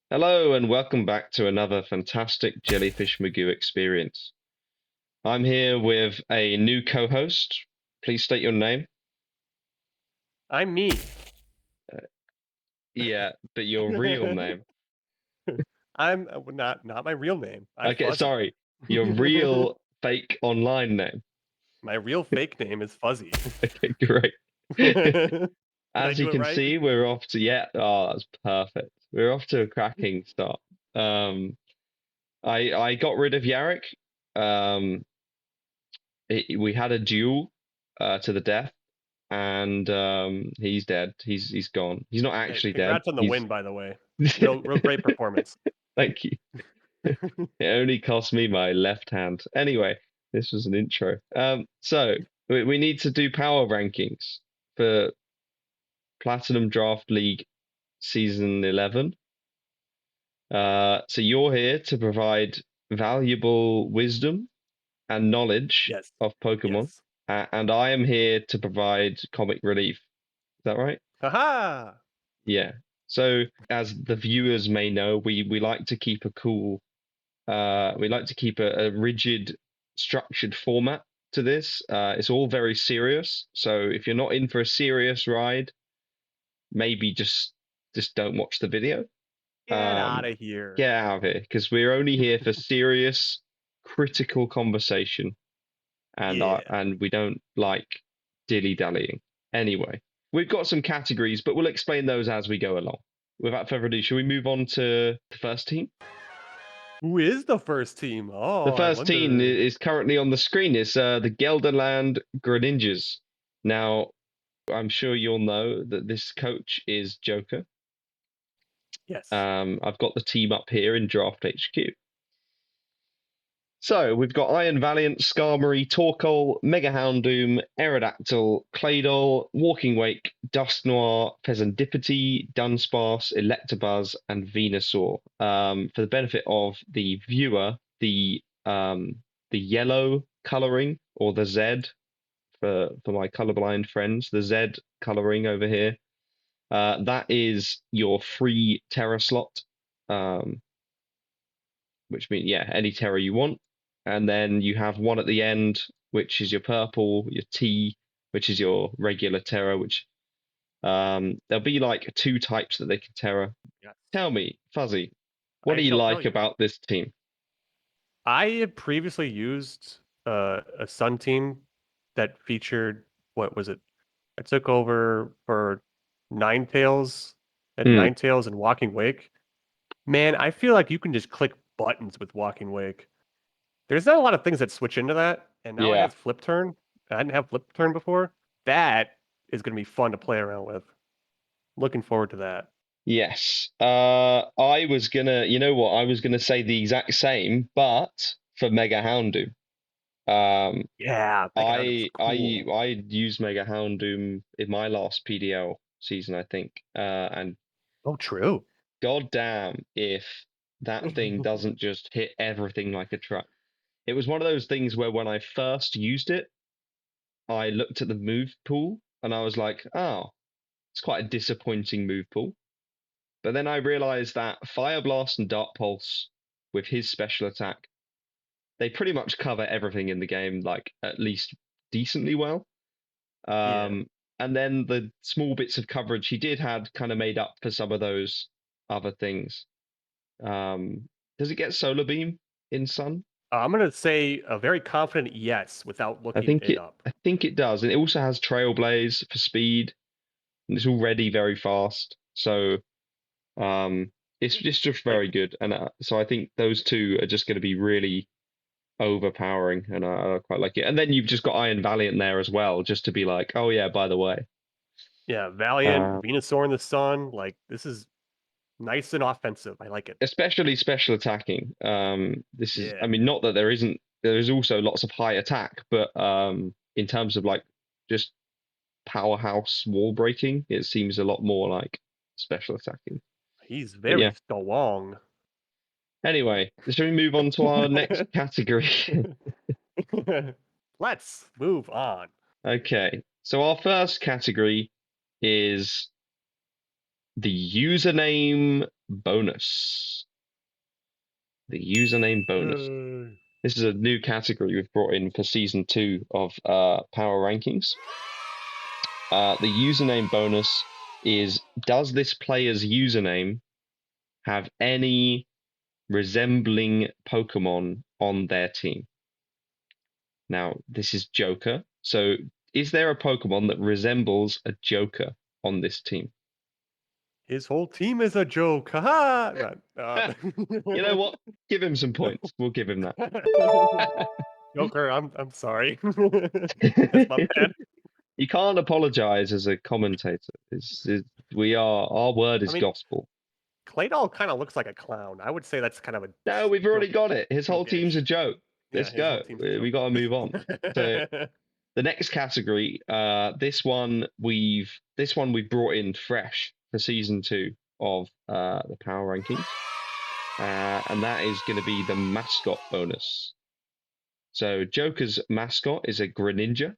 Hello and welcome back to another fantastic Jellyfish Magoo experience. I'm here with a new co-host. Please state your name. I'm me. Yeah, but your real name. I'm not my real name. I'm Okay, Fuzzy. sorry. Your real fake online name. My real fake name is Fuzzy. Okay, great. Did I As you do it can right? see, we're off to that's perfect. We're off to a cracking start. Um, I got rid of Yarrick. Um, we had a duel to the death. And he's dead. He's gone. He's not Hey, actually dead. congrats on the He's win, by the way. Real great performance. Thank you. It only cost me my left hand. Anyway, this was an intro. So we need to do power rankings for Platinum Draft League Season 11. So you're here to provide valuable wisdom and knowledge Yes. of Pokemon, Yes. and I am here to provide comic relief. Is that right? Haha. Yeah. So as the viewers may know, we like to keep we like to keep a rigid, structured format to this. It's all very serious. So if you're not in for a serious ride, maybe just don't watch the video. Get Um, out of here. get out of here because we're only here for serious, critical conversation, Yeah. and we don't like dilly-dallying. Anyway, we've got some categories, but we'll explain those as we go along. Without further ado, shall we move on to the first team? Who is the first team? The Oh, I first team wonder. is currently on the screen. It's the Gelderland Greninjas. Now, I'm sure you'll know that this coach is Joker. Yes. I've got the team up here in Draft HQ. So we've got Iron Valiant, Skarmory, Torkoal, Mega Houndoom, Aerodactyl, Claydol, Walking Wake, Dusknoir, Pheasantipity, Dunsparce, Electabuzz, and Venusaur. For the benefit of the viewer, the yellow coloring or the Z for my colorblind friends, the Z coloring over here, that is your free Terra slot, um, which means any Terra you want. And then you have one at the end, which is your purple, your T, which is your regular Terra, which there'll be like two types that they can Terra. Yes. Tell me, Fuzzy, what I do you shall tell like you. about this team? I had previously used a Sun team that featured what was it? I took over for Ninetales at Hmm, Ninetales and Walking Wake. Man, I feel like you can just click buttons with Walking Wake. There's not a lot of things that switch into that, and now it yeah. has Flip Turn. I didn't have Flip Turn before. That is going to be fun to play around with. Looking forward to that. Yes. I was gonna, you know what? I was gonna say the exact same, but for Mega Houndoom. Um, Yeah, Mega Hound was I cool. I used Mega Houndoom in my last PDL season, I think. And Oh, true. goddamn if that thing doesn't just hit everything like a truck. It was one of those things where when I first used it, I looked at the move pool and I was like, oh, it's quite a disappointing move pool. But then I realized that Fire Blast and Dark Pulse with his special attack, they pretty much cover everything in the game, like at least decently well. Yeah. And then the small bits of coverage he did had kind of made up for some of those other things. Does it get Solar Beam in Sun? I'm going to say a very confident yes without I looking think it it up. I think it does. And it also has Trailblaze for speed, and it's already very fast. So um it's just Like, very good. And so I think those two are just going to be really overpowering, and I quite like it. And then you've just got Iron Valiant there as well, just to be like, oh yeah, by the way. yeah, Valiant, Uh, Venusaur in the Sun. Like, this is nice and offensive. I like it. Especially special attacking. This is, I Yeah. mean, not that there is also lots of high attack, but in terms of like just powerhouse wall breaking, it seems a lot more like special attacking. He's But very yeah. strong. Anyway, shall we move on to our next category? Let's move on. Okay. So our first category is the username bonus. The username bonus. This is a new category we've brought in for season 2 of Power Rankings. The username bonus is, does this player's username have any resembling Pokemon on their team? Now, this is Joker. So, is there a Pokemon that resembles a Joker on this team? His whole team is a joke. Haha. You know what? Give him some points. We'll give him that. Joker, I'm sorry. That's my bad. You can't apologize as a commentator. Our word is gospel. Claydol kind of looks like a clown. I would say that's kind of a No, we've already got it. His whole team's a joke. Let's go. We got to move on. So the next category, this one we've brought in fresh for season 2 of the Power Rankings, and that is going to be the mascot bonus. So Joker's mascot is a Greninja,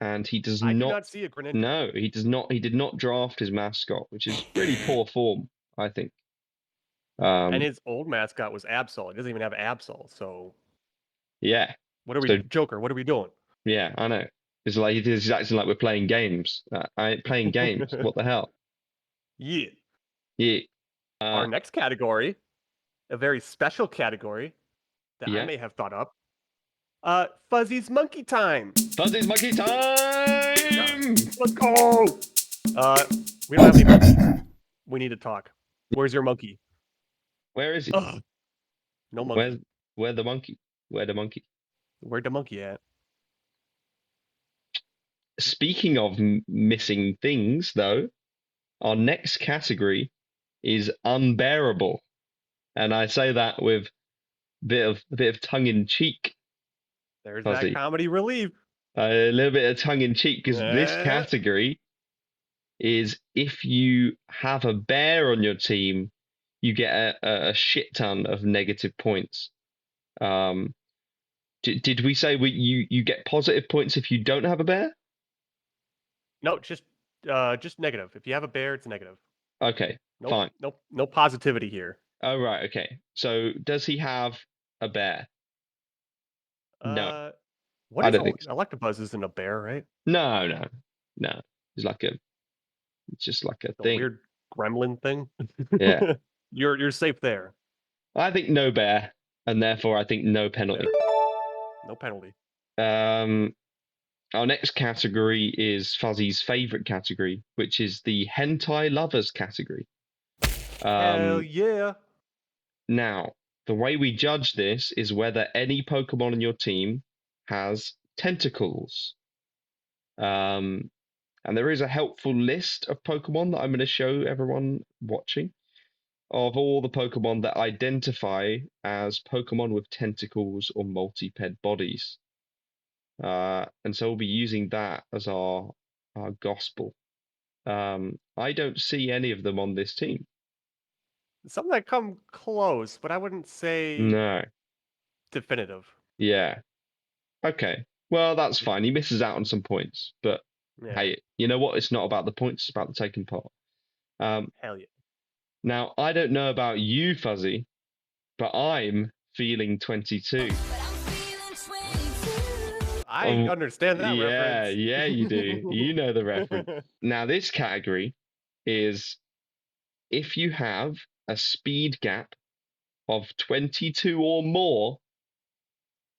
and he does I not. do not see a Greninja. No, he does not. He did not draft his mascot, which is really poor form, I think. And his old mascot was Absol. It doesn't even have Absol. So yeah. What are we, Joker? What are we doing? Yeah, I know. It's acting like we're playing games. I ain't playing games. What the hell? Yeah. Yeah. Our next category, a very special category that I may have thought up. Fuzzy's Monkey Time. Fuzzy's Monkey Time! Let's go! We don't have any monkey. We need to talk. Where's your monkey? Where is he? No monkey. Where the monkey? Where the monkey? Where'd the monkey at? Speaking of missing things, though, our next category is unbearable, and I say that with a bit of tongue in cheek. There's Fuzzy. That comedy relief. A little bit of tongue in cheek, because this category is, if you have a bear on your team, you get a shit ton of negative points. Did we say you get positive points if you don't have a bear? No, just negative. If you have a bear, it's negative. Okay, fine. No positivity here. Oh, right, okay. So does he have a bear? No. What is Electabuzz isn't a bear, right? No. It's just like a thing. Weird gremlin thing. Yeah. You're safe there. I think no bear, and therefore I think no penalty. No penalty. Our next category is Fuzzy's favorite category, which is the hentai lovers category. Hell yeah. Now, the way we judge this is whether any Pokemon in your team has tentacles. And there is a helpful list of Pokemon that I'm going to show everyone watching, of all the Pokemon that identify as Pokemon with tentacles or multi-ped bodies. And so we'll be using that as our gospel. I don't see any of them on this team. Some that come close, but I wouldn't say no definitive. Yeah. Okay. Well, that's fine. He misses out on some points, but hey, you know what? It's not about the points; it's about the taking part. Hell yeah. Now, I don't know about you, Fuzzy, but I'm feeling 22. I understand that reference. Yeah, you do. You know the reference. Now, this category is if you have a speed gap of 22 or more,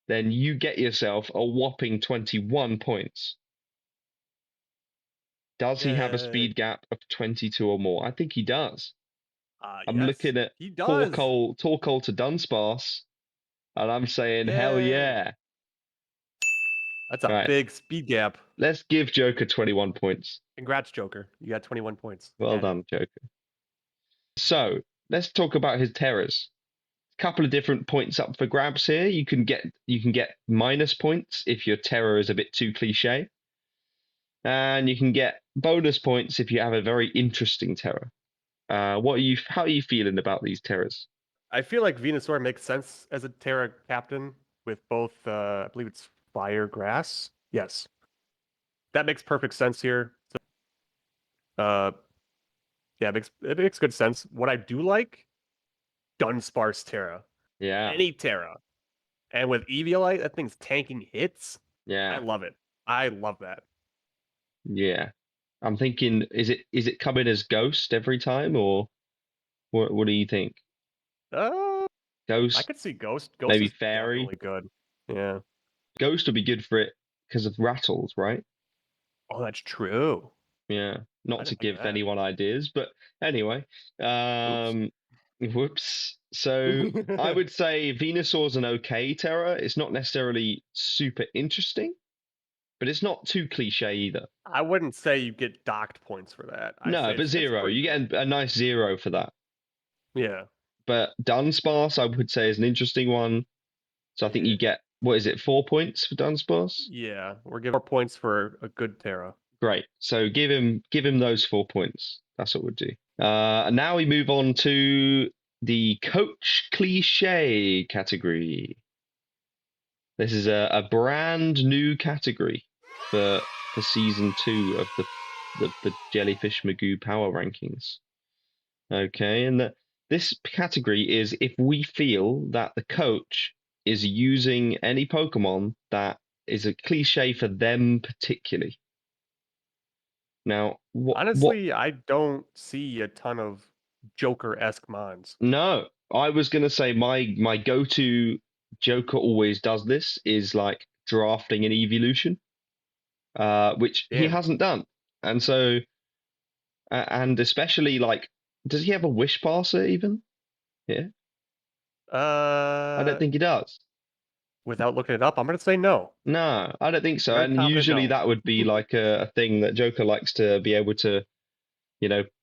then you get yourself a whopping 21 points. Does he have a speed gap of 22 or more? I think he does. I'm looking at Torkoal to Dunsparce, and I'm saying, hell yeah. That's a big speed gap. Let's give Joker 21 points. Congrats, Joker. You got 21 points. Well done, Joker. So, let's talk about his terrors. A couple of different points up for grabs here. You can get minus points if your terror is a bit too cliche. And you can get bonus points if you have a very interesting terror. How are you feeling about these terrors? I feel like Venusaur makes sense as a Terra captain with both, I believe it's fire, grass. Yes. That makes perfect sense here. Yeah, it makes good sense. What I do like, Dunsparce Terra. Yeah, Any Terra. And with Eviolite, that thing's tanking hits. I yeah, love it. I love that. yeah. I'm thinking, is it coming as Ghost every time, or what do you think? Uh, I Ghost, could see Ghost. Ghost maybe is Fairy. definitely good. Yeah. Ghost would be good for it because of rattles, right? Oh, that's true. Yeah, I not to didn't think of give that. anyone ideas, but anyway. Oops. Whoops. So I would say Venusaur's an okay terror. It's not necessarily super interesting, but it's not too cliche either. I wouldn't say you get docked points for that. I No, say but it's zero. pretty You good. get a nice zero for that. Yeah. But Dunsparce, I would say, is an interesting one. So I think Yeah. you get, what is it, 4 points for Dunsparce? Yeah. We're giving 4 points for a good Terra. Great. So give him those 4 points. That's what we'll do. And now we move on to the coach cliche category. This is a brand new category for season 2 of the Jellyfish Magoo Power Rankings. Okay, and this category is if we feel that the coach is using any Pokemon that is a cliche for them particularly. Now, what? Honestly, I don't see a ton of Joker-esque mons. No, I was gonna say my go-to Joker always does this is like drafting an evolution, which he Damn. hasn't done, and so and especially like, does he have a wish passer even? Yeah, I don't Uh, think he does. Without looking it up, I'm gonna say no. No, I don't think so. Very And confident usually no. that would be like a thing that Joker likes to be able to,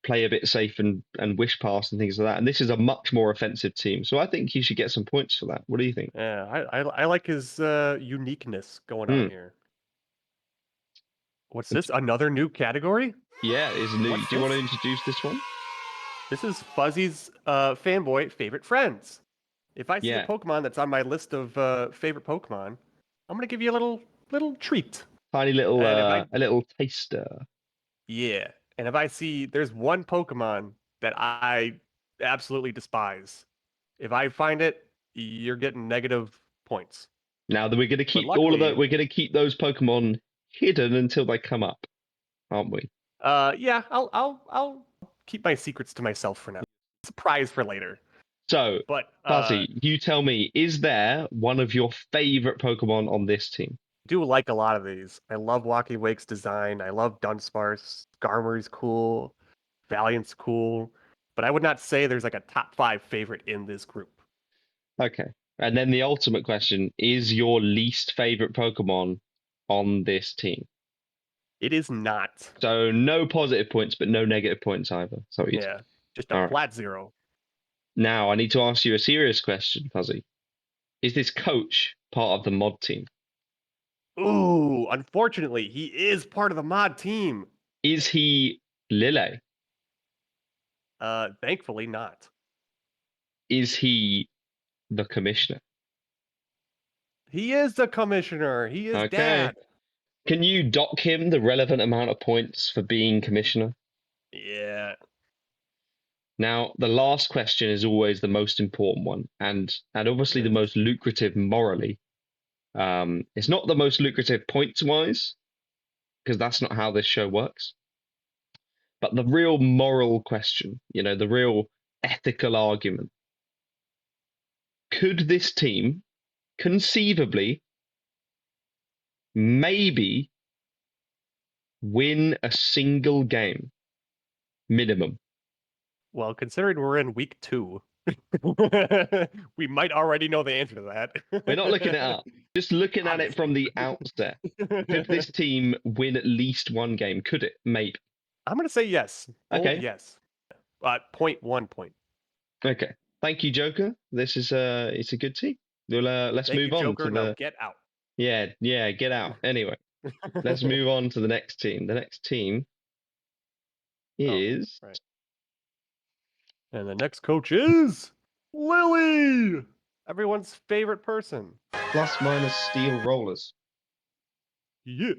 play a bit safe and wish pass and things like that. And this is a much more offensive team, so I think he should get some points for that. What do you think? Yeah, I like his uniqueness going on Hmm. here. What's this? Another new category? Yeah, is new. What's Do you want this? to introduce this one? This is Fuzzy's fanboy favorite friends. If I see a Yeah, Pokemon that's on my list of favorite Pokemon, I'm gonna give you a little treat. tiny little And if a little taster. yeah, and if I see there's one Pokemon that I absolutely despise, if I find it, you're getting negative points. Now that we're gonna But keep all of that, luckily, we're gonna keep those Pokemon hidden until they come up, aren't we? yeah, I'll keep my secrets to myself for now. Surprise for later. So, But Fuzzy, you tell me, is there one of your favorite Pokemon on this team? do like a lot of these. I love Walkie Wake's design. I love Dunsparce. Skarmory's cool. Valiant's cool. But I would not say there's like a top 5 favorite in this group. Okay. And then the ultimate question, is your least favorite Pokemon on this team? It is not. So no positive points, but no negative points either. So you Yeah, just a all right. flat 0. Now I need to ask you a serious question, Fuzzy. Is this coach part of the mod team? Ooh, unfortunately, he is part of the mod team. Is he Lillay? Thankfully not. Is he the commissioner? He is the commissioner. He is Okay. dad. Can you dock him the relevant amount of points for being commissioner? Yeah. Now, the last question is always the most important one, and obviously the Yes. most lucrative morally. It's not the most lucrative points wise, because that's not how this show works. But the real moral question, the real ethical argument. Could this team conceivably, maybe, win a single game minimum? Well, considering we're in week 2, we might already know the answer to We're not looking it that. up, just looking at it from Obviously. the outset. Could this team win at least one game? Could it? Maybe. I'm gonna say yes. Bold Okay. yes. 0.1 point. Okay. Thank you, Joker. This is it's a good team. Let's Thank move you, on to Joker. Now the get out. yeah, get out. Anyway, let's move on to the next team. The next team Oh, is right. And the next coach is Lillay, everyone's favorite person. plus minus steel rollers. Yeah.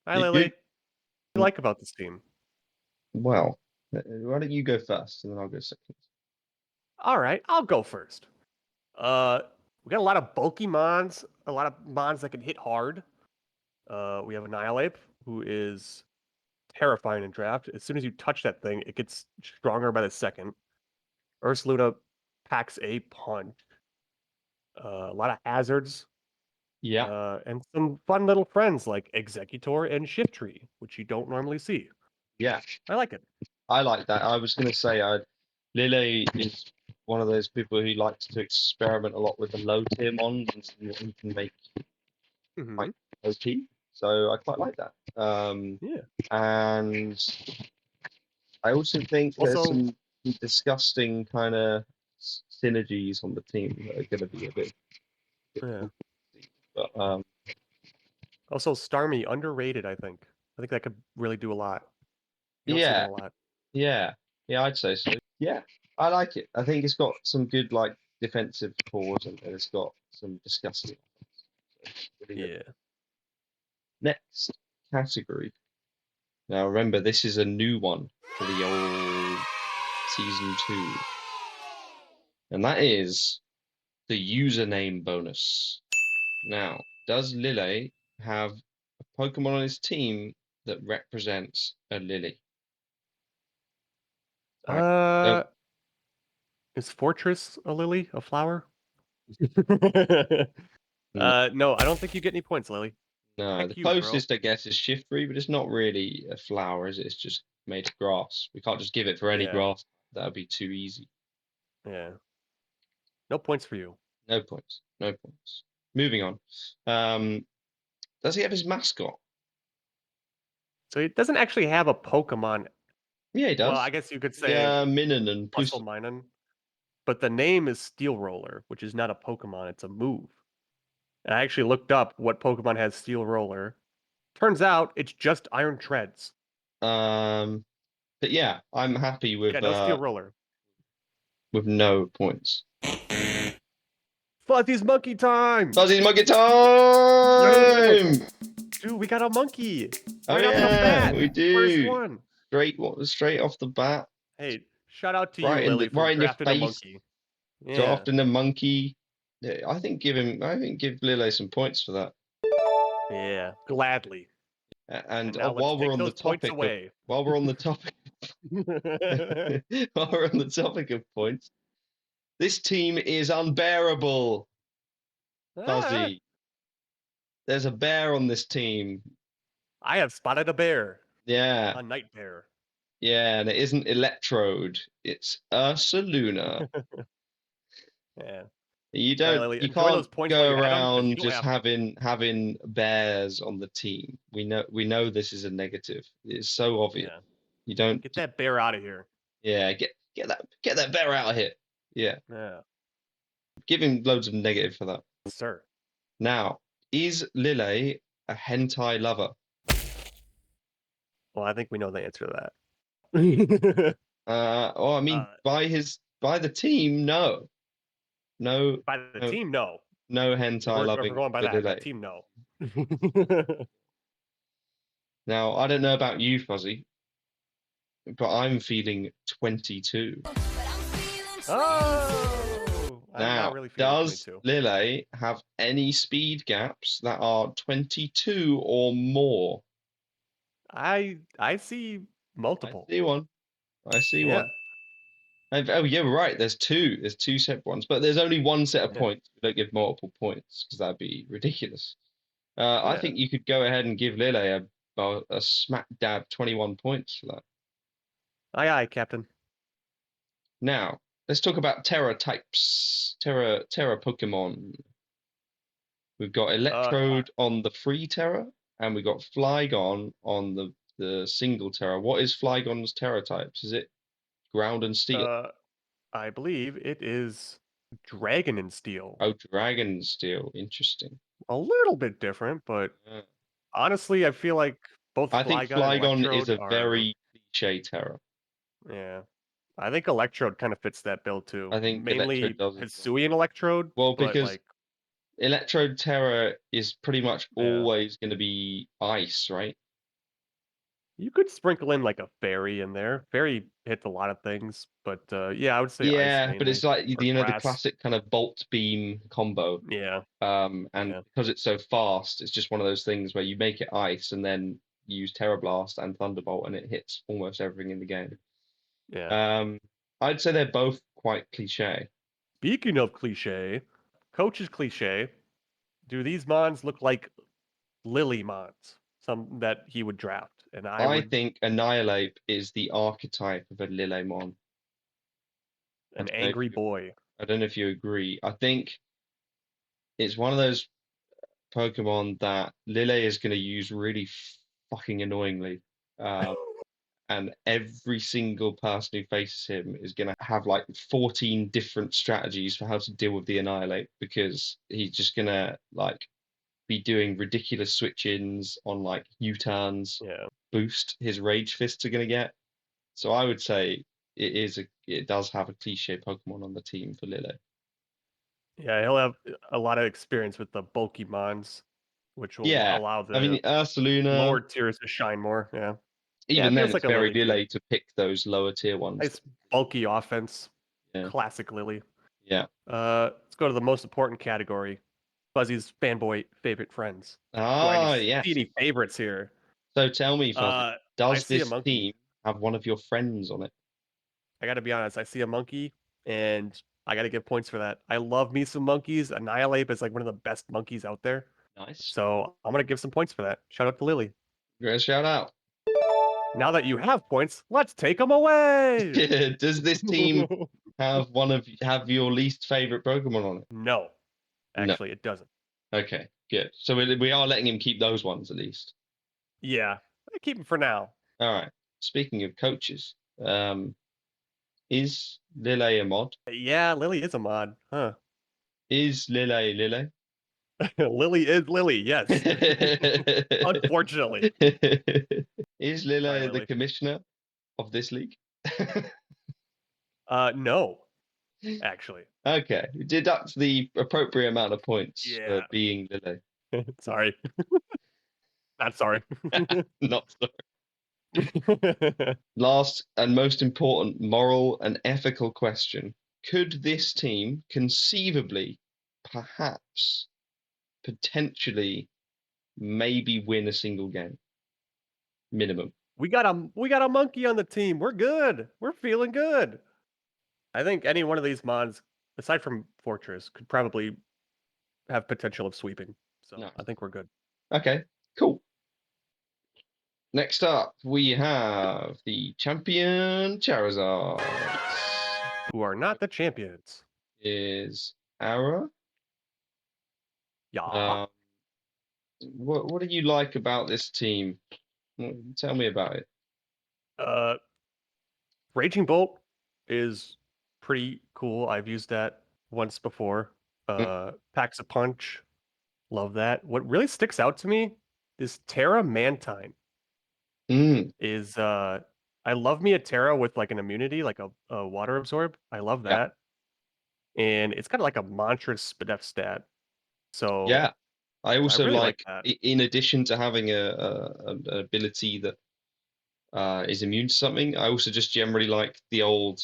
Hi, You Lillay. good? What do you like about this team? Well, Why don't you go first, and then I'll go second. All right, I'll go first. We got a lot of bulky mons, a lot of mons that can hit hard. We have Annihilate, who is terrifying in draft. As soon as you touch that thing, it gets stronger by the second. Ursaluna packs a punch. A lot of hazards. Yeah, And some fun little friends like Executor and Shift Tree, which you don't normally see. yeah, I like it. I like that. I was going to say, Lillay is one of those people who likes to experiment a lot with the low tier mons and see what he can make Hmm. quite OP. So I quite like that. Yeah. And I also think there's Also, some disgusting kind of synergies on the team that are going to be a bit yeah. difficult. But Also, Starmie underrated. I think. I think that could really do a lot. You don't see that yeah, a lot. yeah, yeah, I'd say so. Yeah, I like it. I think it's got some good like defensive cores and it's got some disgusting. So really good. Yeah. Next category. Now remember, this is a new one for the old season 2, and that is the username bonus. Now, does Lillay have a Pokemon on his team that represents a lily? All right. Uh, is Fortress a lily, a flower? No, No, I don't think you get any points, Lily. no. The Heck you, bro. closest, I guess, is Shiftry, but it's not really a flower, is it? It's just made of grass. We can't just give it for any Yeah, grass. That would be too easy. yeah. No points for you. No points. No points. Moving on. Um, does he have his mascot? So it doesn't actually have a Pokemon. Yeah, he Well, does. I guess you could say Yeah, Minun and Muscle Plus. Minun, but the name is Steel Roller, which is not a Pokemon, it's a move. And I actually looked up what Pokemon has Steel Roller. Turns out it's just Iron Treads. Um, but yeah, I'm happy Yeah, no Steel Roller. with no points. Fuzzy's Monkey Time! Fuzzy's Monkey Yeah! time! Dude, we got a monkey Oh right off the yeah, bat. we First do. one. Straight off the bat, Hey, shout out to you, Lily, for right in your drafting a face, monkey. Yeah, drafting the monkey. Yeah, I think give Lilo some points for that. yeah, gladly. And And now let's while we're take on the those points topic of away. while we're on the topic while we're on the topic of points, this team is unbearable, Ah, Fuzzy. There's a bear on this team. I have spotted a bear, Yeah, a night bear. yeah, and it isn't Electrode. It's Ursaluna. Yeah. All right, Lily, You enjoy can't those points while go you had them, because you around don't just have them. having bears on the team. We know this is a negative. It's so obvious. Yeah. You don't Get that bear out of here. yeah, get that bear out of here. Yeah. Yeah. Give him loads of negative for that. Sir. Now, is Lillay a hentai lover? Well, I think we know the answer to that. Oh, I mean uh, by the team, no. No by the no team, no. no If hentai we're loving going by for that Lillay. team, no. Now, I don't know about you, Fuzzy, but I'm feeling 22. Oh, I'm not Now, really feeling does 22. Lillay have any speed gaps that are 22 or more? I see I multiple. see one. I see Yeah, one. Oh, yeah, right. There's two. There's two separate ones, but there's only one set of yeah, points. We don't give multiple points because that'd be ridiculous. I yeah. think you could go ahead and give Lillay a smack dab 21 points for that. Aye, aye, Captain. Now, let's talk about Terra types. Terra Pokemon. We've got Uh, Electrode on the free Terra, and we've got Flygon on the single Terra. What is Flygon's Terra types? Is it ground and steel? uh, I believe it is Dragon and Steel. Oh, dragon steel. Interesting. A little bit different, but Yeah. honestly, I feel like both I think Flygon and Flygon is Electrode a are, very cliche Terra. yeah. I think Electrode kind of fits that bill too. I think Electrode Mainly does as well. Hisuian Electrode, Well, but because like, Electrode Terra is pretty much yeah, always going to be ice, right? You could sprinkle in like a fairy in there. Fairy hits a lot of things, but yeah, I would say ice Yeah, but it's mainly like or the grass. classic kind of bolt beam combo. Yeah, And yeah, because it's so fast, it's just one of those things where you make it ice and then use Terra Blast and Thunderbolt, and it hits almost everything in the game. yeah. Um, I'd say they're both quite cliche. Speaking of cliche, coach is cliche. Do these mons look like Lillay mons? Some that he would draft, and I I would think Annihilate is the archetype of a Lillemon. I an don't know if angry you, boy. I don't know if you agree. I think it's one of those Pokemon that Lillay is going to use really fucking annoyingly. Um, and every single person who faces him is going to have like 14 different strategies for how to deal with the Annihilate because he's just going to like be doing ridiculous switch-ins on like U-turns, Yeah, boost his Rage Fists are going to get. So I would say it does have a cliche Pokemon on the team for Lille. yeah. He'll have a lot of experience with the bulky mons, which will Yeah, allow I the mean Ursaluna, lower tiers to shine more. Yeah, yeah. It even then feels it's like a very Lily team. Lille to pick those lower tier ones. Nice bulky offense. Yeah, Classic Lily. yeah. Let's go to the most important category. Fuzzy's fanboy favorite friends. Do I Ah, see yes. any favorites here? So tell me, Fuzzy, I does see a this monkey. team have one of your friends on it? I gotta be honest, I see a monkey, and I gotta give points for that. I love me some monkeys. Annihilate is like one of the best monkeys out there. Nice. So I'm gonna give some points for that. Shout out to Lily. Great shout out. Now that you have points, let's take them away. Does this team have your least favorite Pokemon on it? No, No. actually, it doesn't. Okay, good. So we are letting him keep those ones at least. Yeah, I keep them for now. All right. Speaking of coaches, is Lille a mod? Yeah, Lily is a mod, huh? Is Lille Lille? Lily is Lily, yes. Unfortunately. Is Sorry, Lille the Lily. commissioner of this league? No, actually. Okay, deduct the appropriate amount of points for Yeah. being Lille. Sorry. Not sorry. Not so. Last and most important moral and ethical question. Could this team conceivably, perhaps, potentially, maybe win a single game? Minimum. We got a monkey on the team. We're good. We're feeling good. I think any one of these mods, aside from Fortress, could probably have potential of sweeping. So No. I think we're good. Okay, cool. Next up, we have the champion Charizard. Who are not the champions. Is Ara. Yeah. Um, what do you like about this team? Tell me about it. Uh Raging Bolt is pretty cool. I've used that once before. Packs a punch. Love that. What really sticks out to me is Terra Mantine Mm, is I love me a Terra with like an immunity, like a water absorb. I love yeah, that. And it's got like a monstrous def stat. So yeah. I I also really like like, that. in addition to having an ability that is immune to something, I also just generally like the old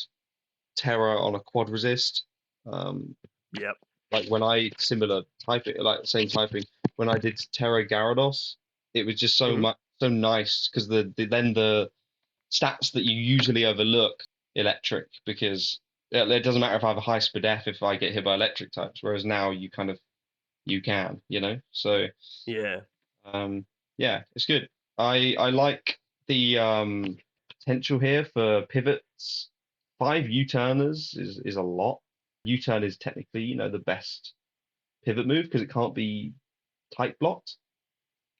Terra on a quad resist. Um, Yep. like when I similar typing, like same typing, when I did Terra Gyarados, it was just so Hmm. much so nice because then the stats that you usually overlook electric because it doesn't matter if I have a high SPDF if I get hit by electric types, whereas now you can, So Yeah. um, yeah, it's good. I like the potential here for pivots. 5 U-turners is a lot. U-turn is technically, the best pivot move because it can't be type blocked.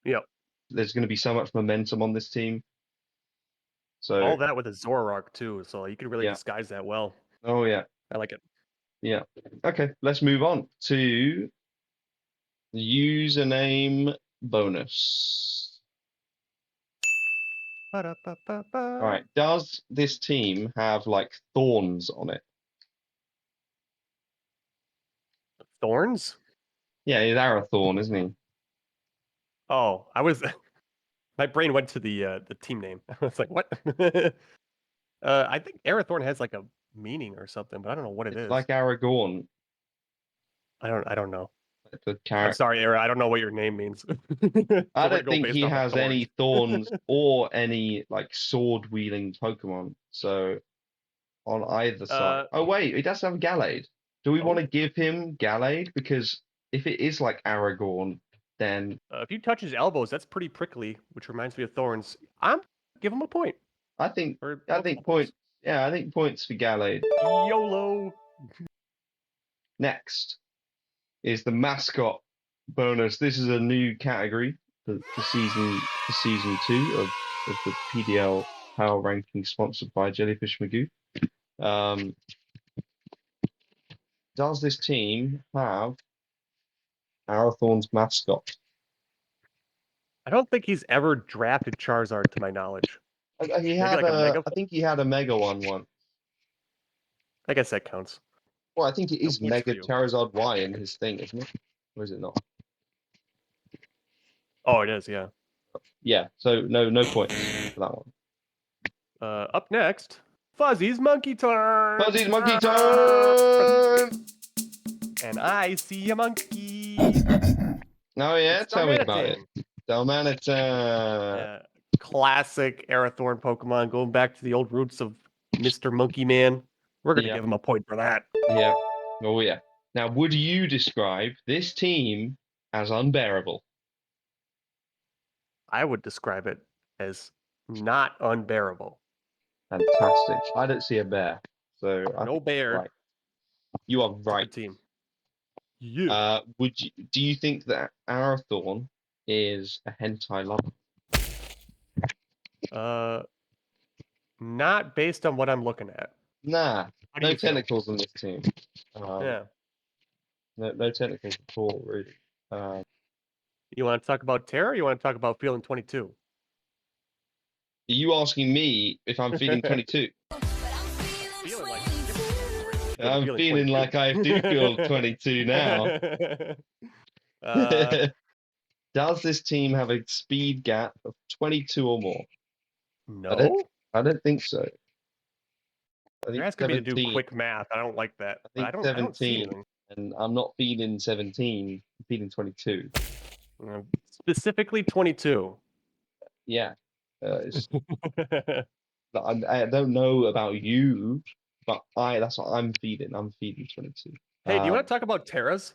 Yep. There's going to be so much momentum on this team. So All that with a Zoroark too, so you could really yeah. disguise that well. Oh yeah. I like it. Yeah. Okay, let's move on to username bonus. Ba-da-ba-ba-ba. All right. Does this team have like thorns on it? Thorns? Yeah, he's Arathorrn, isn't he? Oh, I was My brain went to the team name. I was like, what? I think Arathorrn has like a meaning or something, but I don't know what it It's is. like Aragorn, I don't know. the I'm character. sorry, Era. I don't know what your name means. So I we're gonna don't go think based he off of has thorns. any thorns or any like sword wielding Pokemon. So on either side. Uh Oh wait, he does have Gallade. Do we want oh, to give him Gallade? Because if it is like Aragorn, then if you touch his elbows, that's pretty prickly, which reminds me of thorns. I'm give him a point I think or I multiple think points. points. Yeah, I think points for Gallade. YOLO. Next is the mascot bonus. This is a new category for season 2 of the PDL Power Ranking sponsored by Jellyfish Magoo. Um, does this team have Arathorn's mascot? I don't think he's ever drafted Charizard to my knowledge. He Maybe had like a a, mega. I think he had a Mega one once. I guess that counts. Well, I think it No is points for Mega you. Charizard Y in his thing, isn't it? Or is it not? Oh, it is, yeah. Yeah. So no points for that one. Up next, Fuzzy's Monkey Turn. Fuzzy's Monkey Turn. And I see a monkey. Oh yeah, It's tell me about it. Darmanitan. Dalmanita. Classic Arathorn Pokemon, going back to the old roots of Mr. Monkey Man. We're gonna Yeah. give him a point for that. Yeah. Oh yeah. Now, would you describe this team as unbearable? I would describe it as not unbearable. Fantastic. I don't see a bear, so I No think you're bear. right. You are It's a right. good team. You. Do you think that Arathorn is a hentai lover? Uh, not based on what I'm looking at. Nah, How do no you feel? tentacles on this team. Um, Yeah. no tentacles at all, really. Are You want to talk about Terra? Or you want to talk about feeling 22? you asking me if I'm feeling 22? Feeling like I'm feeling feeling 22. like I do feel 22 now. uh, Does this team have a speed gap of 22 or more? I don't. no. I don't think so. I You're think asking me to do 17. quick math. I don't like that, I but think I don't see 17, anything. and I'm not feeling 17. I'm feeling 22. Specifically 22. Yeah. I don't know about you, but that's what I'm feeling. I'm feeling 22. Hey, do you want to talk about Terras?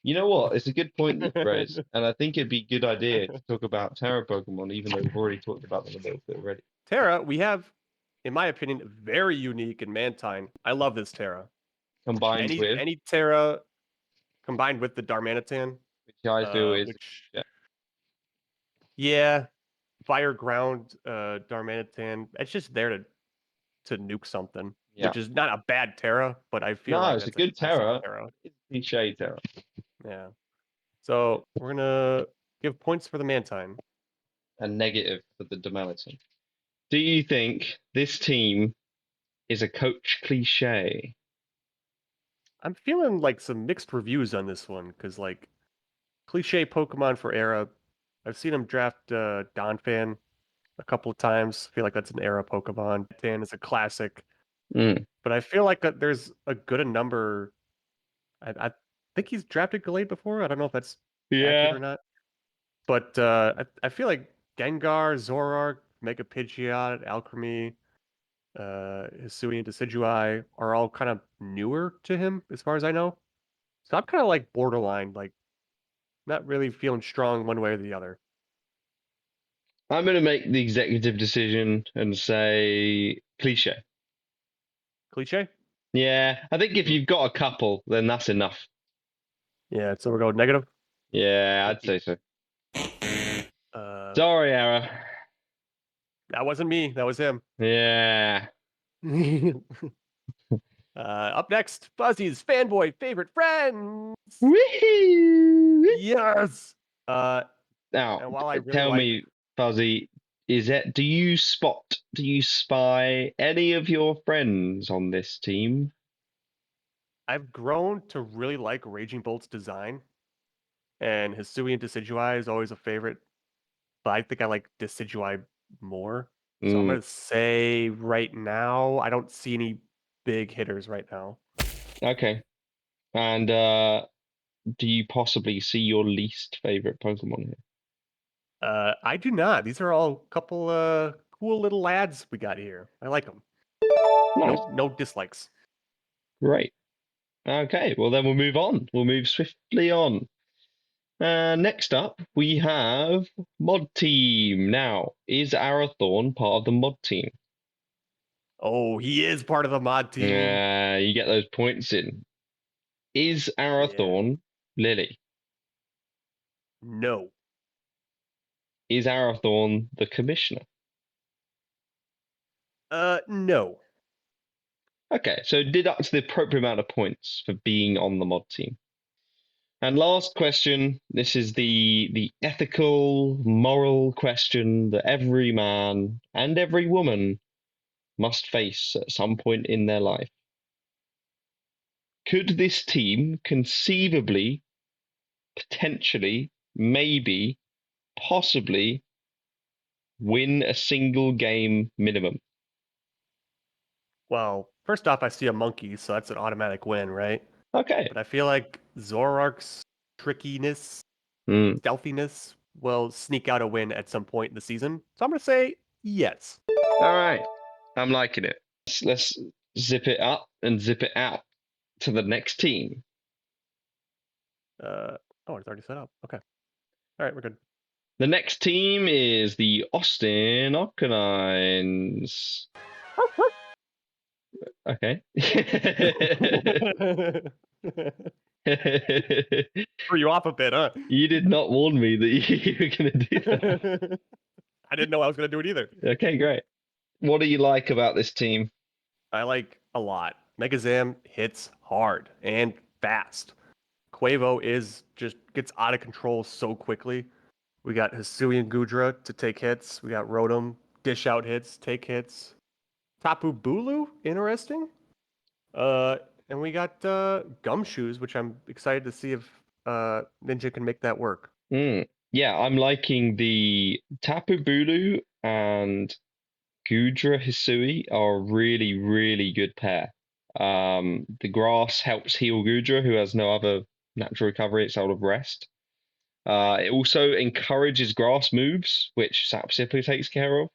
You know what? It's a good point that you raised, and I think it'd be a good idea to talk about Terra Pokemon, even though we've already talked about them a little bit already. Terra, we have, in my opinion, very unique and Mantine. I love this Terra. Combined with, Any Terra combined with the Darmanitan, which I feel is, which yeah, yeah, Fire Ground, Darmanitan. It's just there to nuke something, yeah. which is not a bad Terra, but I feel No, like it's a that's a good classic Terra. Terra. It's cliche Terra. Yeah. So we're gonna give points for the Mantine. And negative for the Domaliton. Do you think this team is a coach cliche? I'm feeling like some mixed reviews on this one because like cliche Pokemon for Era. I've seen him draft Donphan a couple of times. I feel like that's an Era Pokemon. Dan is a classic, Mm. but I feel like there's a good number. I think he's drafted Gallade before. I don't know if that's accurate Yeah. or not. But I feel like Gengar, Zoroark, Mega Pidgeot, Alchemy, Hisuian Decidueye are all kind of newer to him, as far as I know. So I'm kind of like borderline, like not really feeling strong one way or the other. I'm going to make the executive decision and say cliche. Cliche? Yeah, I think if you've got a couple, then that's enough. Yeah, so we're going negative. Yeah, I'd say so. Uh, Sorry, Ara. that wasn't me. That was him. Yeah. Up next, Fuzzy's fanboy favorite friends. Woohoo! Yes. Now, And while I really tell like, me, Fuzzy, do you spy any of your friends on this team? I've grown to really like Raging Bolt's design, and Hisuian Decidueye is always a favorite but I think I like Decidueye more. So I'm Mm, gonna say right now, I don't see any big hitters right now. okay. And do you possibly see your least favorite Pokemon here? I do not. These are all a couple cool little lads we got here. I like them. Nice. No dislikes. Great. Okay, well then we'll move on. We'll move swiftly on. Next up, we have Mod Team. Now, is Arathorrn part of the Mod Team? Oh, he is part of the mod team. You get those points in. Is Yeah. Arathorrn Lily? No. Is Arathorn the commissioner? No. Okay, so deduct the appropriate amount of points for being on the mod team. And last question, this is the ethical, moral question that every man and every woman must face at some point in their life. Could this team conceivably, potentially, maybe, possibly win a single game minimum? Well, first off, I see a monkey, so that's an automatic win, right? Okay. But I feel like Zoroark's trickiness, Hmm. stealthiness will sneak out a win at some point in the season. So I'm gonna say yes. All right. I'm liking it. Let's zip it up and zip it out to the next team. Oh, it's already set up. Okay. All right, we're good. The next team is the Austin Ocanines. Okay. Threw you off a bit, huh? You did not warn me that you were going to do that. I didn't know I was gonna do it either. Okay, great. What do you like about this team? I like a lot. Megazam hits hard and fast. Quavo is just gets out of control so quickly. We got Hisui and Gudra to take hits. We got Rotom, dish out hits, take hits. Tapu Bulu, interesting. Uh, and we got Gumshoes, which I'm excited to see if Ninja can make that work. Yeah, I'm liking the Tapu Bulu and Gudra Hisui are a really, really good pair. The grass helps heal Gudra, who has no other natural recovery, it's out of rest. It also encourages grass moves, which Sap Sipper takes care of.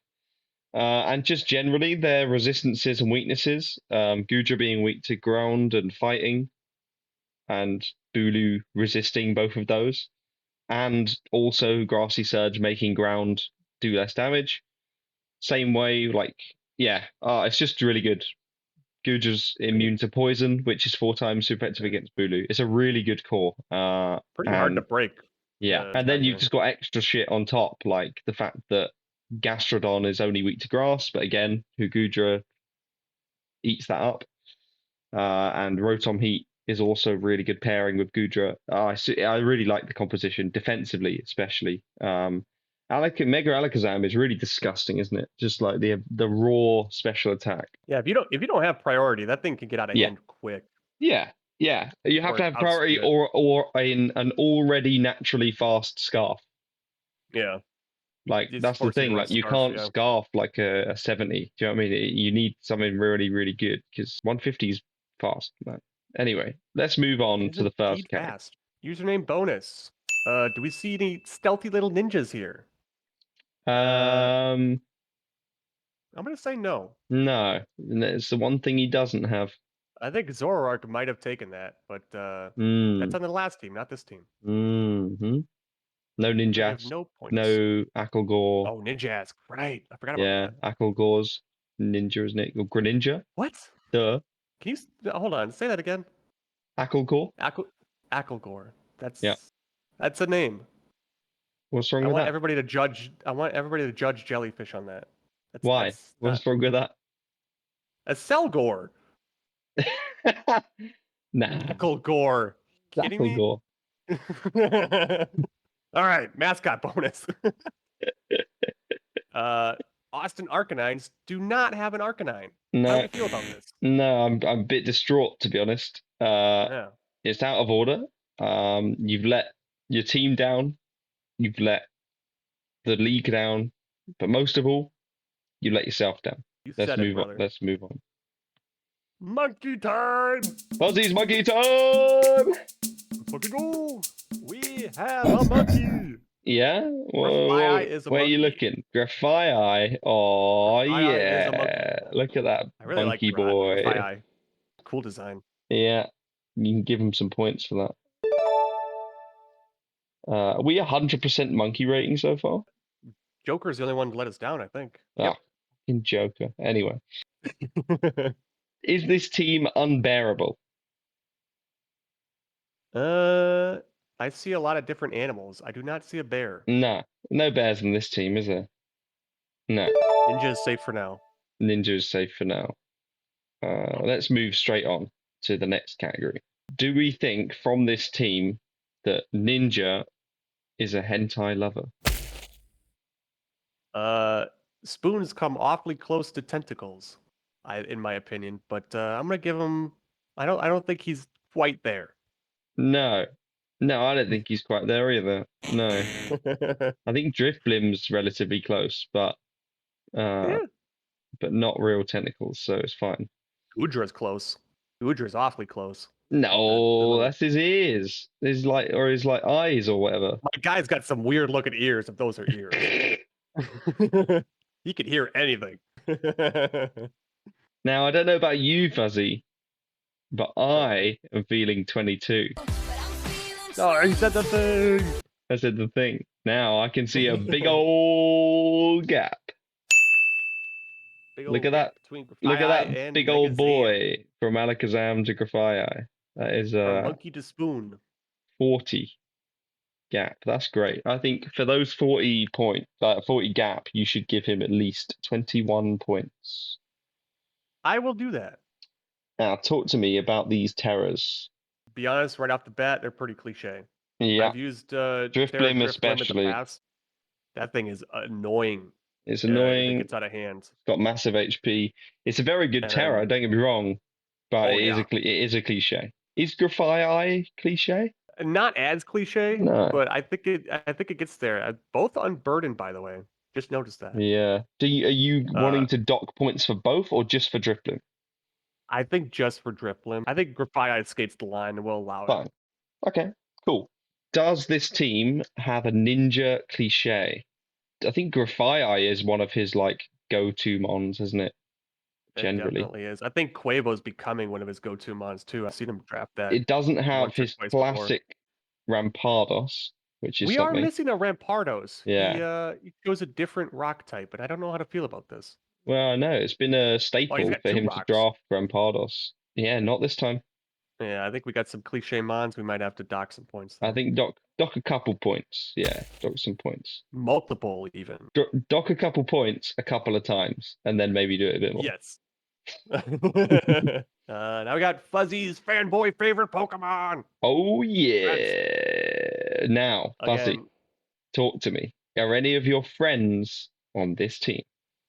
And just generally, their resistances and weaknesses. Gudra being weak to ground and fighting, and Bulu resisting both of those. And also Grassy Surge making ground do less damage. Same way, like, yeah, it's just really good. Gudra's Pretty immune to poison, which is 4 times super effective against Bulu. It's a really good core. pretty hard to And break. yeah, and then you've just got extra shit on top, like the fact that Gastrodon is only weak to grass, but again, Hugudra eats that up. And Rotom Heat is also really good pairing with Gudra. I really like the composition, defensively especially. Mega Alakazam is really disgusting, isn't it? Just like the raw special attack. Yeah, if you don't have priority, that thing can get out of Yeah, hand quick. yeah, yeah. You have Or to have outspeed priority it. or in an already naturally fast Scarf. Yeah, Like just that's the force you to thing. run Like you Scarf. can't Yeah, Scarf like a 70. Do you know what I mean? You need something really, really good because 150 is fast, man. Anyway, let's move on it is to the first indeed category. fast. Username bonus. Do we see any stealthy little ninjas here? Um, I'm gonna say no. no, it's the one thing he doesn't have. I think Zoroark might have taken that, but Mm, that's on the last team, not this team. hmm No I'm gonna give Ninjas, no points. no Acklegore. Oh, Ninjask. Right. I forgot about Yeah, that. Acklegore's Ninja, isn't it? Or Greninja? What? Duh. Can hold on? Say that again. Acklegore? Ackle, Acklegore. Yeah. That's a name. What's wrong I with want that? everybody to judge. I want everybody to judge jellyfish on that. Why? That's not What's wrong with that? a Selgore. Nah, Acklegore. it's Kidding me? Acklegore. All right, mascot bonus. uh, Austin Arcanines do not have an Arcanine. How do No, we feel about this? no, I'm a bit distraught to be honest. Yeah. It's out of order. You've let your team down. You've let the league down, but most of all, you let yourself down. You Let's said it, move on. brother. Let's move on. Monkey time! Fuzzy's monkey time! Fucking go! We have a monkey! Yeah? Grafii is a Where are you monkey. looking? Grafii. Oh, Grafii is a monkey. yeah. Look at that I really like monkey boy. Grafii. Cool design. Yeah. You can give him some points for that. Are we 100% monkey rating so far? Joker's the only one to let us down, I think. Ah, fucking Joker. Anyway. Yep. Is this team unbearable? I see a lot of different animals. I do not see a bear. Nah. No bears in this team, is there? No. Ninja is safe for now. Ninja is safe for now. Let's move straight on to the next category. Do we think from this team that Ninja is a hentai lover? Spoons come awfully close to tentacles, in my opinion, but I'm gonna give him. I don't think he's quite there. No. No, I don't think he's quite there either. No. I think Driftblim's relatively close, but Yeah. but not real tentacles, so it's fine. Udra's close. Udra's awfully close. No, that's his ears. His his eyes or whatever. My guy's got some weird looking ears, if those are ears. He could hear anything. Now, I don't know about you, Fuzzy, but I am feeling 22. Oh, he said the thing. I said the thing. Now I can see a big old gap. Look at that. Look at that big old boy from Alakazam to Grafii. That is From monkey to spoon. 40 gap. That's great. I think for those 40 gap, you should give him at least 21 points. I will do that. Now, talk to me about these terrors. Be honest, right off the bat, they're pretty cliche. Yeah. I've used Driftblim especially. In the past. That thing is annoying. It's annoying. It gets out of hand. It's got massive HP. It's a very good terror, don't get me wrong, but it is a cliche. Is Grafii cliche? Not as cliche, No. but I think it gets there. Both unburdened, by the way. Just noticed that. Yeah. Are you wanting to dock points for both or just for Driftblim? I think just for Drifblim. I think Grafii skates the line and will allow it. Fine. Okay, cool. Does this team have a ninja cliche? I think Grafii is one of his go-to mons, isn't it? Generally. It definitely is. I think Quavo's becoming one of his go-to mons too. I've seen him draft that. It doesn't have his classic Rampardos, which is we something. are missing a Rampardos. Yeah. He chose a different rock type, but I don't know how to feel about this. Well, no, it's been a staple for him to draft Rampardos. Yeah, not this time. Yeah, I think we got some cliche mons. We might have to dock some points. Though. I think dock a couple points. Yeah, dock some points. Multiple, even. Dock a couple points a couple of times, and then maybe do it a bit more. Yes. Now we got Fuzzy's fanboy favorite Pokemon. Oh yeah. Now, Fuzzy, talk to me. Are any of your friends on this team?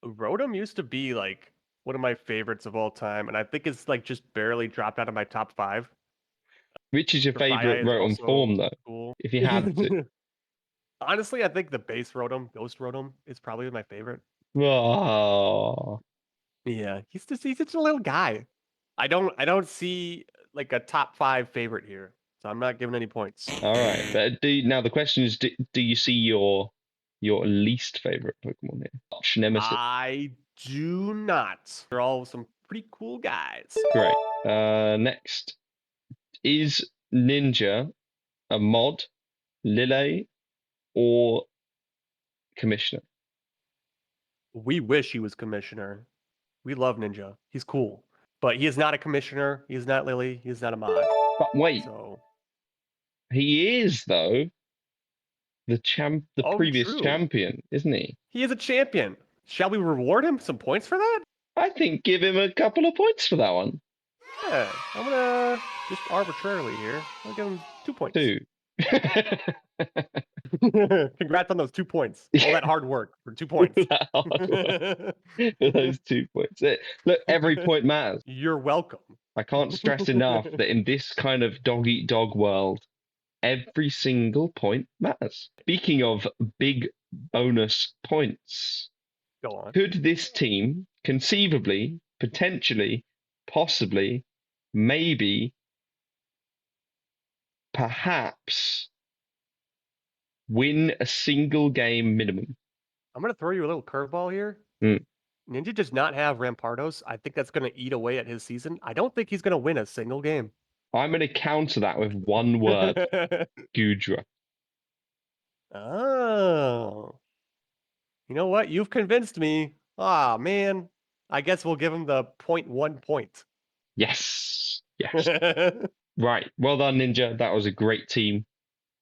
Rotom used to be one of my favorites of all time, and I think it's just barely dropped out of my top 5. Which is your favorite Rotom form, though? Cool. If you had to. Honestly, I think the base Rotom, Ghost Rotom, is probably my favorite. Oh. Yeah, he's just a little guy. I don't see a top 5 favorite here, so I'm not giving any points. All right, but now the question is, do you see your least favorite Pokemon here? Arch Nemesis. I do not. They're all some pretty cool guys. Great. Next, is Ninja a mod, Lillay, or commissioner? We wish he was commissioner. We love Ninja. He's cool. But he is not a commissioner. He is not Lily. He is not a mod. But wait. So... He is, though, the previous champion, isn't he? He is a champion. Shall we reward him some points for that? I think give him a couple of points for that one. Yeah, I'm going to just arbitrarily here. I'll give him 2 points. 2. Congrats on those 2 points. All that hard work for 2 points. Those 2 points. Look, every point matters. You're welcome. I can't stress enough that in this kind of dog-eat-dog world, every single point matters. Speaking of big bonus points. Go on. Could this team conceivably, potentially, possibly, maybe, perhaps win a single game minimum? I'm gonna throw you a little curveball here. Mm. Ninja does not have Rampardos. I think that's gonna eat away at his season. I don't think he's gonna win a single game. I'm going to counter that with one word: Gudra. Oh. You know what? You've convinced me. Ah, man. I guess we'll give him the 0.1 point. Yes. Yes. Right. Well done, Ninja. That was a great team.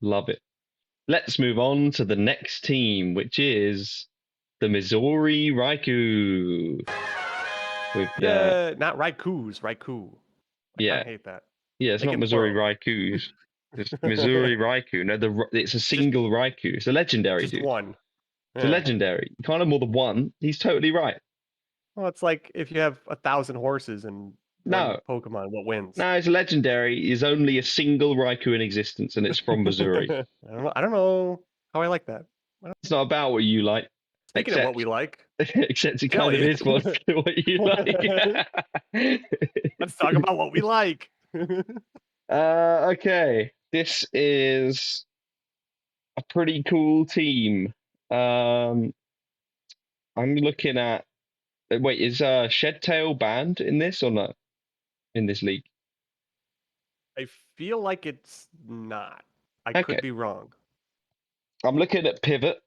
Love it. Let's move on to the next team, which is the Missouri Raikou. With Yeah, not Raikous, Raikou. I kind yeah, of hate that. yeah, it's Make not it Missouri plural. Raikous. It's Missouri Raikou. No, it's a Just single Raikou. It's a legendary, just dude. one. It's a Yeah. legendary. You can't have more than one. He's totally right. Well, it's like if you have 1,000 horses and one No, Pokemon, what wins? no, it's legendary. Is only a single Raikou in existence, and it's from Missouri. I don't know how I like that. It's not about what you like, Speaking of what we except like, except it kind of Jelly. is what you like. Let's talk about what we like. Okay. This is a pretty cool team. I'm looking at. Wait, is Shedtail banned in this or no? In this league? I feel like it's not. I Okay. could be wrong. I'm looking at Pivot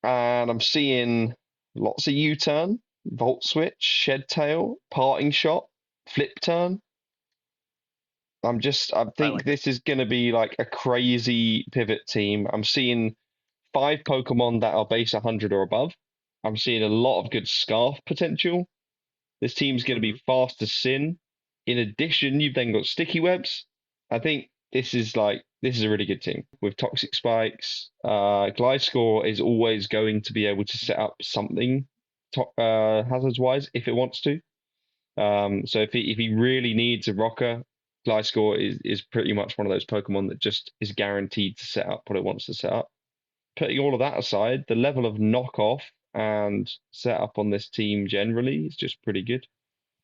and I'm seeing lots of U-turn, Volt Switch, Shedtail, Parting Shot, Flip Turn. I I think like it. this is going to be like a crazy pivot team. I'm seeing 5 Pokemon that are base 100 or above. I'm seeing a lot of good Scarf potential. This team's going to be Hmm. fast as sin. In addition, you've then got Sticky Webs. I think this is a really good team with Toxic Spikes. Gliscor is always going to be able to set up something hazards wise if it wants to. So if he really needs a rocker, Gliscor is pretty much one of those Pokemon that just is guaranteed to set up what it wants to set up. Putting all of that aside, the level of knockoff and setup on this team generally is just pretty good.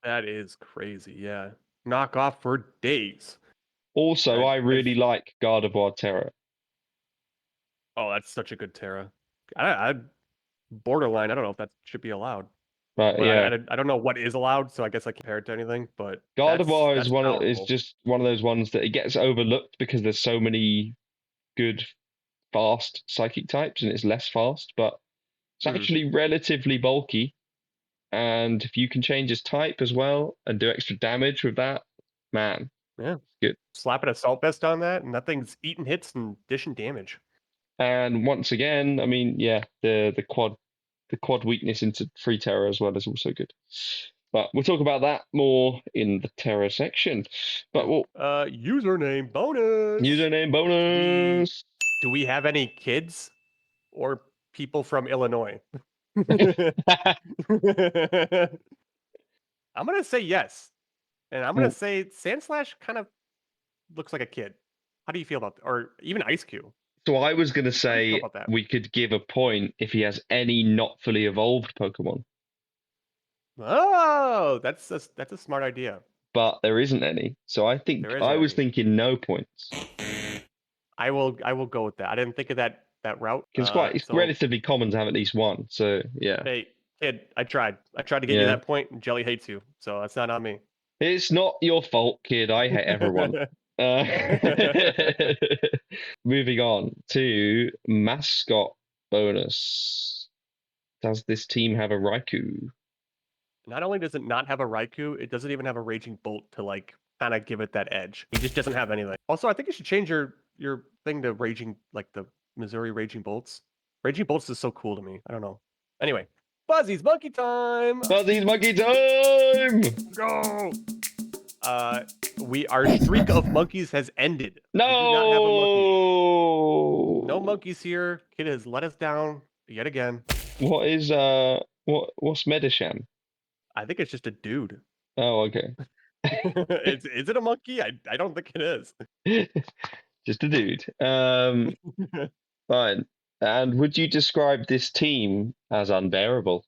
That is crazy. Yeah. Knock off for days. Also, I, I I, really like Gardevoir Terra. oh, that's such a good Terra. I borderline. I don't know if that should be allowed, But but yeah, I don't know what is allowed, so I guess I can't compare it to anything. But Gardevoir that's is powerful. just one of those ones that it gets overlooked because there's so many good fast psychic types and it's less fast, but it's Hmm. actually relatively bulky. And if you can change his type as well and do extra damage with that, man, Yeah. good. Slap an assault vest on that, and that thing's eating hits and dishing damage. And once again, I mean, yeah, the quad weakness into free terror as well is also good. But we'll talk about that more in the terror section. But we'll Username bonus. username Do we bonus. do we have any kids or people from Illinois? I'm gonna say yes, and I'm gonna Well, say Sandslash kind of looks like a kid. How do you feel about that? Or even Ice Cube? so I was gonna How do you feel say about that? we could give a point if he has any not fully evolved Pokemon, Oh, that's a smart idea. but there isn't any. So I think There isn't I was any. thinking no points I will go with that. I didn't think of that route. because it's So relatively common to have at least one. So yeah, hey, kid, I tried. I tried to get you yeah. that point, and Jelly hates you, so that's not on me. It's not your fault, kid. I hate everyone. Uh, moving on to mascot bonus. Does this team have a Raikou? Not only does it not have a Raikou, it doesn't even have a Raging Bolt to like kind of give it that edge. He just doesn't have anything. Also, I think you should change your thing to Raging, like the Missouri Raging Bolts. Raging Bolts is so cool to me. I don't know. Anyway, Buzzy's monkey time. Fuzzy's monkey time! Go. Uh, our streak of monkeys has ended. We do not have a monkey. No No! monkeys here. Kid has let us down yet again. What's Medisham? I think it's just a dude. Oh, okay. Is it a monkey? I don't think it is. Just a dude. Fine. And would you describe this team as unbearable?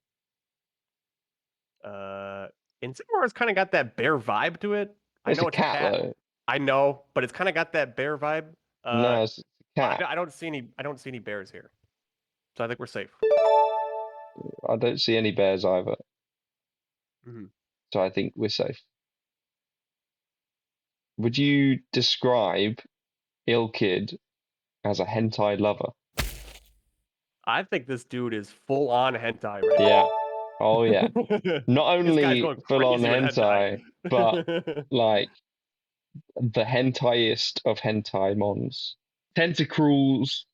Incineroar's kind of got that bear vibe to it. I It's a know it's a cat, cat. though. I know, but it's kind of got that bear vibe. No, it's a cat. I don't see any. I don't see any bears here, so I think we're safe. I don't see any bears either, Mm-hmm. so I think we're safe. Would you describe Ilkid as a hentai lover? I think this dude is full on hentai right Yeah. Oh yeah. now. Not This guy's only going full on crazy with hentai, but hentai. like the hentaiest of hentai mons. Tentacles,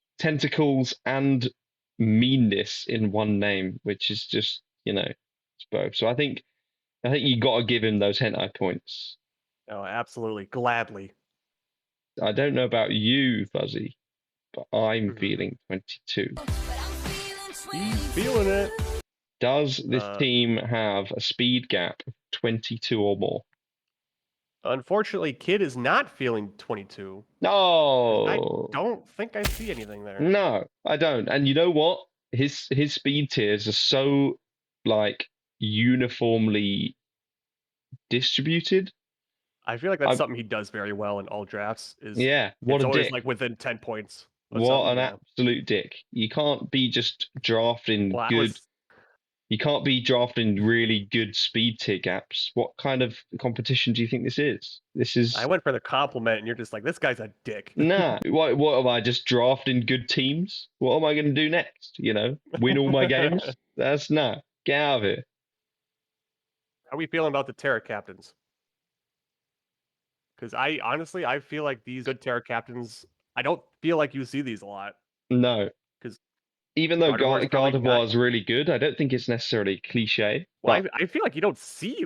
and meanness in one name, which is just, it's both. So I think you got to give him those hentai points. Oh, absolutely, gladly. I don't know about you, Fuzzy, but I'm Mhm. feeling 22. He's feeling it. Does this team have a speed gap of 22 or more? Unfortunately, Kid is not feeling 22. I No, don't think I see anything there. no, I don't. And you know what? His speed tiers are so like uniformly distributed. I feel like that's I'm, something he does very well in all drafts. yeah, what It's a always dick. like within 10 points of What something. an Yeah. absolute dick. You can't be just drafting Well, good. You can't be drafting really good speed tier gaps. What kind of competition do you think this is? This is I went for the compliment, and you're just like, this guy's a dick. nah. What am I just drafting good teams? What am I going to do next? Win all my games? That's nah. Get out of here. How are we feeling about the Terra captains? Because I honestly, I feel like these good Terra captains, I don't feel like you see these a lot. No. Because Even though Gardevoir's probably Gardevoir not. is really good, I don't think it's necessarily cliche. Well, But I feel like you don't see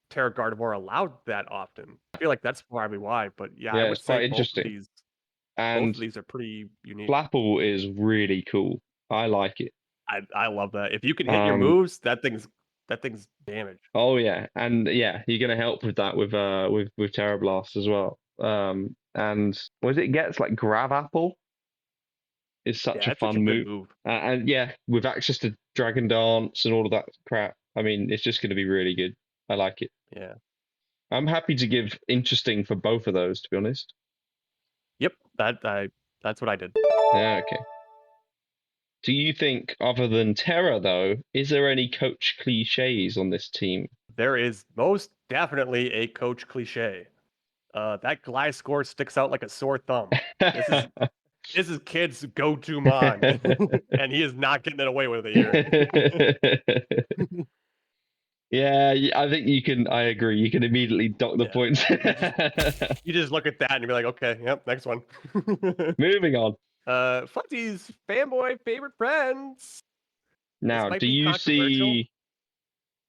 Terra Gardevoir allowed that often. I feel like that's probably why. But yeah, I yeah, would it's say quite interesting. both And of these are pretty unique. Flapple is really cool. I like it. I love that. If you can hit your Um, moves, that thing's damage. oh yeah, and yeah, you're gonna help with that with Terra Blast as well. And was it gets like Grab Apple is such Yeah, a it's such a fun good move. move. And yeah, with access to Dragon Dance and all of that crap, I mean, it's just gonna be really good. I like it. Yeah. I'm happy to give interesting for both of those, to be honest. Yep. That's what I did. Yeah, okay. Do you think, other than Terra, though, is there any coach cliches on this team? There is most definitely a coach cliche. That Gliscor sticks out like a sore thumb. This is Kid's go-to mon, and he is not getting it away with it here. Yeah, I think you can. I agree. You can immediately dock the Yeah. points. You just look at that and you're like, okay, yep, next one. Moving on. Fuzzy's fanboy favorite friends. This Now, might do be you controversial. see?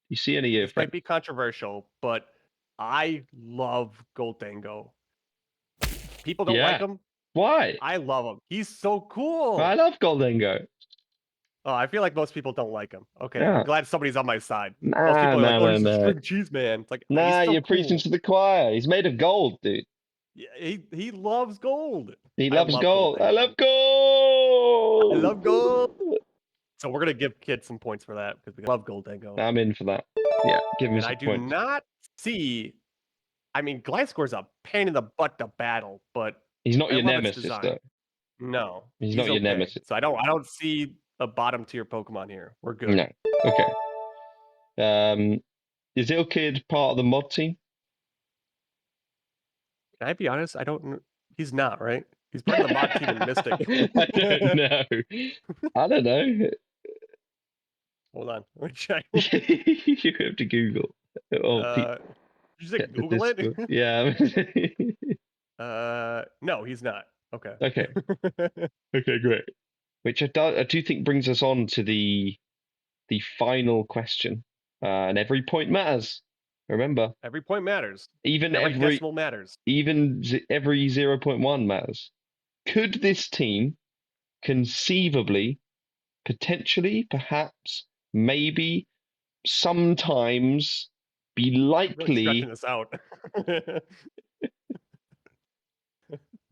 You see any of your This might friends? be controversial, but I love Goldango. People don't like Yeah. him. Why? I love him. He's so cool. I love Goldengo. Oh, I feel like most people don't like him. Okay, Yeah. I'm glad somebody's on my side. Most Nah, people are like, no, "Oh, no, he's a no. string cheese man." It's like, he's Nah, so you're preaching cool. to the choir. He's made of gold, dude. Yeah, he loves gold. He I loves love gold. I Goldango. love gold. I love gold. So we're gonna give Kid some points for that because we love Goldango. I'm in for that. Yeah, give me And some I do points. not see. I mean, Gliscor's a pain in the butt to battle, but He's not I your love its nemesis, design. though. No, He's he's not your okay. nemesis. So I don't see a bottom tier Pokemon here. We're good. No. Okay. Is Ilkid part of the mod team? Can I be honest? I don't. He's not right. He's part of the mod team in Mystic. I don't know. I don't know. Hold on, let me check. You have to Google. Oh, Did you say get the Google it? Discord. Yeah. No, he's not. Okay. Okay. Okay, great. Which I do think brings us on to the final question. And every point matters. Remember, Every point matters. even Every every decimal matters. even every 0.1 matters. Could this team conceivably, potentially, perhaps, maybe, sometimes be I'm really stretching likely this out.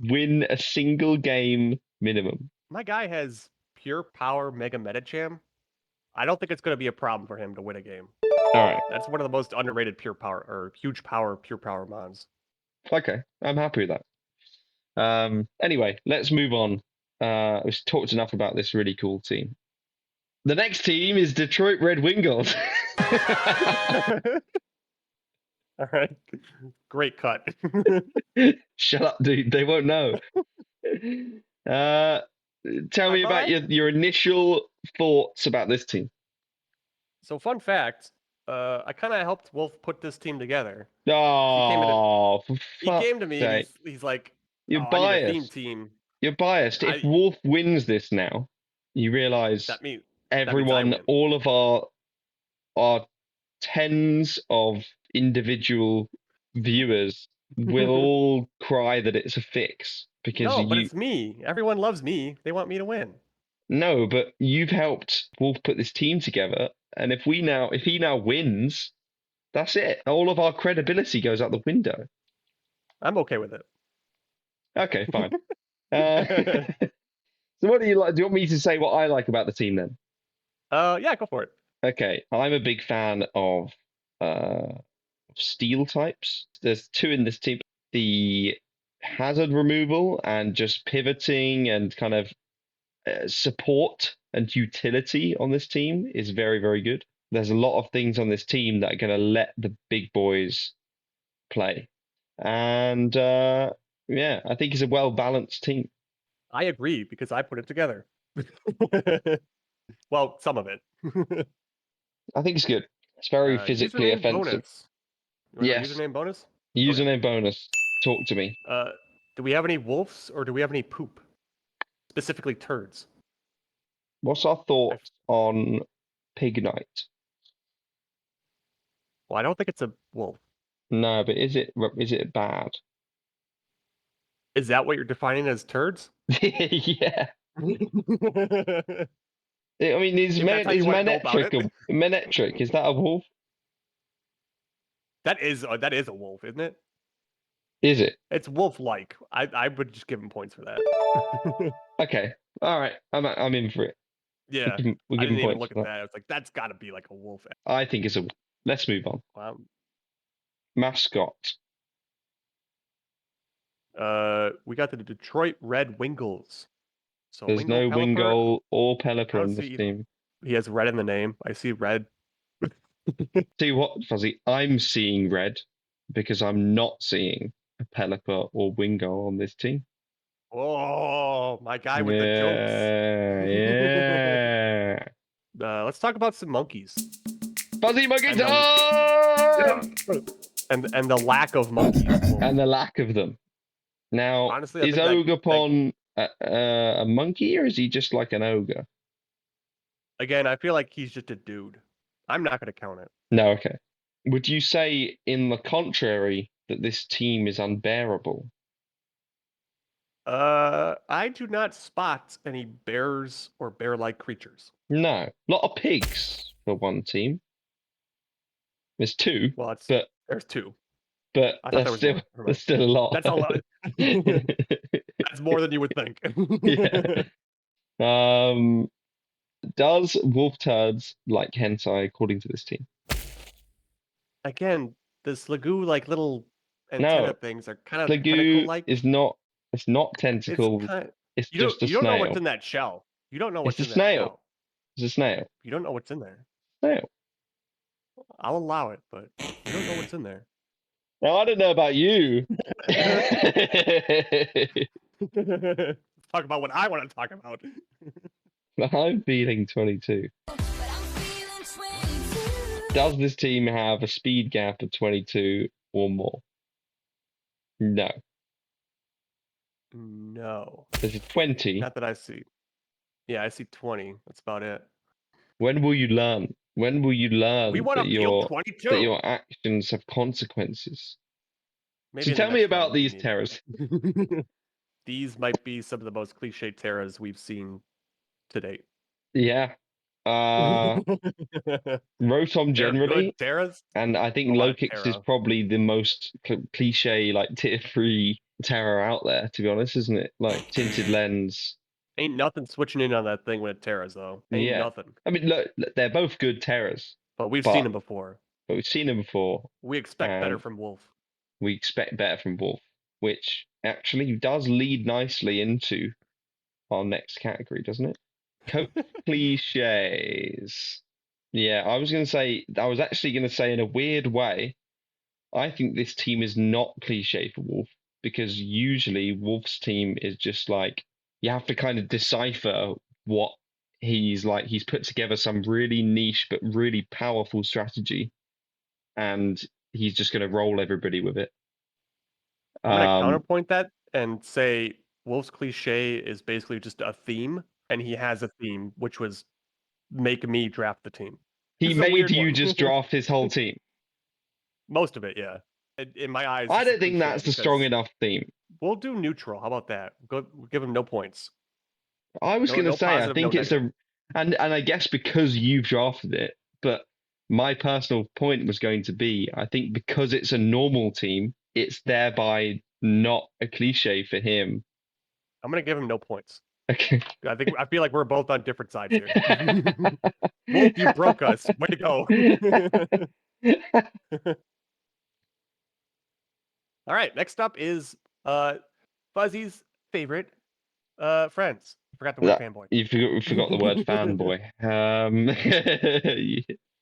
win a single game minimum? My guy has pure power Mega Medicham, I don't think it's going to be a problem for him to win a game. All right. That's one of the most underrated pure power or huge power pure power mons. Okay, I'm happy with that. Anyway, let's move on. We've talked enough about this really cool team. The next team is Detroit Red Wingles. All right. Great cut. Shut up, dude. They won't know. Tell me about your initial thoughts about this team. So, fun fact, I kind of helped Wolf put this team together. Oh, He came to me and he's like, you're I need a theme biased. team. You're biased. If Wolf wins this now, you realize everyone, all of our tens of individual viewers will all cry that it's a fix because but it's me. Everyone loves me. They want me to win. No, but you've helped Wolf put this team together, and if he now wins, that's it. All of our credibility goes out the window. I'm okay with it. Okay, fine. So what do you like? Do you want me to say what I like about the team then? Yeah, go for it. Okay, I'm a big fan of steel types. There's two in this team. The hazard removal and just pivoting and kind of support and utility on this team is very, very good. There's a lot of things on this team that are going to let the big boys play. And yeah, I think it's a well-balanced team. I agree because I put it together. Well, some of it. I think it's good. It's very physically offensive. Bonus. Yes. Username bonus? Username bonus. Talk to me. Do we have any wolves or do we have any poop? Specifically turds. What's our thoughts on Pig Knight? Well, I don't think it's a wolf. No, but is it bad? Is that what you're defining as turds? Yeah. I mean, is Manectric, is that a wolf? That is a wolf, isn't it? Is it? It's wolf-like. I would just give him points for that. Okay. All right. I'm in for it. Yeah. We'll give him points. Look at that. It's like that's got to be like a wolf. I think it's a wolf. Let's move on. Wow. Mascot. We got the Detroit Red Wingles. So there's no Wingull or Pelipper on this team. He has red in the name. I see red. See what, Fuzzy? I'm seeing red because I'm not seeing a Pelipper or Wingull on this team. Oh, my guy with the jokes. Yeah. Let's talk about some monkeys. Fuzzy monkey time! And the lack of monkeys. And the lack of them. Now, honestly, is Ogerpon a monkey or is he just like an ogre? Again, I feel like he's just a dude. I'm not going to count it. No, okay. Would you say, in the contrary, that this team is unbearable? I do not spot any bears or bear-like creatures. No, a lot of pigs for one team. There's two. Well, there's two. But there's still a lot. That's a lot. That's more than you would think. Yeah. Does Wolfturds like hentai according to this team? Again, the Slagoo like little antenna things are kind of tentacle-like. It's not tentacle. It's just a snail. You don't know what's in that shell. You don't know what's in that shell. It's a snail. You don't know what's in there. Snail. I'll allow it, but you don't know what's in there. Now, I don't know about you. Talk about what I want to talk about. I'm feeling 22. Does this team have a speed gap of 22 or more? No. No. There's a 20. Not that I see. Yeah, I see 20. That's about it. When will you learn? When will you learn that your actions have consequences? Maybe so tell me about these terrors. These might be some of the most cliche terrors we've seen to date. Yeah. Rotom generally. Terras? And I think Lokix is probably the most cliche, like tier 3 terror out there, to be honest, isn't it? Like tinted lens. Ain't nothing switching in on that thing with Terras though. Ain't Yeah. nothing. I mean, look, they're both good terrors, But we've seen but them before. we've seen them before, We expect better and from Wolf. we expect better from Wolf, which actually does lead nicely into our next category, doesn't it? Coat cliches. Yeah, I was actually gonna say in a weird way, I think this team is not cliche for Wolf because usually Wolf's team is just like you have to kind of decipher what he's like. He's put together some really niche but really powerful strategy, and he's just gonna roll everybody with it. I'm gonna Um, counterpoint that and say Wolf's cliche is basically just a theme, and he has a theme, which was make me draft the team. he This is a made weird you one. just draft his whole team. Most of it, yeah. In my eyes, I this is don't think cliche that's a strong because enough theme. we'll do neutral. How about that? We'll give him no points. I was No, gonna no say I positive, no think it's negative. and I guess because you've drafted it, but my personal point was going to be I think because it's a normal team, it's thereby not a cliche for him. I'm gonna give him no points. Okay. I feel like we're both on different sides here. Wolf, you broke us. Way to go. All right, next up is Fuzzy's favorite friends. I forgot the word That fanboy. you forgot the word fanboy.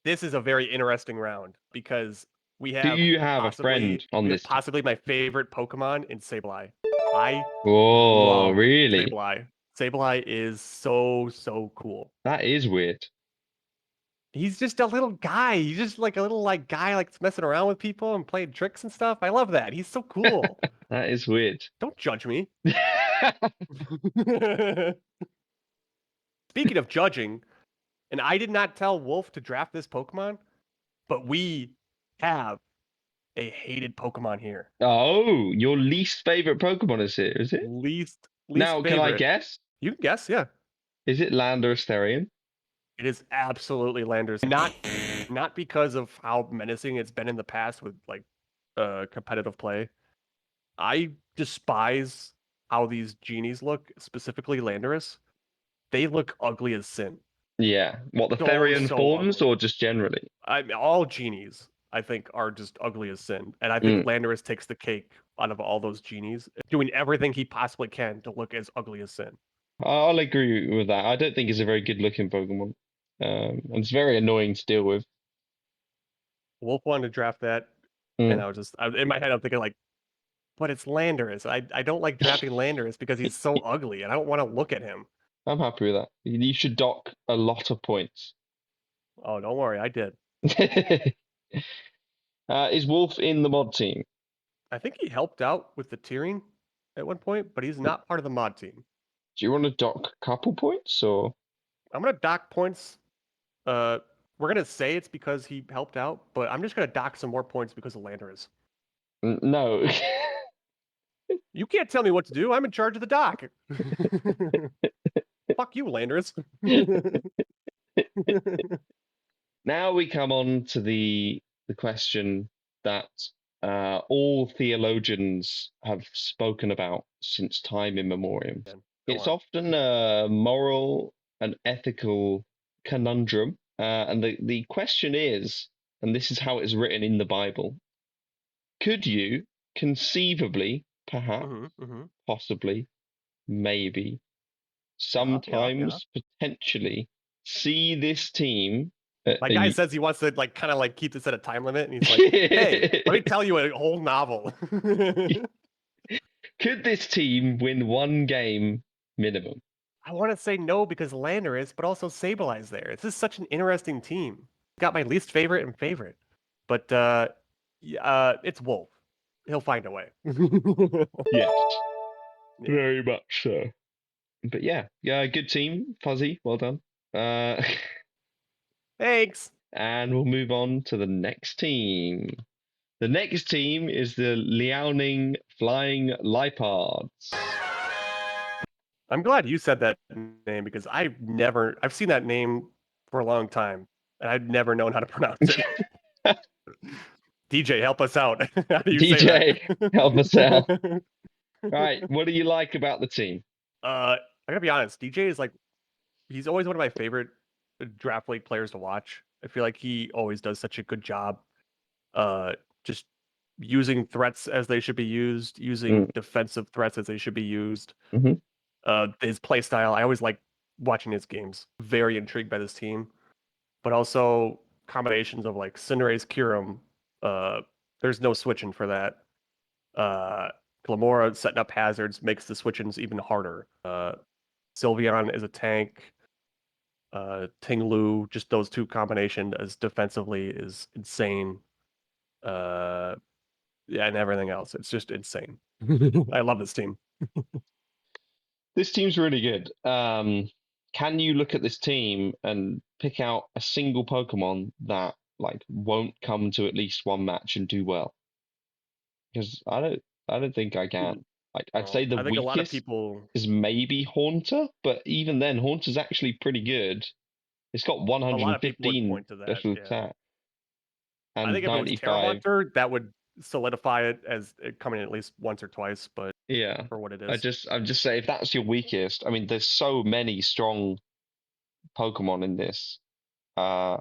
This is a very interesting round because we Do have you have a possibly friend on we have this team? possibly my favorite Pokemon in Sableye. I Oh, love really? Sableye. Sableye is so cool. That is weird. He's just a little guy. He's just like a little like guy like messing around with people and playing tricks and stuff. I love that. He's so cool. That is weird. Don't judge me. Speaking of judging, and I did not tell Wolf to draft this Pokemon, but we have a hated Pokemon here. Oh, your least favorite Pokemon is here, is it? Least Now, can I favorite. guess? You can guess, yeah. Is it Landorus Therian? It is absolutely Landers. Not because of how menacing it's been in the past with like competitive play. I despise how these genies look, specifically Landorus. They look ugly as sin. Yeah. What, the So Therian so forms ugly. or just generally? All genies, I think, are just ugly as sin. And I think Mm. Landorus takes the cake out of all those genies, doing everything he possibly can to look as ugly as sin. I'll agree with that. I don't think it's a very good looking Pokemon. And it's very annoying to deal with. Wolf wanted to draft that, and Mm. in my head, I'm thinking like, but it's Landorus. I don't like drafting Landorus because he's so ugly, and I don't want to look at him. I'm happy with that. You should dock a lot of points. Oh, don't worry, I did. Is Wolf in the mod team? I think he helped out with the tiering at one point, but he's not part of the mod team. Do you want to dock a couple points or? I'm gonna dock points. We're gonna say it's because he helped out, but I'm just gonna dock some more points because of Landorus. No. You can't tell me what to do. I'm in charge of the dock. Fuck you, Landorus. Now we come on to the question that all theologians have spoken about since time immemorial. Go It's on. often a moral and ethical conundrum, and the question is, and this is how it's written in the Bible: could you conceivably, perhaps, possibly, maybe, Yeah. sometimes, potentially, see this team? My guy says he wants to like kind of like keep this at a time limit, and he's like, "Hey, let me tell you a whole novel." Could this team win one game minimum? I want to say no because Landorus, but also Sableye's there. This is such an interesting team. Got my least favorite and favorite, but it's Wolf. He'll find a way. Yes, Yeah. very much so. But yeah, good team, Fuzzy. Well done. Thanks. And we'll move on to the next team. The next team is the Liaoning Flying Lipards. I'm glad you said that name because I've seen that name for a long time and I've never known how to pronounce it. DJ, help us out. How do you say DJ, that? help us out. Right, what do you like about the team? I gotta be honest, DJ is like he's always one of my favorite draft league players to watch. I feel like he always does such a good job, uh, just using threats as they should be used, using Mm, defensive threats as they should be used. mhm. His play style, I always like watching his games. Very intrigued by this team, but also combinations of like Cinderace, Kyurem. Uh, there's no switching for that. Uh, Glamora setting up hazards makes the switch-ins even harder. Sylveon is a tank. Ting just those two combination as defensively is insane. Uh, yeah, and everything else. It's just insane. I love this team. This team's really good. Can you look at this team and pick out a single Pokemon that like won't come to at least one match and do well? Because I don't think I can. Like I'd say Well, the I think a lot of weakest people, is maybe Haunter, but even then, Haunter's actually pretty good. It's got would 115 point to that. special Yeah, attack I and think if it was 95. Terramonter, that would solidify it as it coming in at least once or twice. But Yeah. for what it is, I'm just saying if that's your weakest, I mean, there's so many strong Pokemon in this. Uh,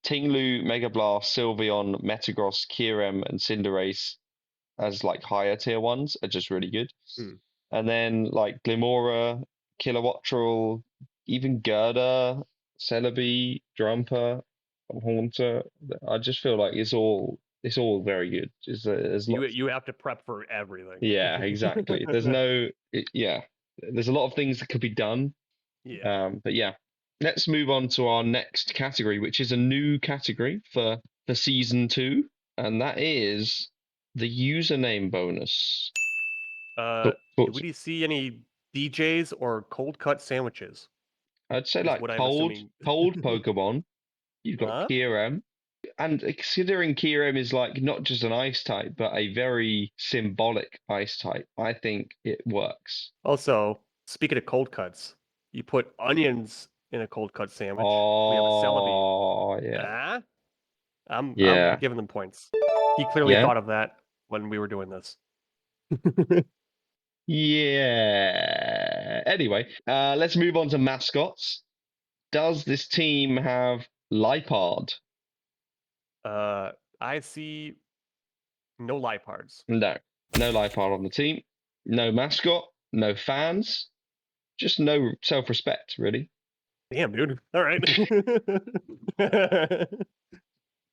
Tinglu, Mega Blast, Sylveon, Metagross, Kyurem, and Cinderace as like higher tier ones are just really good. hmm. And then like Glimora, Kilowattrel, even Gerda, Celebi, Drumper, Haunter. I just feel like it's all very good. There's lots. You have to prep for everything. Yeah, exactly. Yeah, there's a lot of things that could be done. Yeah. But yeah, let's move on to our next category, which is a new category for season two, and that is the username bonus. Uh, do Thoughts? we see any DJs or cold cut sandwiches? I'd say Is like what I'm assuming. cold Pokemon. You've got Huh? Kyurem, and considering Kyurem is like not just an ice type, but a very symbolic ice type, I think it works. Also, speaking of cold cuts, you put onions in a cold cut sandwich. We have a Celebi. Oh yeah, Ah, I'm yeah, giving them points. He clearly yeah, thought of that when we were doing this. yeah. Anyway, let's move on to mascots. Does this team have Lipard? Uh, I see no Lipards. No, no Lipard on the team. No mascot. No fans. Just no self-respect, really. Damn, dude. All right.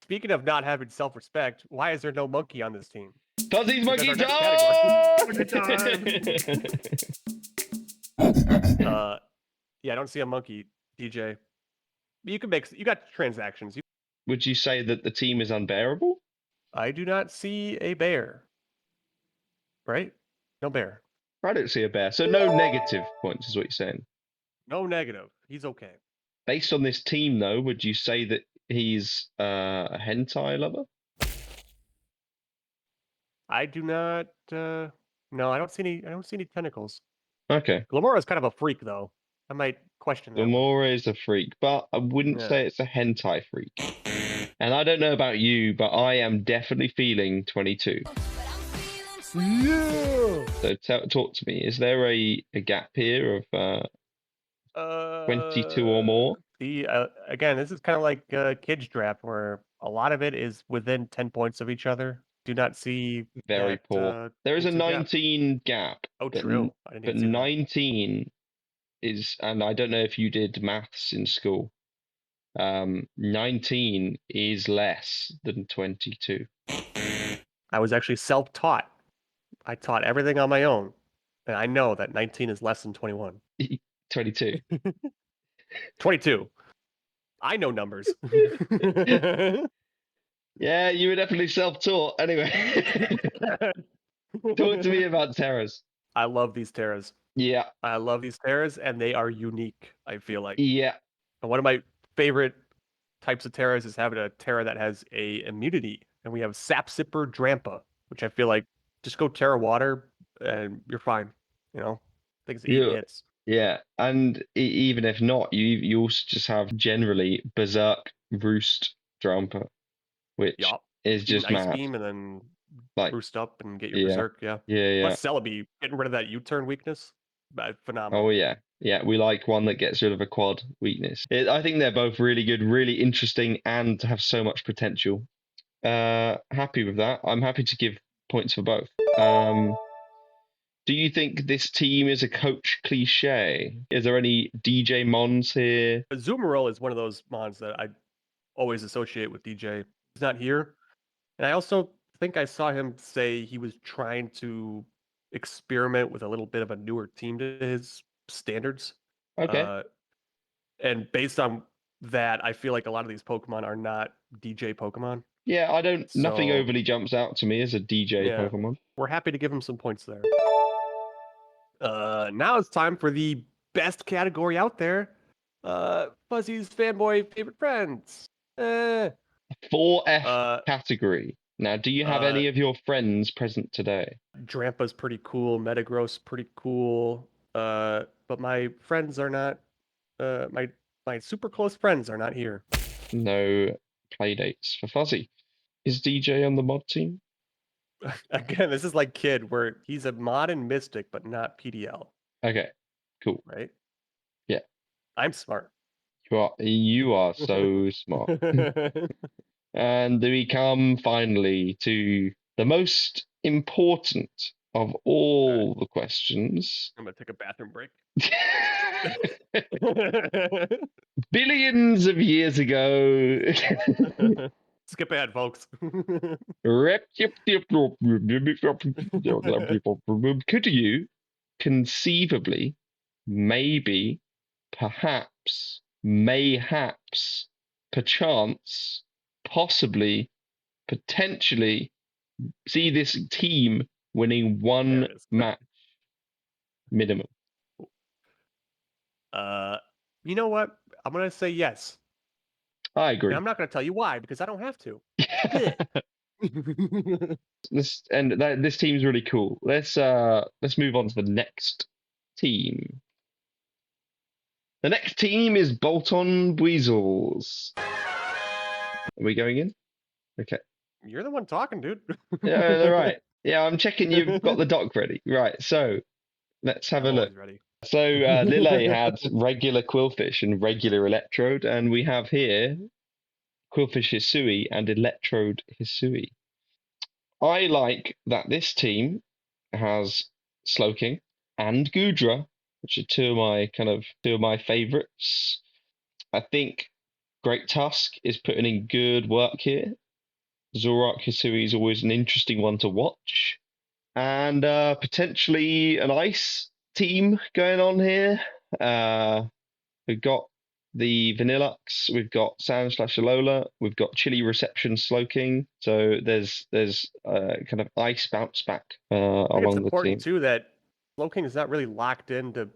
Speaking of not having self-respect, why is there no monkey on this team? Fuzzy's Because monkey our next category. Monkey time. time! Yeah, I don't see a monkey, DJ. You can make you got transactions. Would you say that the team is unbearable? I do not see a bear. Right? No bear. I don't see a bear. So no negative points is what you're saying. No negative. He's okay. Based on this team, though, would you say that he's a hentai lover? I do not no, I don't see any tentacles. Okay. Glamora is kind of a freak though. I might question that one. Gamora is a freak, but I wouldn't Yeah. say it's a hentai freak. And I don't know about you, but I am definitely feeling 22. Yeah. So talk to me. Is there a gap here of 22 or more? The again, this is kind of like kids draft where a lot of it is within 10 points of each other. Do not see Very that poor. There is a 22 gap. 19 gap, Oh, but true. I didn't but even see that. 19 is, and I don't know if you did maths in school. 19 is less than 22. I was actually self-taught. I taught everything on my own. And I know that 19 is less than 21. 22. 22. I know numbers. Yeah, you were definitely self-taught. Anyway, talk to me about terrors. I love these Terras. Yeah, I love these Terras, and they are unique, I feel like. yeah. And one of my favorite types of Terras is having a Terra that has a immunity. And we have Sap Sipper Drampa, which I feel like just go Terra Water and you're fine. You know? Things eat Yeah. hits. Yeah, and even if not, you also just have generally Berserk, Roost, Drumper, which Yup. is Even just Ice mad. Beam and then Like, boost up and get your yeah, Berserk. Yeah. yeah, yeah, Plus Celebi, getting rid of that U-turn weakness. Phenomenal. Oh yeah. Yeah, we like one that gets rid of a quad weakness. I think they're both really good, really interesting, and have so much potential. Happy with that. I'm happy to give points for both. Do you think this team is a coach cliche? Is there any DJ Mons here? Azumarill is one of those mons that I always associate with DJ. He's not here. And I also think I saw him say he was trying to experiment with a little bit of a newer team to his standards. Okay. And based on that, I feel like a lot of these Pokemon are not DJ Pokemon. Yeah, nothing So, overly jumps out to me as a DJ yeah, Pokemon. we're happy to give him some points there. Now it's time for the best category out there. Fuzzy's fanboy favorite friends. 4F category. Now, do you have any of your friends present today? Drampa's pretty cool. Metagross pretty cool. But my friends are not. My super close friends are not here. No playdates for Fuzzy. Is DJ on the mod team? Again, this is like Kid, where he's a mod in Mystic, but not PDL. Okay, cool. Right? Yeah. I'm smart. You are so smart. And we come finally to the most important of all the questions. I'm gonna take a bathroom break. Billions of years ago. Skip ahead, folks. Could you conceivably, maybe, perhaps, mayhaps, perchance, possibly, potentially see this team winning one match minimum? You know what? I'm gonna say yes. I agree. And I'm not gonna tell you why because I don't have to. This team's really cool. Let's move on to the next team. The next team is Bolton Weasels. Are we going in? Okay. You're the one talking, dude. Yeah, they're right. Yeah, I'm checking you've got the doc ready. Right, so let's have a look. Ready. So Lillay had regular Quillfish and regular Electrode, and we have here Quillfish Hisui and Electrode Hisui. I like that this team has Slowking and Goodra, which are two of my favorites. I think Great Tusk is putting in good work here. Zoroark Hisui is always an interesting one to watch. And potentially an ice team going on here. We've got the Vanillux, we've got Sand/Alola, we've got Chili Reception Slowking. So there's kind of ice bounce back I think along it's the important team. too that Slowking is not really locked into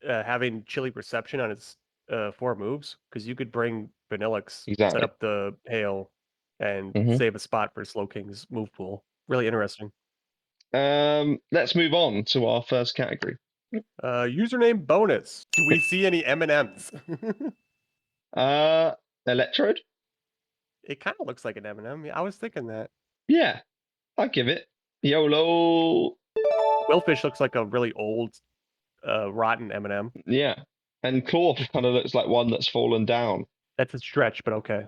having Chili Reception on its 4 moves because you could bring Vanillux, Exactly. set up the hail, and save a spot for Slowking's move pool. Really interesting. Let's move on to our first category. Username bonus. Do we see any M&Ms? Electrode? It kind of looks like an M&M. I was thinking that. Yeah, I'll give it. YOLO. Quillfish looks like a really old, rotten M&M. Yeah, and Clawf kind of looks like one that's fallen down. That's a stretch, but okay.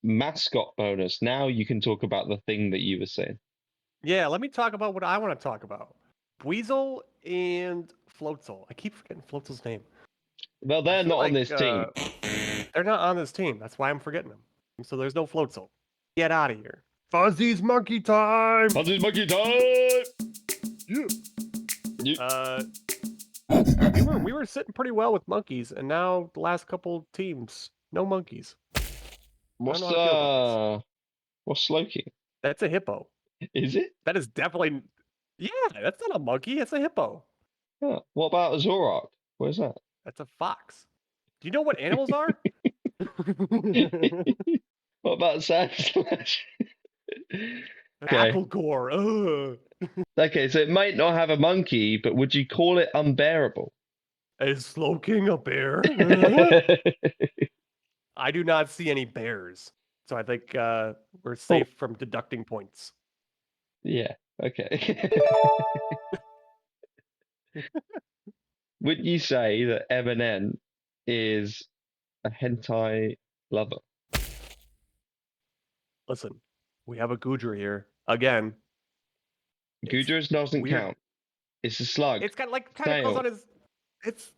Mascot bonus. Now you can talk about the thing that you were saying. Yeah, let me talk about what I want to talk about. Weasel and Floatzel. I keep forgetting Floatzel's name. Well, they're not on this team. They're not on this team. That's why I'm forgetting them. So there's no Floatzel. Get out of here. Fuzzy's monkey time! Fuzzy's monkey time! Yeah. We were sitting pretty well with monkeys, and now the last couple teams, no monkeys. What's Slowking? That's a hippo. Is it? That is definitely. Yeah, that's not a monkey. It's a hippo. Oh, what about a Zoroark? Where's that? That's a fox. Do you know what animals are? What about Sandslash? Okay. Apple core. Okay, so it might not have a monkey, but would you call it unbearable? Is Slowking a bear? I do not see any bears, so I think we're safe from deducting points. Yeah, okay. Would you say that Eminem is a hentai lover? Listen, we have a Goodra here again. It's Gudras doesn't weird. count. It's a slug. It's got like tentacles Snail. on his. It's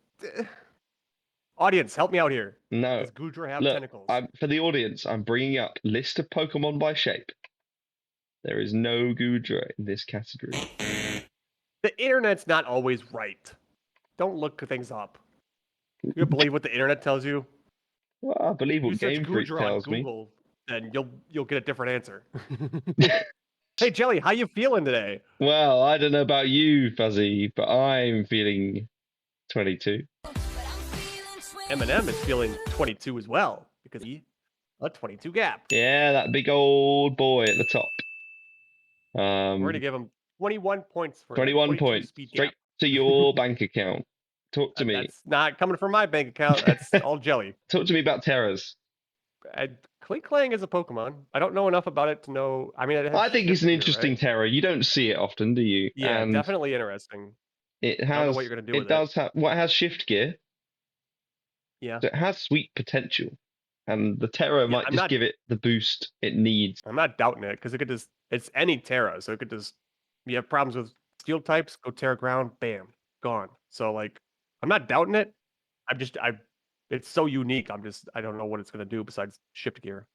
audience. Help me out here. No. Does Goodra have Look, tentacles? for the audience, I'm bringing up list of Pokemon by shape. There is no Gudra in this category. The internet's not always right. Don't look things up. You believe what the internet tells you? Well, I believe You what search Game Freak Goodra on tells me. Google, then you'll get a different answer. Hey Jelly, how you feeling today? Well, I don't know about you, Fuzzy, but I'm feeling 22. Eminem is feeling 22 as well because he a 22 gap. Yeah, that big old boy at the top. We're gonna give him 21 points for that 21 22 points speed straight gap. to your bank account. Talk to me. That's not coming from my bank account. That's all Jelly. Talk to me about Terras. Klinklang is a Pokemon. I don't know enough about it to know. I mean, it has I think it's an Shift Gear, interesting right? Terra. You don't see it often, do you? Yeah, And definitely interesting. it I don't know has what you're gonna do it with it. does have what has shift gear. Yeah. So it has sweet potential. And the Terra might I'm just not give it the boost it needs. I'm not doubting it because it could just it's any Terra, so it could just you have problems with steel types, go Terra ground, bam, gone. So like I'm not doubting it. I it's so unique. I don't know what it's gonna do besides shift gear.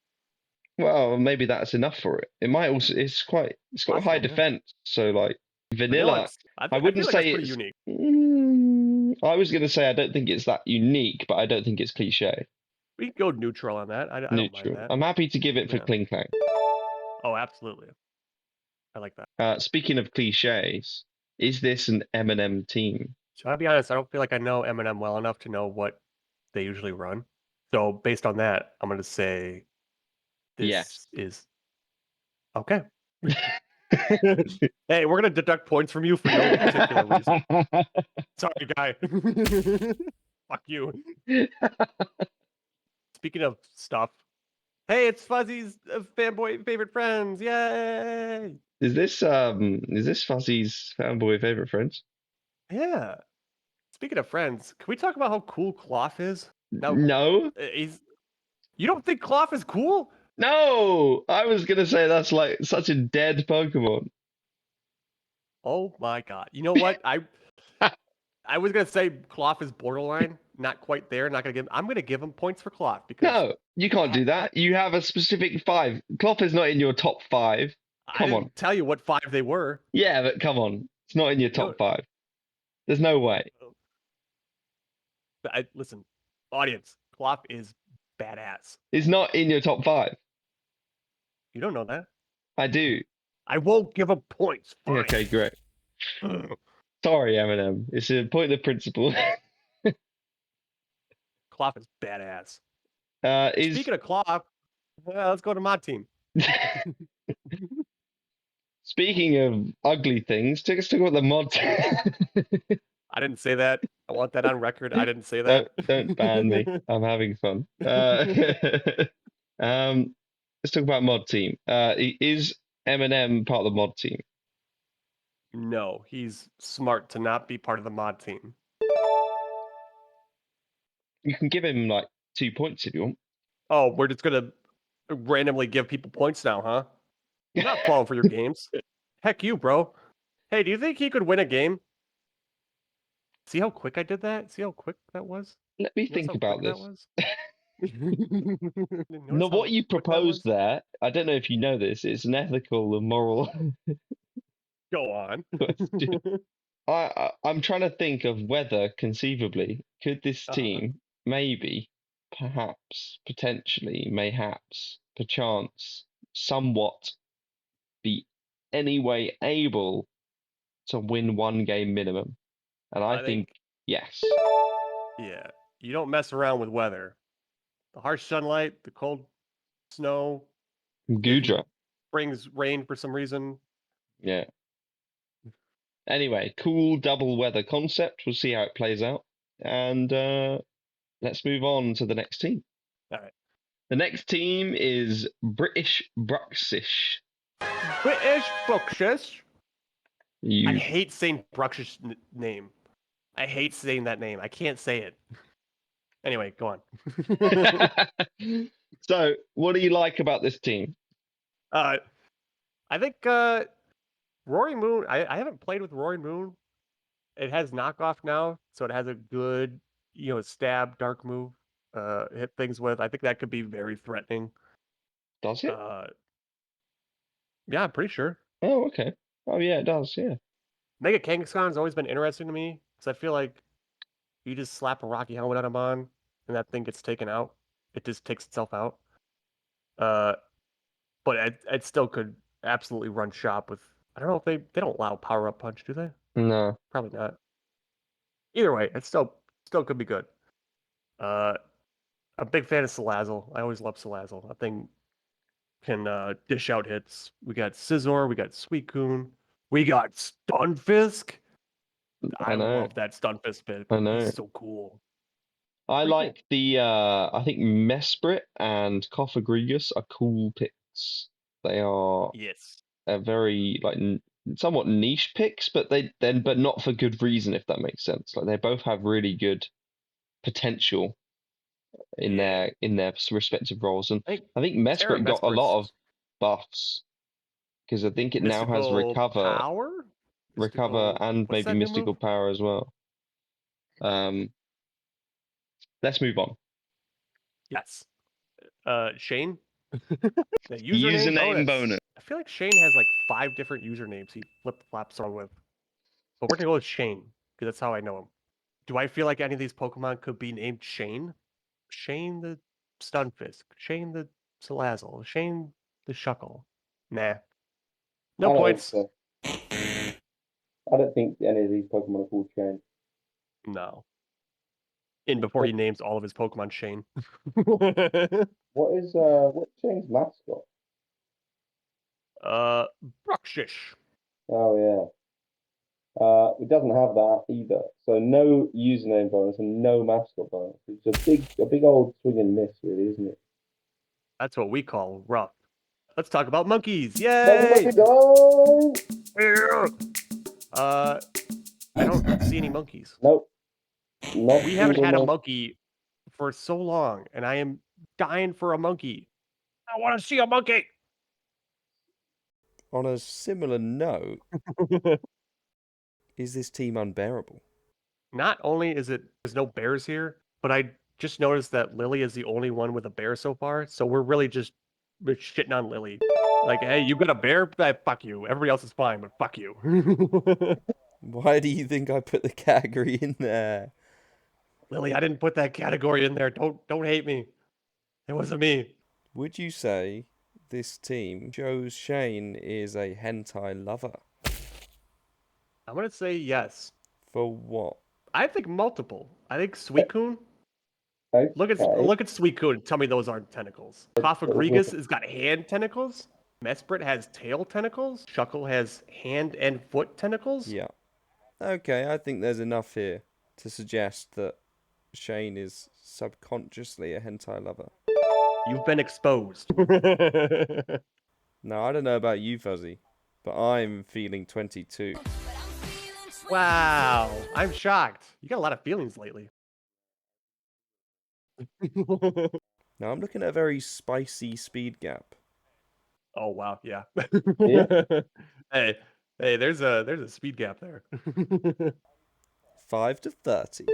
Well, maybe that's enough for it. It might also it's got high Possible, yeah. defense, so like Vanilla, vanilla. I I wouldn't feel like that's say pretty it's unique. I was gonna say I don't think it's that unique, but I don't think it's cliche. We can go neutral on that. I don't mind Neutral. that. I'm happy to give it for Yeah. Klinklang. Oh, absolutely. I like that. Speaking of cliches, is this an Eminem team? So I'll be honest, I don't feel like I know Eminem well enough to know what they usually run. So based on that, I'm gonna say Yes. this is okay. Hey, we're gonna deduct points from you for no particular reason. Sorry, guy. Fuck you. Speaking of stuff, hey, it's Fuzzy's fanboy favorite friends. Yay! Is this Fuzzy's fanboy favorite friends? Yeah. Speaking of friends, can we talk about how cool Cloth is? Now, No. he's. You don't think Cloth is cool? No! I was gonna say that's like such a dead Pokemon. Oh my god! You know what? I was gonna say Cloth is borderline, not quite there. Not gonna give. I'm gonna give him points for Cloth because No, you can't do that. You have a specific 5. Cloth is not in your top 5. I Come on. didn't tell you what 5 they were. Yeah, but come on. It's not in your You know, top 5. There's no way. listen, audience, Cloth is badass. It's not in your top 5. You don't know that. I do. I won't give him points. Fine. Okay, great. Sorry, Eminem. It's a point of principle. Cloth is badass. Is Speaking of Cloth, let's go to my team. speaking of ugly things, let's talk about the mod. I didn't say that. I want that on record. I didn't say that. Don't ban me. I'm having fun. Let's talk about mod team. Is Eminem part of the mod team? No, he's smart to not be part of the mod team. You can give him like 2 points if you want. Oh, we're just gonna randomly give people points now, huh? I'm not falling for your games. Heck you, bro. Hey, do you think he could win a game? See how quick I did that? See how quick that was? Let me Notice think how about quick this. that was? No, Notice how what you quick that proposed was? there, I don't know if you know this, it's an ethical and moral Go on. question. I'm trying to think of whether, conceivably, could this team maybe, perhaps, potentially, mayhaps, perchance, somewhat be anyway able to win 1 game minimum? And I think yes. Yeah, you don't mess around with weather. The harsh sunlight, the cold snow, if he Gudra. brings rain for some reason. Yeah. Anyway, cool double weather concept. We'll see how it plays out. And let's move on to the next team. All right. The next team is British Bruxish. British Bruxish. I You. hate saying Bruxish name. I hate saying that name. I can't say it. Anyway, go on. So, what do you like about this team? I think Roaring Moon. I haven't played with Roaring Moon. It has knockoff now, so it has a good, stab dark move. Hit things with. I think that could be very threatening. Does it? Uh, yeah, I'm pretty sure. Oh, okay. Oh, yeah, it does. Yeah. Mega Kangaskhan has always been interesting to me because I feel like you just slap a Rocky Helmet on a Mon and that thing gets taken out. It just takes itself out. Uh, but it still could absolutely run shop with. I don't know if they don't allow power up punch, do they? No. Probably not. Either way, it still could be good. Uh, I'm a big fan of Salazzle. I always love Salazzle. That thing can dish out hits. We got Scizor, we got Suicune, we got Stunfisk. I I know. love that Stunfisk bit. I He's know. so cool. I Pretty cool. like the I think Mesprit and Cofagrigus are cool picks. They are Yes. very like somewhat niche picks, but but not for good reason, if that makes sense. Like they both have really good potential Yeah. in their respective roles, and I think I think Terra Mesprit got a lot of Mesprit's buffs because I think it now has mystical power? recover, Mystical. and What's maybe that new move? mystical power as well. Um, let's move on. Yes. Shane? The username Username bonus. bonus. I feel like Shane has like 5 different usernames he flip flops on with. But we're gonna go with Shane, because that's how I know him. Do I feel like any of these Pokemon could be named Shane? Shane the Stunfisk, Shane the Salazzle, Shane the Shuckle. Nah. No I don't think points. so. I don't think any of these Pokemon are called Shane. No. In before he names all of his Pokemon Shane. What's Shane's mascot? uh Bruxish. Oh yeah. It doesn't have that either. So no username bonus and no mascot bonus. It's a big old swing and miss, really, isn't it? That's what we call rough. Let's talk about monkeys. Monkey, Yay! monkey, go! Yeah. I don't see any monkeys. Nope, not We haven't single had a monkey. monkey for so long, and I am dying for a monkey. I want to see a monkey. On a similar note, is this team unbearable? Not only is it there's no bears here, but I just noticed that Lily is the only one with a bear so far. So we're shitting on Lily. Like, hey, you got a bear? Fuck you. Everybody else is fine, but fuck you. Why do you think I put the category in there? Lily, I didn't put that category in there. Don't hate me. It wasn't me. Would you say this team shows Shane is a hentai lover? I'm gonna say yes. For what? I think multiple. I think Suicune. Okay. Look at Suicune. Tell me those aren't tentacles. Cofagrigus has got hand tentacles. Mesprit has tail tentacles. Shuckle has hand and foot tentacles. Yeah. Okay, I think there's enough here to suggest that Shane is subconsciously a hentai lover. You've been exposed. Now, I don't know about you, Fuzzy, but I'm feeling 22. Wow, I'm shocked. You got a lot of feelings lately. Now, I'm looking at a very spicy speed gap. Oh wow, yeah. Yeah. Hey, there's a speed gap there. 5 to 30.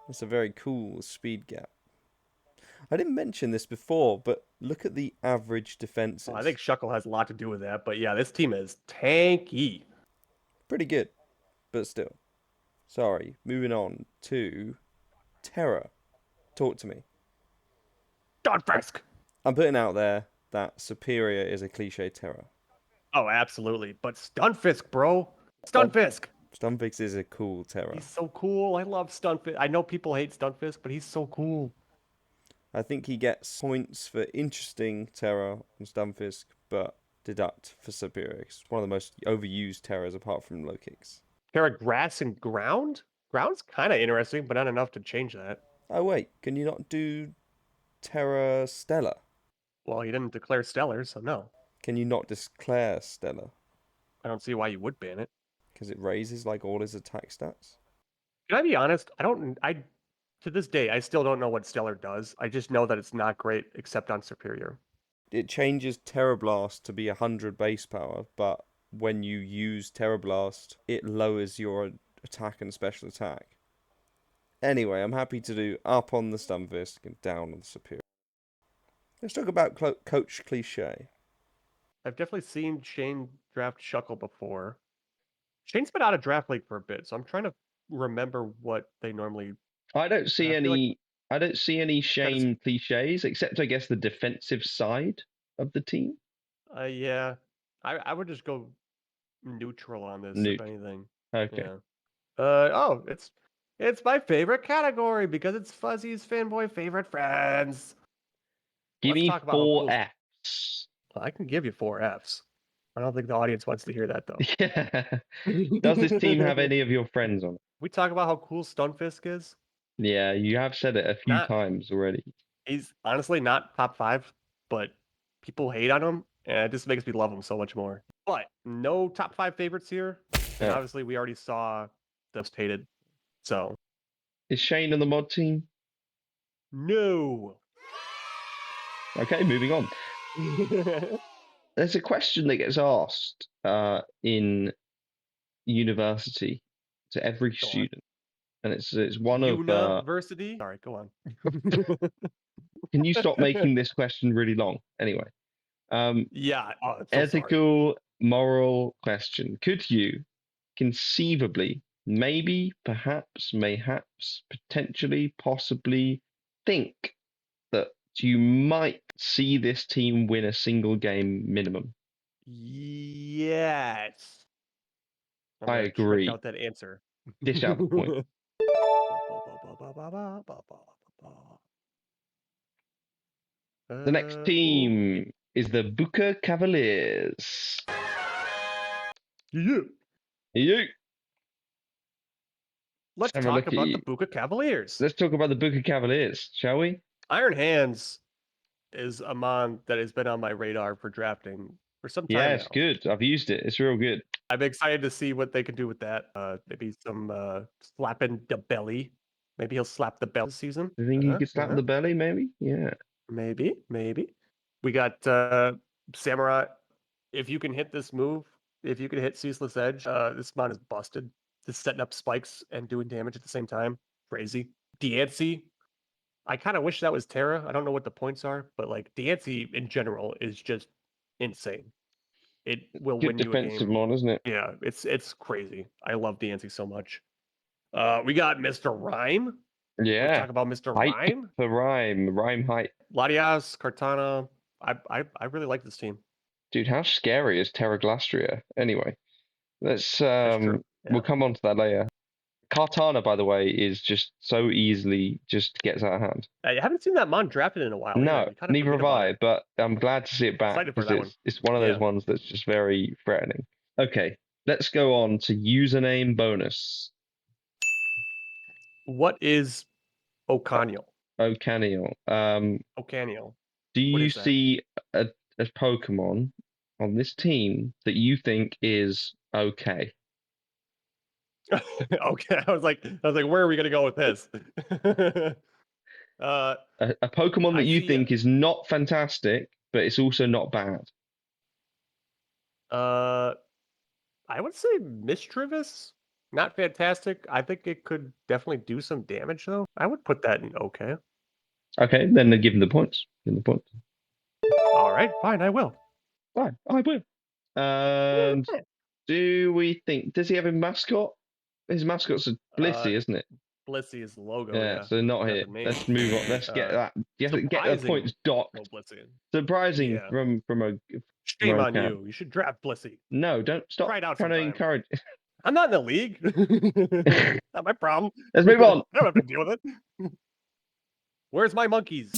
That's a very cool speed gap. I didn't mention this before, but look at the average defenses. I think Shuckle has a lot to do with that, but yeah, this team is tanky. Pretty good, but still. Sorry, moving on to Terra. Talk to me. Stunfisk. I'm putting out there that Superior is a cliche Terra. Oh, absolutely. But Stunfisk, bro. Stunfisk. Stunfix is a cool Terra. He's so cool. I love Stunfisk. I know people hate Stunfisk, but he's so cool. I think he gets points for interesting Terra on Stunfisk, but deduct for Superior. It's one of the most overused Terras apart from low kicks. Terra Grass and Ground? Ground's kind of interesting, but not enough to change that. Oh wait, can you not do Terra Stellar? Well, he didn't declare Stellar, so no. Can you not declare Stellar? I don't see why you would ban it. Because it raises like all his attack stats? Can I be honest? To this day, I still don't know what Stellar does. I just know that it's not great except on Superior. It changes Terra Blast to be 100 base power, but when you use Terra Blast, it lowers your attack and special attack. Anyway, I'm happy to do up on the Stunfisk and down on the Superior. Let's talk about Coach Cliche. I've definitely seen Shane draft Shuckle before. Shane's been out of draft league for a bit, so I'm trying to remember what they normally. I don't see I feel like- I don't see any Shane cliches, except I guess the defensive side of the team. Yeah, I would just go neutral on this, if Neut. anything. Okay. Yeah. Oh, it's my favorite category because it's Fuzzy's fanboy favorite friends. Give Let's me talk about how 4 cool- Fs. I can give you 4 Fs. I don't think the audience wants to hear that though. Yeah. Does this team have any of your friends on it? We talk about how cool Stunfisk is. Yeah, you have said it a few Not- times already. He's honestly not top 5, but people hate on him, and it just makes me love him so much more. But no top 5 favorites here. And Yeah. obviously, we already saw the most hated. So Is Shane on the mod team? no. Okay, moving on. There's a question that gets asked in university to every Go on. student, and it's one of. University. Sorry, go on. Can you stop making this question really long? Anyway, Yeah. Oh, I'm so sorry. ethical, moral question. Could you conceivably, maybe, perhaps, mayhaps, potentially, possibly think that you might see this team win a single game minimum? Yes. I'm I gonna agree. trick out that answer. Dish out the point. The next Ooh. team is the Booker Cavaliers. Yeah. You. Let's Have a talk about the looky. Buka Cavaliers. Let's talk about the Booker Cavaliers, shall we? Iron Hands is a mon that has been on my radar for drafting for some time Yeah, now. it's good. I've used it. It's real good. I'm excited to see what they can do with that. Maybe some slapping the belly. Maybe he'll slap the belly this season. Do you think you could slap the belly, maybe? Yeah. Maybe. We got Samurai. If you can hit this move, if you can hit Ceaseless Edge, this mon is busted. Just setting up spikes and doing damage at the same time. Crazy. Diancie. I kind of wish that was Terra. I don't know what the points are, but like Diancie in general is just insane. It will Good win you a defensive game. mod, isn't it? Yeah, it's crazy. I love Diancie so much. We got Mr. Rhyme. Yeah. Talk about Mr. Hype Rhyme. for Rhyme hype. Latias, Cartana. I really like this team. Dude, how scary is Terraglastria? Anyway, let's That's true. we'll come on to that later. Cartana, by the way, is just so easily just gets out of hand. I haven't seen that mon drafted in a while. No, either. We kinda neither forget have about I, it. but I'm glad to see it back Excited for because that one. it's one of those Yeah. ones that's just very threatening. Okay, let's go on to username bonus. What is Okanial? Okanial. Okanial. Do you is that? see a Pokemon on this team that you think is okay? Okay, I was like, where are we gonna go with this? A Pokemon I that you see think is not fantastic, but it's also not bad. I would say Mischievous. Not fantastic. I think it could definitely do some damage though. I would put that in okay. Okay, then give him the points. Give him the points. All right, fine, I will. Fine, I will. And do we think? Does he have a mascot? His mascot's a Blissey, isn't it? Blissey is the logo. Yeah, so not here. Nothing me. Let's move on. Let's get that. You have to get the surprising. points docked. No Blissey. Surprising Yeah. from a. Shame on account. you. You should draft Blissey. No, don't stop Try it out trying to sometime. encourage. I'm not in the league. Not my problem. Let's move on. I don't have to deal with it. Where's my monkeys?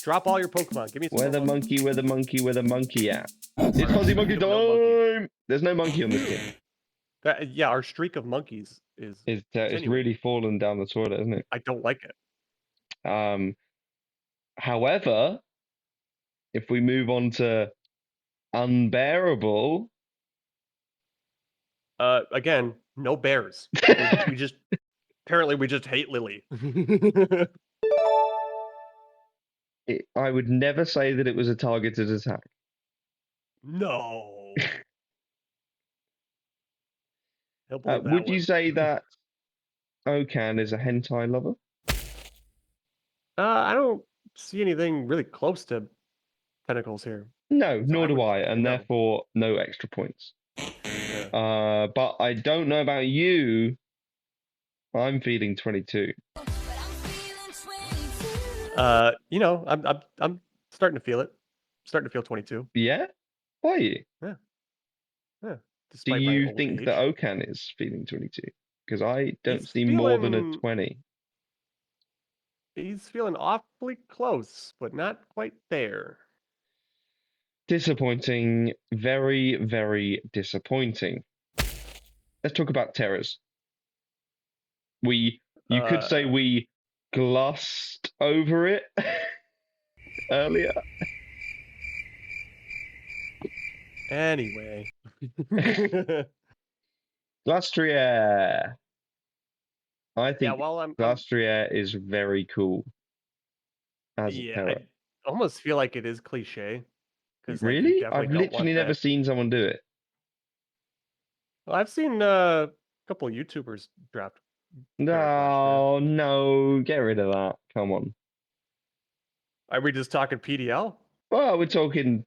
Drop all your Pokemon. Give me some. Where the more monkeys. where the monkey at? It's Fuzzy Monkey time! No monkey. There's no monkey on this team. Yeah, our streak of monkeys is. It's continuing. really fallen down the toilet, isn't it? I don't like it. However, if we move on to unbearable. Again, no bears. We just apparently we just hate Lillay. I would never say that it was a targeted attack. No. He'll believe that Would you one. say that Okan is a hentai lover? I don't see anything really close to tentacles here. No, So nor I do would I, say and no. therefore no extra points. Yeah. But I don't know about you. I'm feeling 22. I'm starting to feel it. Starting to feel 22. Yeah? Are you? Yeah. Do Despite my you old think age. that Okan is feeling 22? Because I don't He's see more than a feeling 20. He's feeling awfully close, but not quite there. Disappointing. Very, very disappointing. Let's talk about terrors. You could say we glossed over it earlier. Anyway. Glastrier. I Yeah, think well, I'm Glastrier is very cool as a yeah, terror. I almost feel like it is cliche because like you Really? definitely I've don't literally want never that. seen someone do it. Well, I've seen a couple of YouTubers draft Terra Glastrier. No, get rid of that. Come on. Are we just talking PDL? Well, we're talking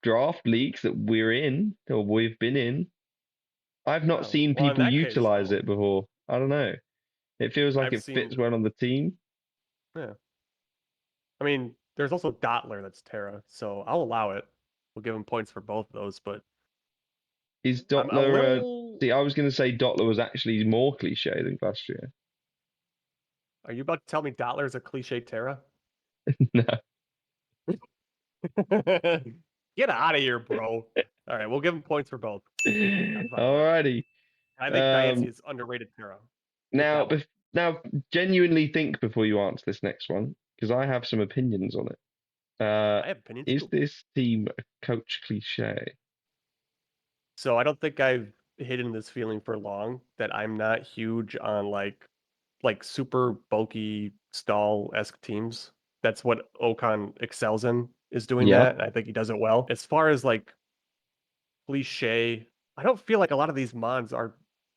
draft leagues that we're in or we've been in. I've not Oh, seen well, in people that case, utilize though, it before. I don't know. It feels like I've it fits seen. well on the team. Yeah, I mean, there's also Dottler that's Terra, so I'll allow it. We'll give him points for both of those, but Is I'm a Dottler? little. See, I was going to say Dottler was actually more cliche than Glastrier. Are you about to tell me Dottler is a cliche Terra? No. Get out of here, bro. All right, we'll give him points for both. Alrighty. I think Diancie is underrated Terra. Get Now, that one. now, genuinely think before you answer this next one, because I have some opinions on it. I have opinions Is too. this team a coach cliche? So I don't think I've hidden this feeling for long that I'm not huge on like super bulky stall-esque teams. That's what Okan excels in, is doing Yeah. that. And I think he does it well. As far as like cliche, I don't feel like a lot of these mons are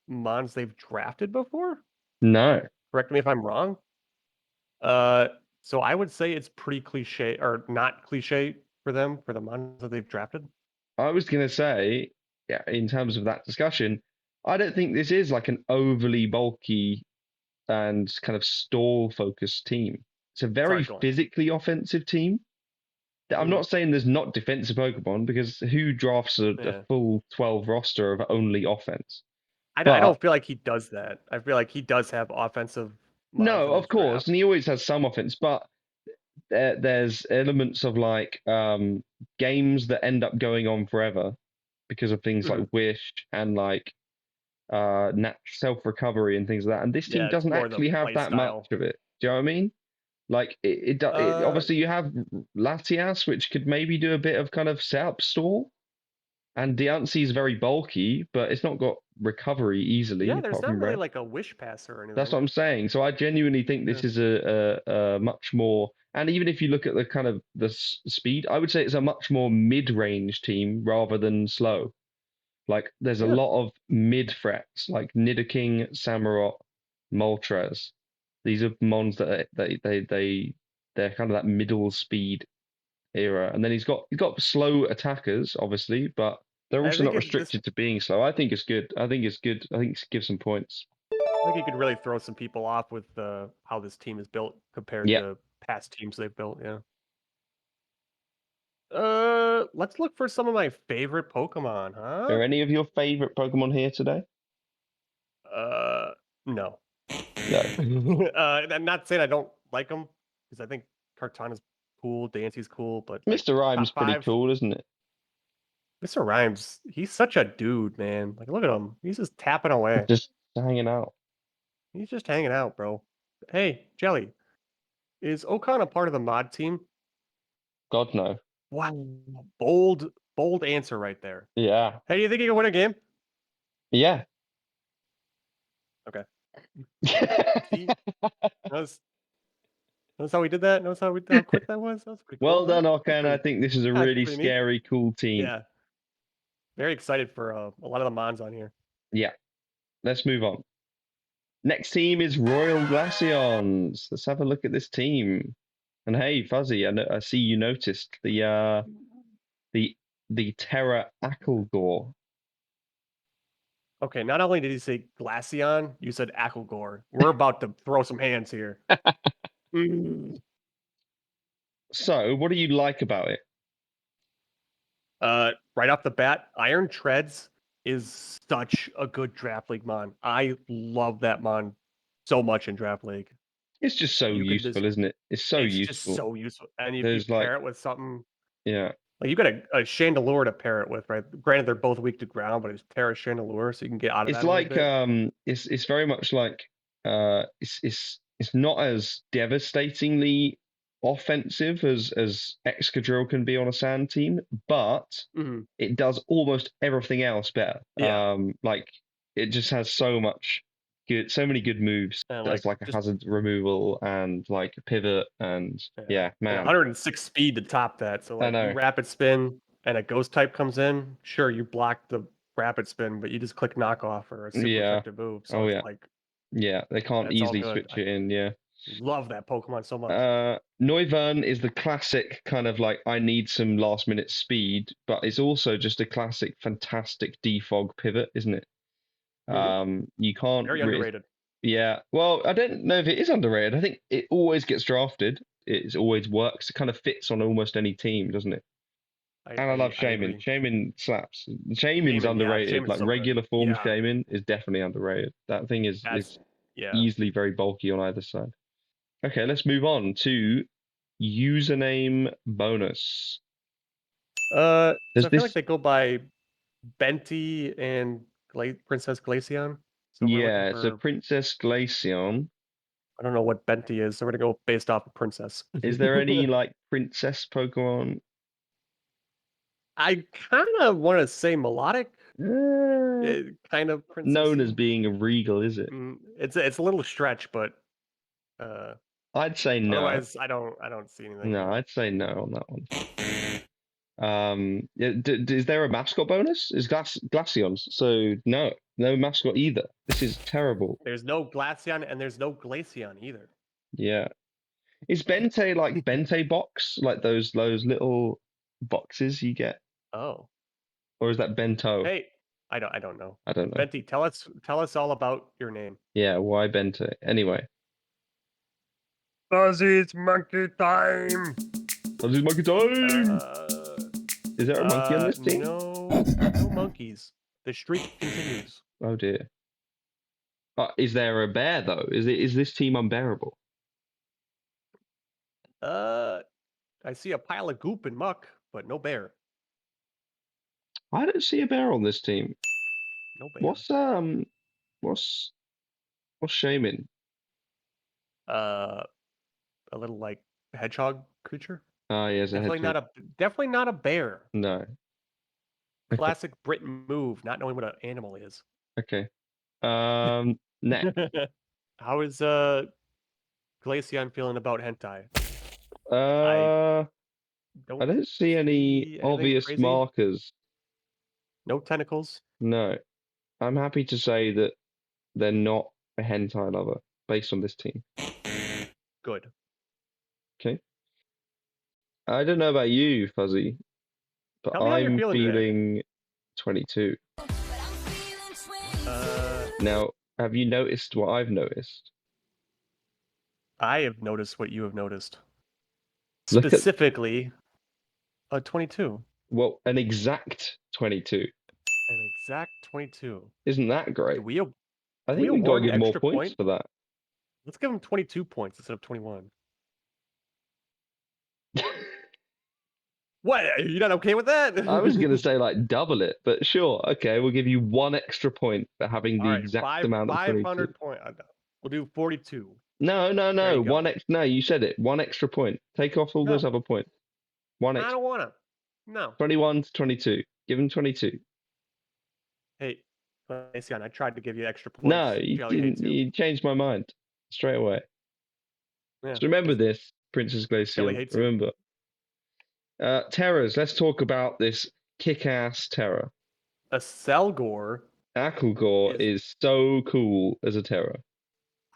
mons they've drafted before. No. Correct me if I'm wrong. So I would say it's pretty cliche or not cliche for them for the mons that they've drafted. I was going to say, yeah, in terms of that discussion, I don't think this is like an overly bulky and kind of stall focused team. It's a very Sorry, go on. physically offensive team. I'm not saying there's not defensive Pokemon because who drafts a Yeah. full 12 roster of only offense? I But don't feel like he does that. I feel like he does have offensive mons no, in his of course, draft. and he always has some offense, but there's elements of like games that end up going on forever because of things like Wish and like self recovery and things like that. And this team Yeah, it's doesn't more the actually have play that much style. of it. Do you know what I mean? Like obviously you have Latias, which could maybe do a bit of kind of setup stall, and Diancie is very bulky, but it's not got recovery easily Yeah, there's apart not from really rest. like a wish passer or anything. That's what I'm saying. So I genuinely think this is a much more, and even if you look at the kind of the speed, I would say it's a much more mid-range team rather than slow. Like there's a lot of mid threats like Nidoking, Samurott, Moltres. These are mons that they're kind of that middle speed era. And then he's got slow attackers, obviously, but they're I also think not restricted to being slow. I think it's good. I think it's good. I think it gives some points. I think you could really throw some people off with how this team is built compared Yeah. to past teams they've built. Yeah. Let's look for some of my favorite Pokemon, huh? Are any of your favorite Pokemon here today? No. No. I'm not saying I don't like them because I think Kartana's cool, Dancey's cool, but like Mr. Rhyme's top pretty 5, cool, isn't it? Mr. Rhymes, he's such a dude, man. Like, look at him. He's just tapping away. Just hanging out. He's just hanging out, bro. Hey, Jelly, is Okan a part of the mod team? God no. Wow. Bold bold answer right there. Yeah. Hey, do you think you can win a game? Yeah. Okay. See? Notice how we did that? Notice how quick that was? That was pretty cool. Well done, That's Okan. I pretty- think this is a that's really pretty neat. scary, cool team. Yeah. Very excited for a lot of the Mons on here. Yeah. Let's move on. Next team is Royal Glaceons. Let's have a look at this team. And hey, Fuzzy, I see you noticed the Terrelliblet. Okay, not only did you say Glaceon, you said Aquagore. We're about to throw some hands here. So, what do you like about it? Right off the bat, Iron Treads is such a good draft league mon. I love that mon so much in draft league. It's just so You could useful, isn't it? It's so it's useful. just so useful. And if There's you like, pair it with something yeah, like you got a Chandelure to pair it with, right? Granted, they're both weak to ground, but it's Terra Chandelure, so you can get out of it's that a like little bit. it's very much like it's not as devastatingly offensive as Excadrill can be on a sand team, but Mhm. it does almost everything else better. Yeah. Like it just has so many good moves. And There's like like a just hazard removal and like a pivot and yeah, and man. 106 speed to top that. So I like you know. rapid spin and a ghost type comes in, sure you block the rapid spin, but you just click knockoff or a super Yeah. effective move. So Oh it's yeah. like Yeah, they can't that's all easily good. switch I it in, yeah. love that Pokemon so much. Noivern is the classic kind of like I need some last minute speed, but it's also just a classic fantastic defog pivot, isn't it? You can't Very really, underrated. yeah. Well, I don't know if it is underrated. I think it always gets drafted. It always works. It kind of fits on almost any team, doesn't it? And I love Shaman. agree. Shaman slaps. Shaman's Shaman, yeah, underrated. Shaman's Like so good. regular form Yeah. Shaman is definitely underrated. That thing is Yeah. easily very bulky on either side. Okay, let's move on to username bonus. So Does I feel like this? they go by Bente and Princess Glaceon. So we're Yeah, looking so for Princess Glaceon. I don't know what Bente is, so we're gonna go based off of Princess. Is there any like princess Pokemon? I kind of want to say melodic, Eh, kind of princess. known as being a regal, is it? It's a little stretch, but I'd say no. otherwise I don't see anything. No, I'd say no on that one. Yeah, is there a mascot bonus? Is Glaceons? So no mascot either. This is terrible. There's no Glaceon and there's no Glaceon either. Yeah. Is Bente like Bente box? Like those little boxes you get? Oh. Or is that Bento? Hey, I don't know. I don't know. Bente, tell us all about your name. Yeah, why Bente? Anyway. Fuzzy's monkey time. Fuzzy's monkey time! Is there a monkey on this team? No monkeys. The streak continues. Oh dear. Is there a bear though? Is this team unbearable? I see a pile of goop and muck, but no bear. I don't see a bear on this team. No bear. What's Shaman? A little like hedgehog creature. Ah, he has a Definitely hedgehog. definitely not a bear. No. Classic Britain move, not knowing what an animal is. Okay. Next. How is Glaceon feeling about hentai? I don't see any anything obvious crazy. markers. No tentacles. No. I'm happy to say that they're not a hentai lover based on this team. Good. Okay. I don't know about you, Fuzzy, but Tell me how you're I'm feeling today. feeling 22. Now, have you noticed what I've noticed? I have noticed what you have noticed. Look at- Specifically, a 22. Well, an exact 22. An exact 22. Isn't that great? Do we, I we think we've got to award give an more extra points point? for that. Let's give him 22 points instead of 21. What? Are you not okay with that? I was going to say like double it, but sure. Okay, we'll give you one extra point for having the All right, exact amount of 22. 500 point. We'll do 42. No. There you go. No, you said it. One extra point. Take off all those No. other points. One I extra. don't want to. No. 21 to 22. Give him 22. Hey, Glaceon, I tried to give you extra points. No, you Jelly hates didn't. you. You changed my mind straight away. Yeah. Just remember this, Princess Jelly Glaceon. hates you. Remember. Terrors. Let's talk about this kick-ass terror. A Selgor. Aquagore is so cool as a terror.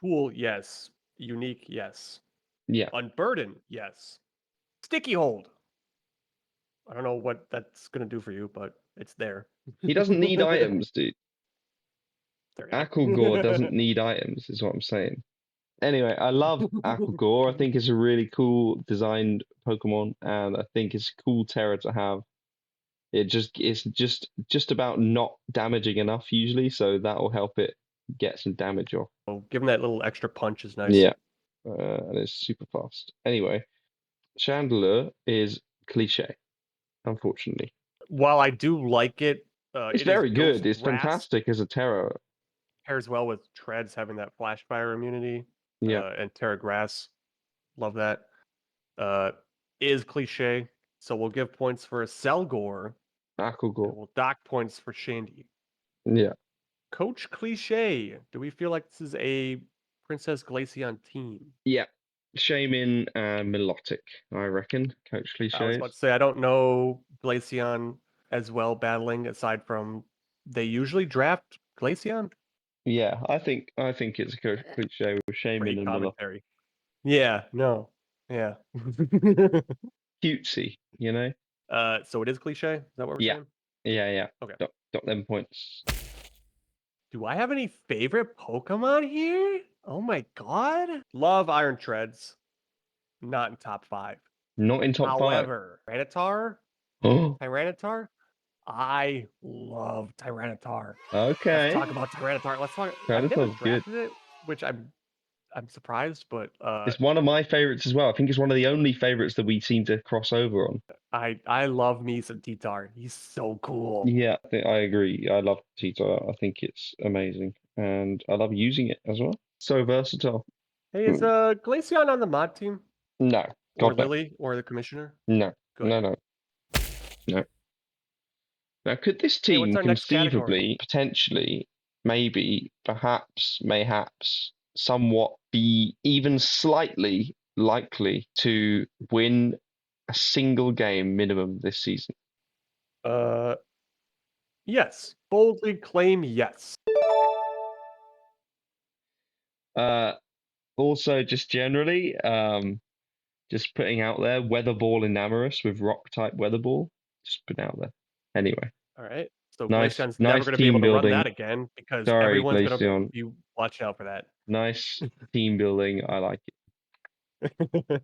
Cool, yes. Unique, yes. Yeah. Unburden, yes. Sticky hold. I don't know what that's gonna do for you, but it's there. He doesn't need items, dude. There you go. Aquagore doesn't need items, is what I'm saying. Anyway, I love Aquagore. I think it's a really cool designed Pokemon, and I think it's a cool terror to have. It's just about not damaging enough usually, so that will help it get some damage off. Oh, giving that little extra punch is nice. Yeah, and it's super fast. Anyway, Chandelure is cliche, unfortunately. While I do like it, It's it is very good. Ghost It's Grass. fantastic as a terror. Pairs well with Treads having that flash fire immunity. Yeah. And Terra Grass. Love that. Is cliche. So we'll give points for Selgor. And Aquagore. we'll dock points for Shandy. Yeah. Coach Cliche. Do we feel like this is a Princess Glaceon team? Yeah. Shaman and Milotic, I reckon. Coach I was cliches. about to say I don't know Glaceon as well battling aside from they usually draft Glaceon. Yeah, I think it's a coach cliche with Shaman Great and Milotic. commentary. Yeah, no. Yeah. Cutesy, you know? So it is cliche? Is that what we're Yeah. saying? Yeah. Okay. Got them points. Do I have any favorite Pokemon here? Oh my god. Love Iron Treads. Not in top 5. Not in top 5. However, Tyranitar? Oh, Tyranitar? I love Tyranitar. okay. Let's talk about Tyranitar. I've never Tyranitar's good. drafted it, which I'm surprised, but It's one of my favorites as well. I think it's one of the only favorites that we seem to cross over on. I love me some Titar. He's so cool. Yeah, I agree. I love Tito. I think it's amazing. And I love using it as well. So versatile. Hey, is Glaceon on the mod team? No. Or God, no. Lillay? Or the commissioner? No. Good. No. Now, could this Hey, what's team our next category? conceivably, potentially, maybe, perhaps, mayhaps, somewhat be even slightly likely to win a single game minimum this season? Yes. Boldly claim yes. Also, just generally, just putting out there, Weather Ball Enamorous with Rock type Weather Ball. Just put out there. Anyway, All right. So Nice- Glaceon's nice never going to be team able to building. run that again because Sorry, everyone's going to Glaceon. be watching out for that. Nice team building. I like it.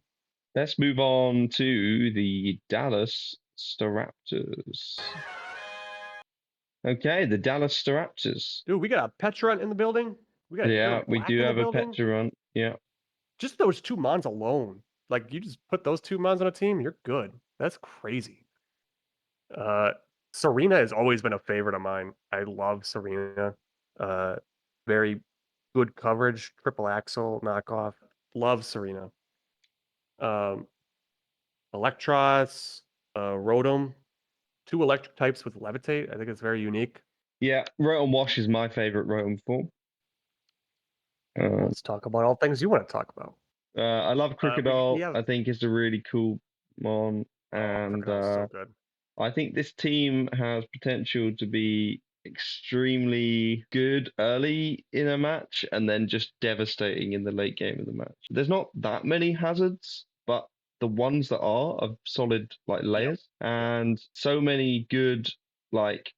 Let's move on to the Dallas Staraptors. Okay, the Dallas Staraptors. Dude, we got a Petrant in the building. We got a Yeah, Dirt we Black do in the have a building. Petrarun. Yeah. Just those 2 mons alone. Like you just put those 2 mons on a team, you're good. That's crazy. Serena has always been a favorite of mine. I love Serena. Very good coverage, triple axle knockoff. Love Serena. Electros, Rotom, 2 electric types with Levitate. I think it's very unique. Yeah, Rotom Wash is my favorite Rotom form. Let's talk about all things you want to talk about. I love Crocodile. we have- I think it's a really cool mon. And Crocodile's so good. I think this team has potential to be extremely good early in a match and then just devastating in the late game of the match. There's not that many hazards, but the ones that are solid like layers and so many good like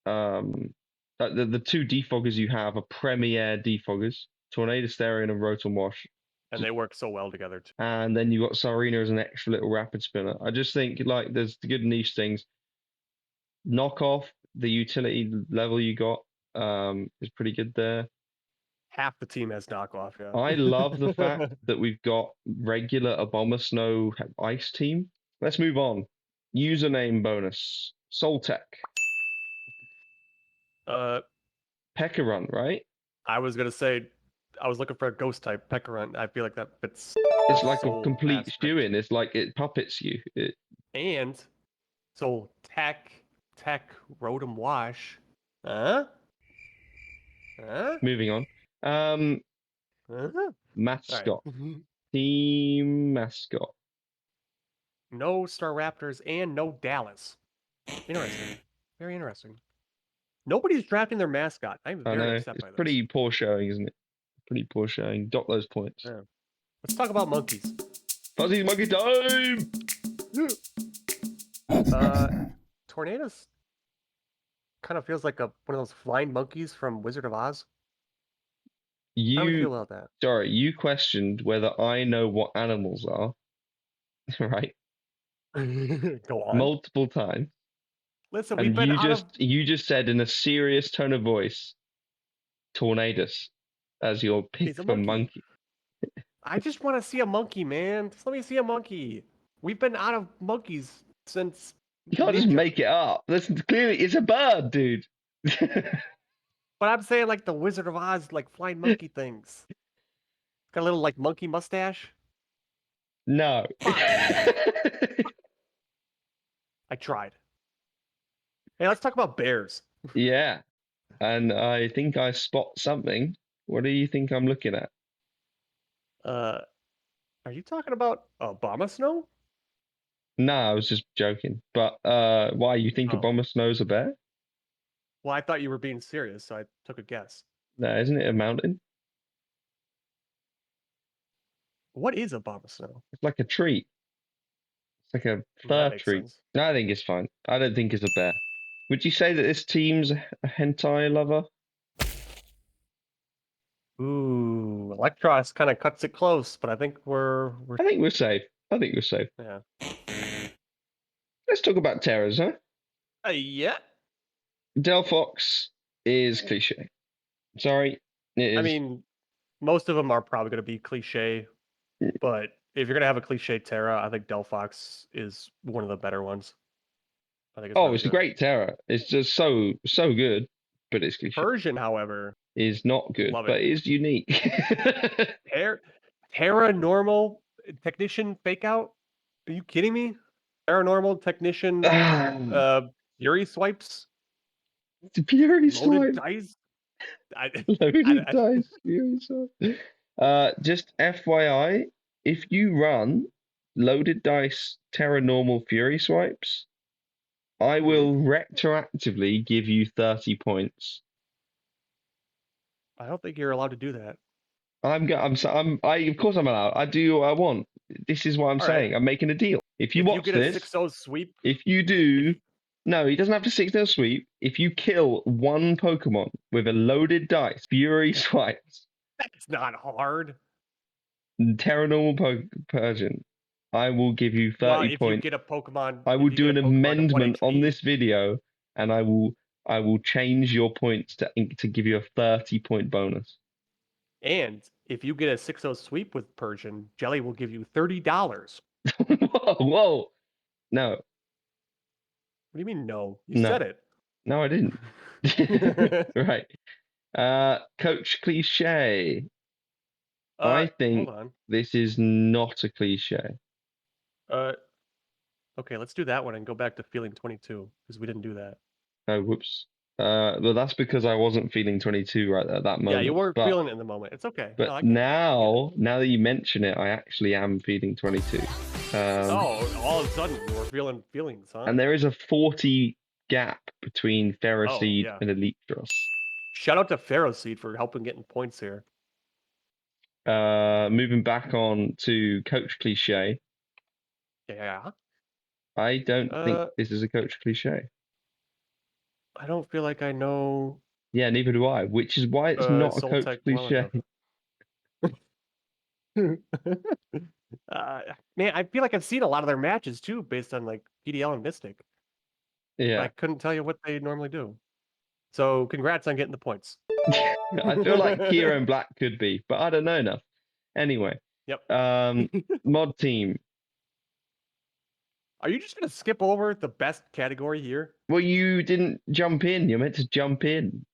the 2 defoggers you have are premier defoggers, Tornado Starion and Rotom Wash. And they work so well together too. And then you've got Sarina as an extra little rapid spinner. I just think like there's the good niche things. Knock off the utility level you got is pretty good there. Half the team has knockoff, yeah. I love the fact that we've got regular Abomasnow Ice team. Let's move on. Username bonus. soultecH. Pekkarun, right? I was gonna say I was looking for a ghost type Pekkarun. I feel like that fits. It's like a soul complete aspect. stew-in. It's like it puppets you. And soultecH Rotom Wash. Huh? Huh? Moving on. Huh? Mascot. Alright. Team mascot. No Staraptors and no Dallas. Interesting. Very interesting. Nobody's drafting their mascot. I'm I very know. upset It's by this. pretty poor showing, isn't it? Pretty poor showing. Dock those points. Yeah. Let's talk about monkeys. Fuzzy monkey time! Tornadus kind of feels like one of those flying monkeys from Wizard of Oz. How do we feel about that? Sorry, you questioned whether I know what animals are, right? Go on. Multiple times. Listen, we've And been out of... you just said in a serious tone of voice, Tornadus as your pick He's a for monkey. monkey. I just want to see a monkey, man. Just let me see a monkey. We've been out of monkeys since... You can't just Ninja. make it up. Listen, clearly it's a bird, dude. But I'm saying like the Wizard of Oz, like flying monkey things. Got a little like monkey mustache. No. I tried. Hey, let's talk about bears. Yeah. And I think I spot something. What do you think I'm looking at? Are you talking about Obama snow? No, I was just joking. But why you think Oh. Obama Snow's a bear? Well, I thought you were being serious, so I took a guess. No, isn't it a mountain? What is Obama snow? It's like a tree. It's like a That fir makes tree. sense. No, I think it's fine. I don't think it's a bear. Would you say that this team's a hentai lover? Ooh, Electros kind of cuts it close, but I think we're I think we're safe. I think we're safe. yeah. Let's talk about terrors, huh? Yeah. Delphox is cliche. Sorry. It is. I mean, most of them are probably going to be cliche, but if you're going to have a cliche Terra, I think Delphox is one of the better ones. I think it's really it's a good. great terror. It's just so good, but it's cliche. Persian, however, Is not good, Love it. but is unique. Terra normal technician fake out? Are you kidding me? Terra normal technician Fury swipes? Fury Loaded swipe. dice? Loaded dice. Fury swipe. Just FYI, if you run loaded dice Terra normal Fury swipes, I will retroactively give you 30 points. I don't think you're allowed to do that. Of course I'm allowed. I do what I want. This is what I'm All saying. right. I'm making a deal. If you If watch you get a this, 6-0 sweep, if you do, no, he doesn't have to 6-0 sweep. If you kill one Pokemon with a loaded dice, Fury swipes, that's not hard. Terra normal Persian, I will give you 30 Well, if you points. get a Pokemon, I will if you do get an a Pokemon at 1 amendment on HP, this video, and I will change your points to give you a 30-point bonus. and if you get a 6-0 sweep with Persian, Jelly will give you $30. Whoa. No. What do you mean no? You No. said it. No, I didn't. Right. Coach cliche. I think Hold on. this is not a cliche. Okay, let's do that one and go back to feeling 22 because we didn't do that. Oh, whoops. Well, that's because I wasn't feeling 22 right at that moment. Yeah, you weren't but, feeling it in the moment. It's okay. But No, I get it. now that you mention it, I actually am feeling 22. All of a sudden we're feeling feelings, huh? And there is a 40 gap between Ferroseed yeah. and Electros. Shout out to Ferroseed for helping getting points here. Moving back on to Coach Cliche. Yeah. I don't think this is a Coach Cliche. I don't feel like I know. Yeah, neither do I, which is why it's not a Coach soultecH Cliche. Man, I feel like I've seen a lot of their matches too, based on like Pdl and Mystic. Yeah. I couldn't tell you what they normally do. So congrats on getting the points. I feel like Kira and Black could be, but I don't know enough. Anyway. Yep. Mod team. Are you just gonna skip over the best category here? Well, you didn't jump in. You're meant to jump in.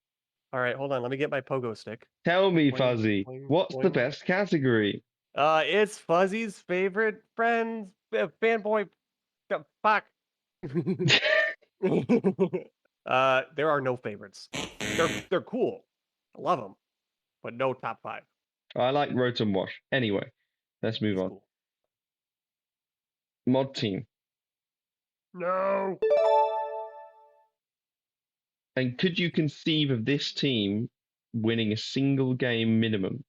All right, hold on. Let me get my pogo stick. Tell me, Boing, Fuzzy, boing, what's the boing. best category? It's Fuzzy's favorite friends, fanboy. Fuck. There are no favorites. They're cool. I love them, but no top 5. I like Rotom Wash. Anyway, let's move He's on. cool. Mod team. No. And could you conceive of this team winning a single game minimum?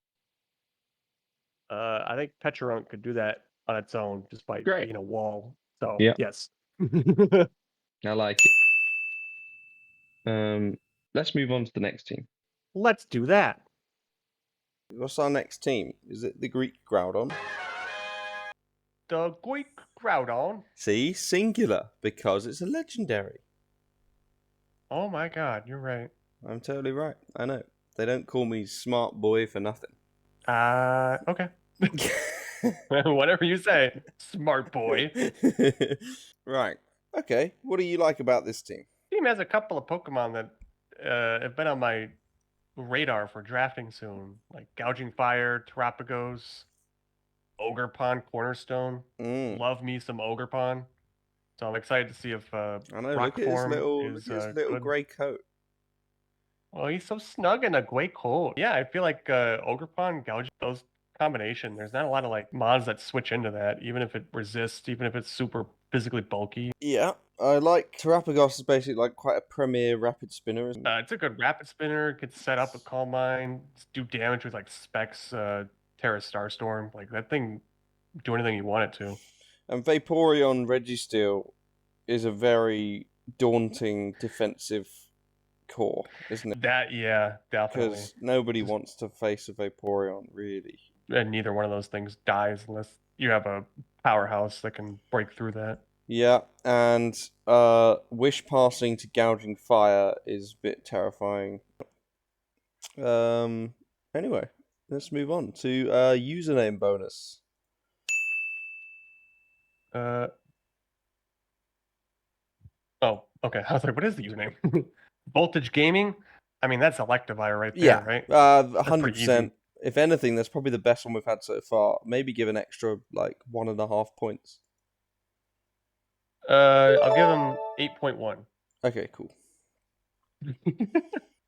I think Pecharunt could do that on its own just by Great. being a wall. So Yeah. yes. I like it. Let's move on to the next team. Let's do that. What's our next team? Is it the Greek Groudon? The Greek Groudon. See, singular, because it's a legendary. Oh my god, you're right. I'm totally right. I know. They don't call me smart boy for nothing. Okay. Whatever you say, smart boy. Right. Okay. What do you like about this team? Team has a couple of Pokemon that have been on my radar for drafting soon, like Gouging Fire, Terrapagos, Ogerpon, Cornerstone. Love me some Ogerpon. So I'm excited to see if I know. Rock Look at his form little, is little good. grey coat. Well, he's so snug in a gray coat. Yeah, I feel like Ogerpon, Gouging, those combination. There's not a lot of like mons that switch into that, even if it resists, even if it's super physically bulky. Yeah, I like Terrapagos is basically like quite a premier rapid spinner. Isn't it? It's a good rapid spinner. Could set up a Calm Mind, do damage with like Specs, Terra Starstorm. Like that thing, do anything you want it to. And Vaporeon Registeel is a very daunting defensive core, isn't it? That, yeah, definitely. Because nobody wants to face a Vaporeon, really. And neither one of those things dies unless you have a powerhouse that can break through that. Yeah, and Wish passing to Gouging Fire is a bit terrifying. Anyway, let's move on to username bonus. Oh, okay. I was like, what is the username? Voltage Gaming? I mean, that's Electivire right there, right? 100%. If anything, that's probably the best one we've had so far. Maybe give an extra, like, 1.5 points. I'll give him 8.1. Okay, cool.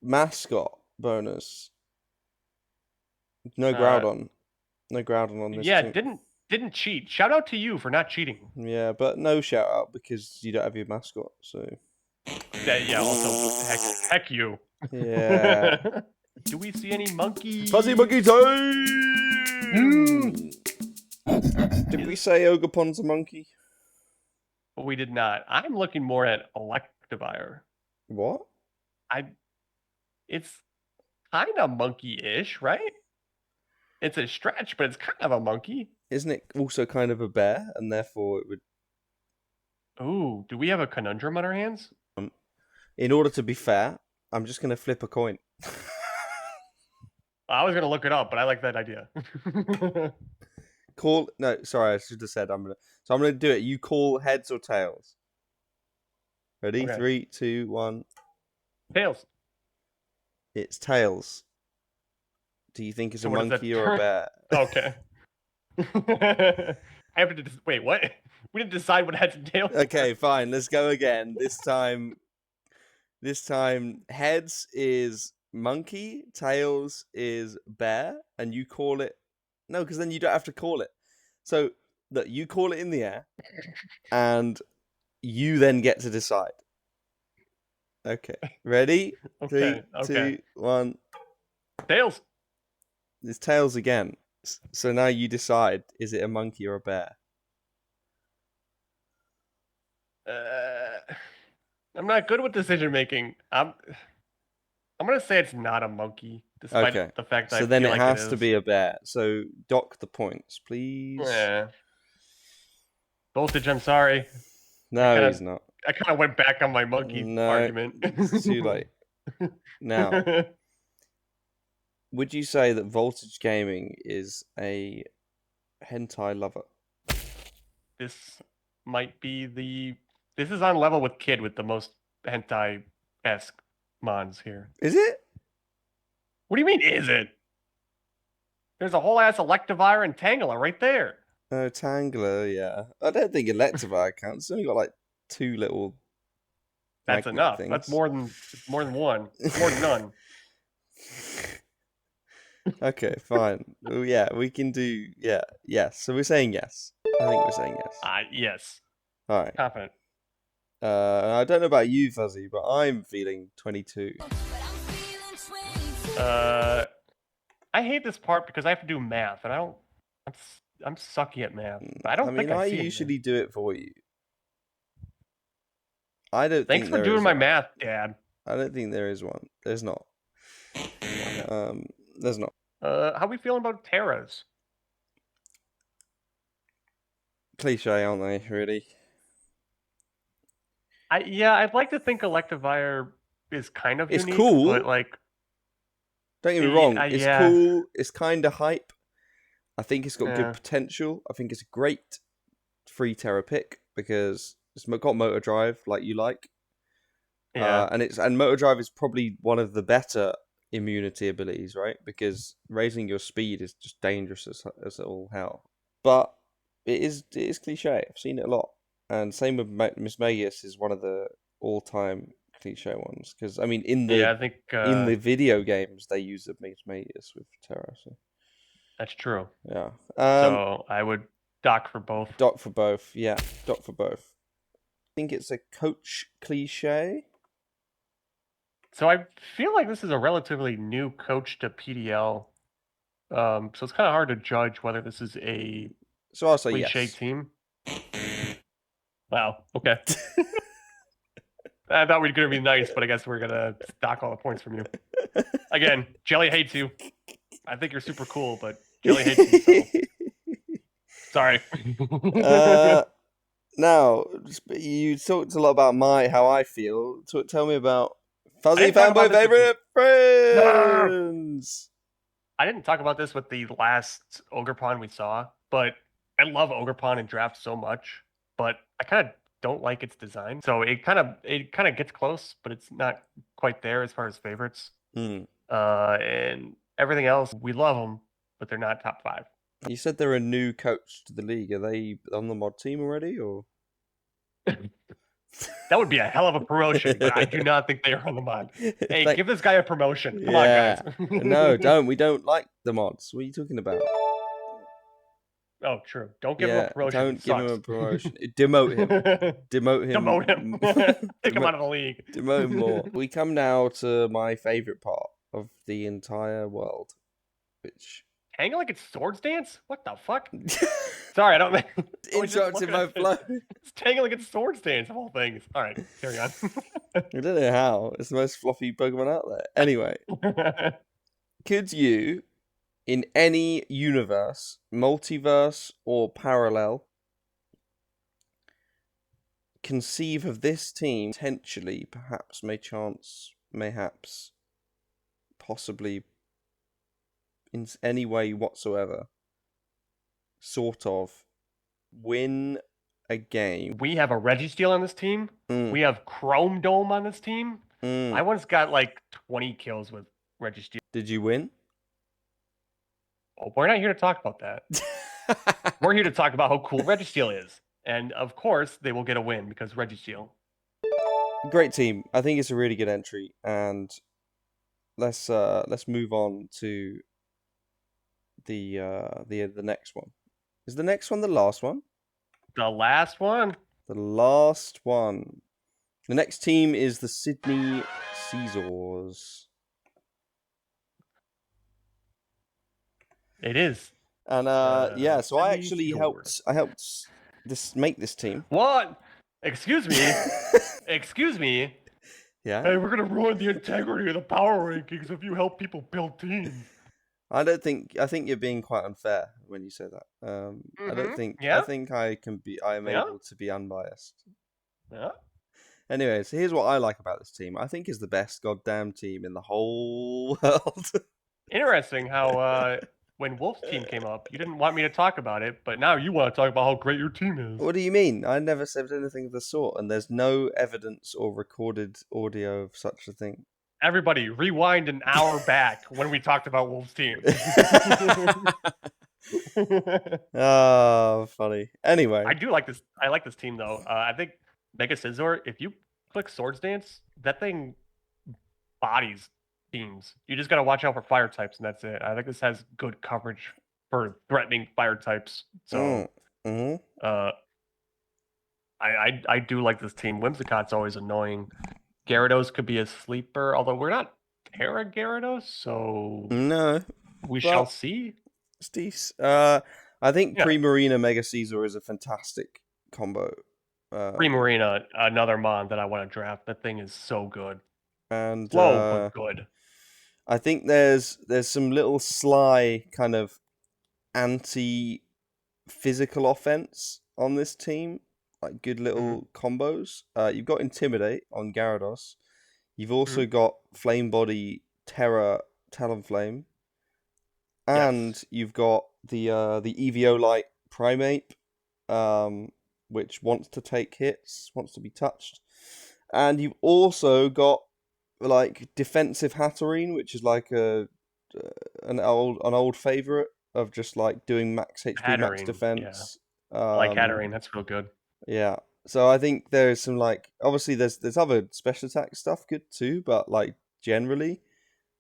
Mascot bonus. No Groudon. No Groudon on this team. Didn't cheat. Shout out to you for not cheating. Yeah, but no shout out because you don't have your mascot, so... Also, heck you. Yeah. Do we see any monkeys? Fuzzy monkey time! Did we say Ogerpon's a monkey? We did not. I'm looking more at Electivire. What? It's kind of monkey-ish, right? It's a stretch, but it's kind of a monkey. Isn't it also kind of a bear, and therefore it would... Ooh, do we have a conundrum on our hands? In order to be fair, I'm just going to flip a coin. I was going to look it up, but I like that idea. No, sorry, I should have said I'm going to do it. You call heads or tails. Ready? Okay. 3, 2, 1. Tails. It's tails. Do you think it's a monkey or a bear? Okay. I have to wait. What? We didn't decide what heads and tails. Okay, fine. Let's go again. This time, heads is monkey, tails is bear, and you call it. No, because then you don't have to call it. So that you call it in the air, and you then get to decide. Okay, ready? Okay. 3, 2, 1. Tails. It's tails again. So now you decide: is it a monkey or a bear? I'm not good with decision making. I'm gonna say it's not a monkey, despite the fact that so I then feel it like has to be a bear. So dock the points, please. Yeah. Voltage, I'm sorry. No, he's not. I kind of went back on my monkey argument. It's too late. Now, would you say that Voltage Gaming is a hentai lover? This might be this is on level with Kid with the most hentai-esque mons here. Is it? What do you mean, is it? There's a whole ass Electivire and Tangela right there. Oh, Tangler, yeah. I don't think Electivire counts. It's only got like two little. That's magnet enough. things. That's more than one. More than none. Okay, fine. Well, yeah, we can do. Yeah, yes. So we're saying yes. I think we're saying yes. Yes. All right. Confident. I don't know about you, Fuzzy, but I'm feeling 22. I hate this part because I have to do math, and I don't. I'm sucky at math. But I don't think I see it. usually do it for you. I don't. Thanks think for there doing is my one. math, Dad. I don't think there is one. There's not. There's not. How we feeling about Terras? Cliche, aren't they? Really? I'd like to think Electivire is kind of It's unique, cool. but like, Don't get me wrong. It's cool. It's kind of hype. I think it's got good potential. I think it's a great free Terra pick because it's got motor drive like you like. Yeah. And motor drive is probably one of the better immunity abilities, right? Because raising your speed is just dangerous as all hell. But it is cliche. I've seen it a lot. And same with Miss Magius is one of the all-time cliche ones. Because I mean, in the I think in the video games they use the Miss Magius with Terra. So. That's true. Yeah. So I would dock for both. Dock for both. Yeah, dock for both. I think it's a coach cliche. So I feel like this is a relatively new coach to PDL. So it's kind of hard to judge whether this is a So I'll say cliche yes. team. Wow. Okay. I thought we were going to be nice, but I guess we're going to dock all the points from you. Again, Jelly hates you. I think you're super cool, but Jelly hates you. So. Sorry. Now, you talked a lot about how I feel. Tell me about Fuzzy Fanboy favorite friends. I didn't talk about this with the last Ogerpon we saw, but I love Ogerpon in draft so much, but I kind of don't like its design. So it kind of gets close, but it's not quite there as far as favorites. And everything else, we love them, but they're not top 5. You said they're a new coach to the league. Are they on the mod team already, or? That would be a hell of a promotion, but I do not think they are on the mod. Hey, give this guy a promotion. Come on, guys. No, don't. We don't like the mods. What are you talking about? Oh, true. Don't give him a promotion. Don't give him a promotion. Demote him. Demote him. Demote him. Take him out of the league. Demote him more. We come now to my favorite part of the entire world, which... Hang like it's Swords Dance? What the fuck? Sorry, I don't think... Interrupted my flow. It's Tangle like it's Swords Dance of all things. Alright, carry on. I don't know how. It's the most fluffy Pokemon out there. Anyway. Could you, in any universe, multiverse or parallel, conceive of this team potentially, perhaps, mayhaps, possibly, in any way whatsoever, sort of, win a game? We have a Registeel on this team. We have Chrome Dome on this team. I once got like 20 kills with Registeel. Did you win? Oh, we're not here to talk about that. We're here to talk about how cool Registeel is. And of course, they will get a win because Registeel. Great team. I think it's a really good entry. And let's move on to the next one. Is the next one the last one? The last one. The last one. The next team is the Sydney Caesars. It is. And so I actually helped make this team. What? Excuse me. Excuse me. Yeah. Hey, we're gonna ruin the integrity of the power rankings if you help people build teams. I think you're being quite unfair when you say that. I don't think. Yeah? I think I am able to be unbiased. Yeah. Anyway, so here's what I like about this team. I think it's the best goddamn team in the whole world. Interesting how when Wolf's team came up, you didn't want me to talk about it, but now you want to talk about how great your team is. What do you mean? I never said anything of the sort, and there's no evidence or recorded audio of such a thing. Everybody, rewind an hour back when we talked about Wolf's team. Oh, funny. Anyway, I do like this. I like this team though. I think Mega Scizor, if you click Swords Dance, that thing bodies teams. You just gotta watch out for fire types, and that's it. I think this has good coverage for threatening fire types. So, Mm-hmm. I do like this team. Whimsicott's always annoying. Gyarados could be a sleeper, although we're not Terra Gyarados, so No, we shall but see. it's decent. I think Yeah. Primarina Mega Caesar is a fantastic combo. Primarina, another mon that I want to draft. That thing is so good. And Slow, but good. I think there's some little sly kind of anti-physical offense on this team, like good little combos. You've got Intimidate on Gyarados. You've also got Flame Body, Terra, Talonflame, and you've got the EVO Light Primeape, which wants to take hits, wants to be touched, and you've also got like defensive Hatterene, which is like an old favorite of just like doing max HP, max Hatterene, defense. I like Hatterene. That's real good. Yeah. So I think there's some like obviously there's other special attack stuff good too, but like generally,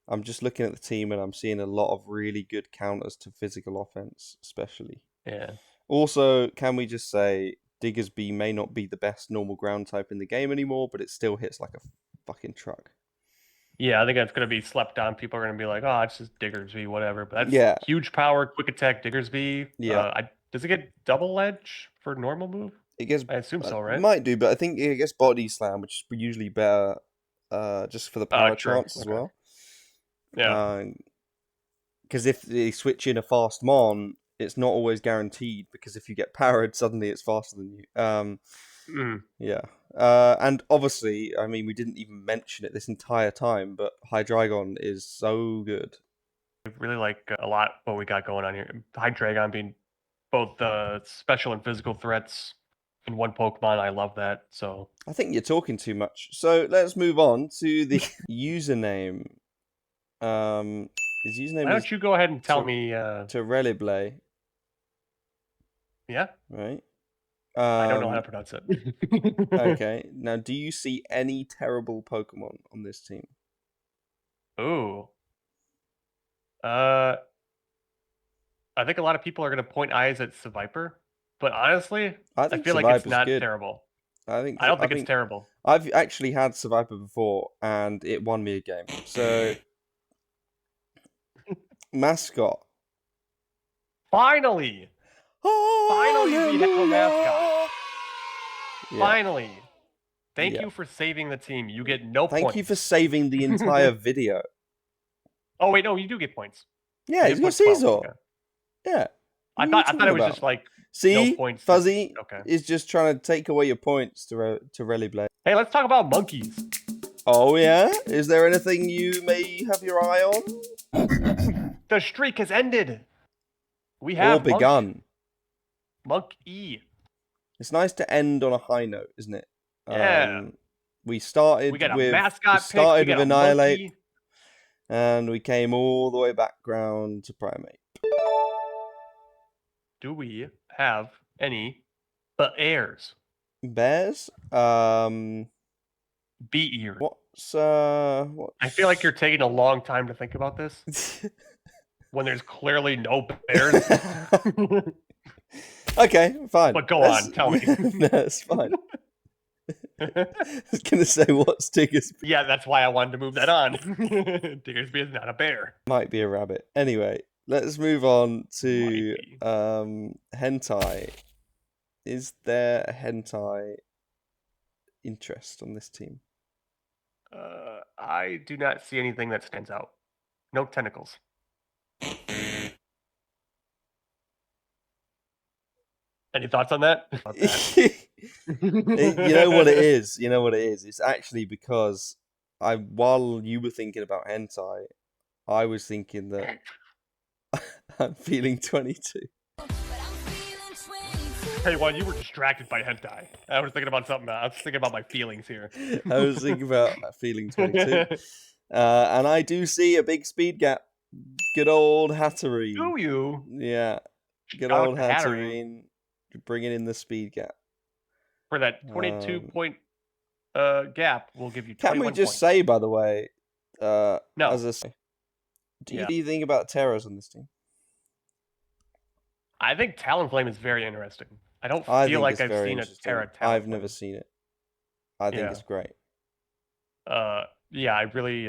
I'm just looking at the team and I'm seeing a lot of really good counters to physical offense, especially. Yeah. Also, can we just say Diggersby may not be the best normal ground type in the game anymore, but it still hits like a fucking truck. Yeah, I think that's going to be slept on. People are going to be like, oh, it's just Diggersby, whatever. But that's huge power, quick attack Diggersby. Yeah. Does it get double edge for normal move? It gets, I assume so, right? It might do, but I think it gets body slam, which is usually better just for the power chance as well. Yeah. Because if they switch in a fast mon, it's not always guaranteed, because if you get powered, suddenly it's faster than you. Yeah. And obviously, I mean, we didn't even mention it this entire time, but Hydreigon is so good. I really like a lot what we got going on here. Hydreigon being both special and physical threats in one Pokemon. I love that. So I think you're talking too much. So let's move on to the username. His username why don't you go ahead and tell me? Terrelliblet. Yeah. Right. I don't know how to pronounce it. Okay. Now, do you see any terrible Pokemon on this team? Ooh. I think a lot of people are going to point eyes at Seviper, but honestly, I feel like it's not terrible. I don't think it's terrible. I've actually had Seviper before, and it won me a game. So, mascot. Finally, we have a mascot. Yeah. Finally. Thank you for saving the team. You get no points. Thank you for saving the entire video. Oh wait, no, you do get points. Yeah, he's got Caesar. Yeah. I thought it was just like no points. Fuzzy is just trying to take away your points to Terrelliblet. Hey, let's talk about monkeys. Oh yeah? Is there anything you may have your eye on? The streak has ended. We have begun. Monk E. It's nice to end on a high note, isn't it? Yeah. We started got a with mascot with Annihilate, and we came all the way background to Primeape. Do we have any bears? Bears? Bee-ear. What's I feel like you're taking a long time to think about this. When there's clearly no bears. Okay, fine. But go on, tell me. No, it's fine. I was going to say, what's Diggersby? Yeah, that's why I wanted to move that on. Diggersby is not a bear. Might be a rabbit. Anyway, let's move on to hentai. Is there a hentai interest on this team? I do not see anything that stands out. No tentacles. Any thoughts on that? You know what it is? It's actually because while you were thinking about hentai, I was thinking that I'm feeling 22. Hey, well, you were distracted by hentai. I was thinking about something. I was thinking about my feelings here. I was thinking about feeling 22. And I do see a big speed gap. Good old Hatterene. Do you? Yeah. Good old Hatterene. Bringing in the speed gap. For that 22 point gap, we'll give you 21 Can we just points. say, by the way, No. as a do you think about Terras on this team? I think Talonflame is very interesting. I don't I feel think like it's I've very seen a interesting. Terra Talonflame. I've never seen it. I think it's great. Yeah, I really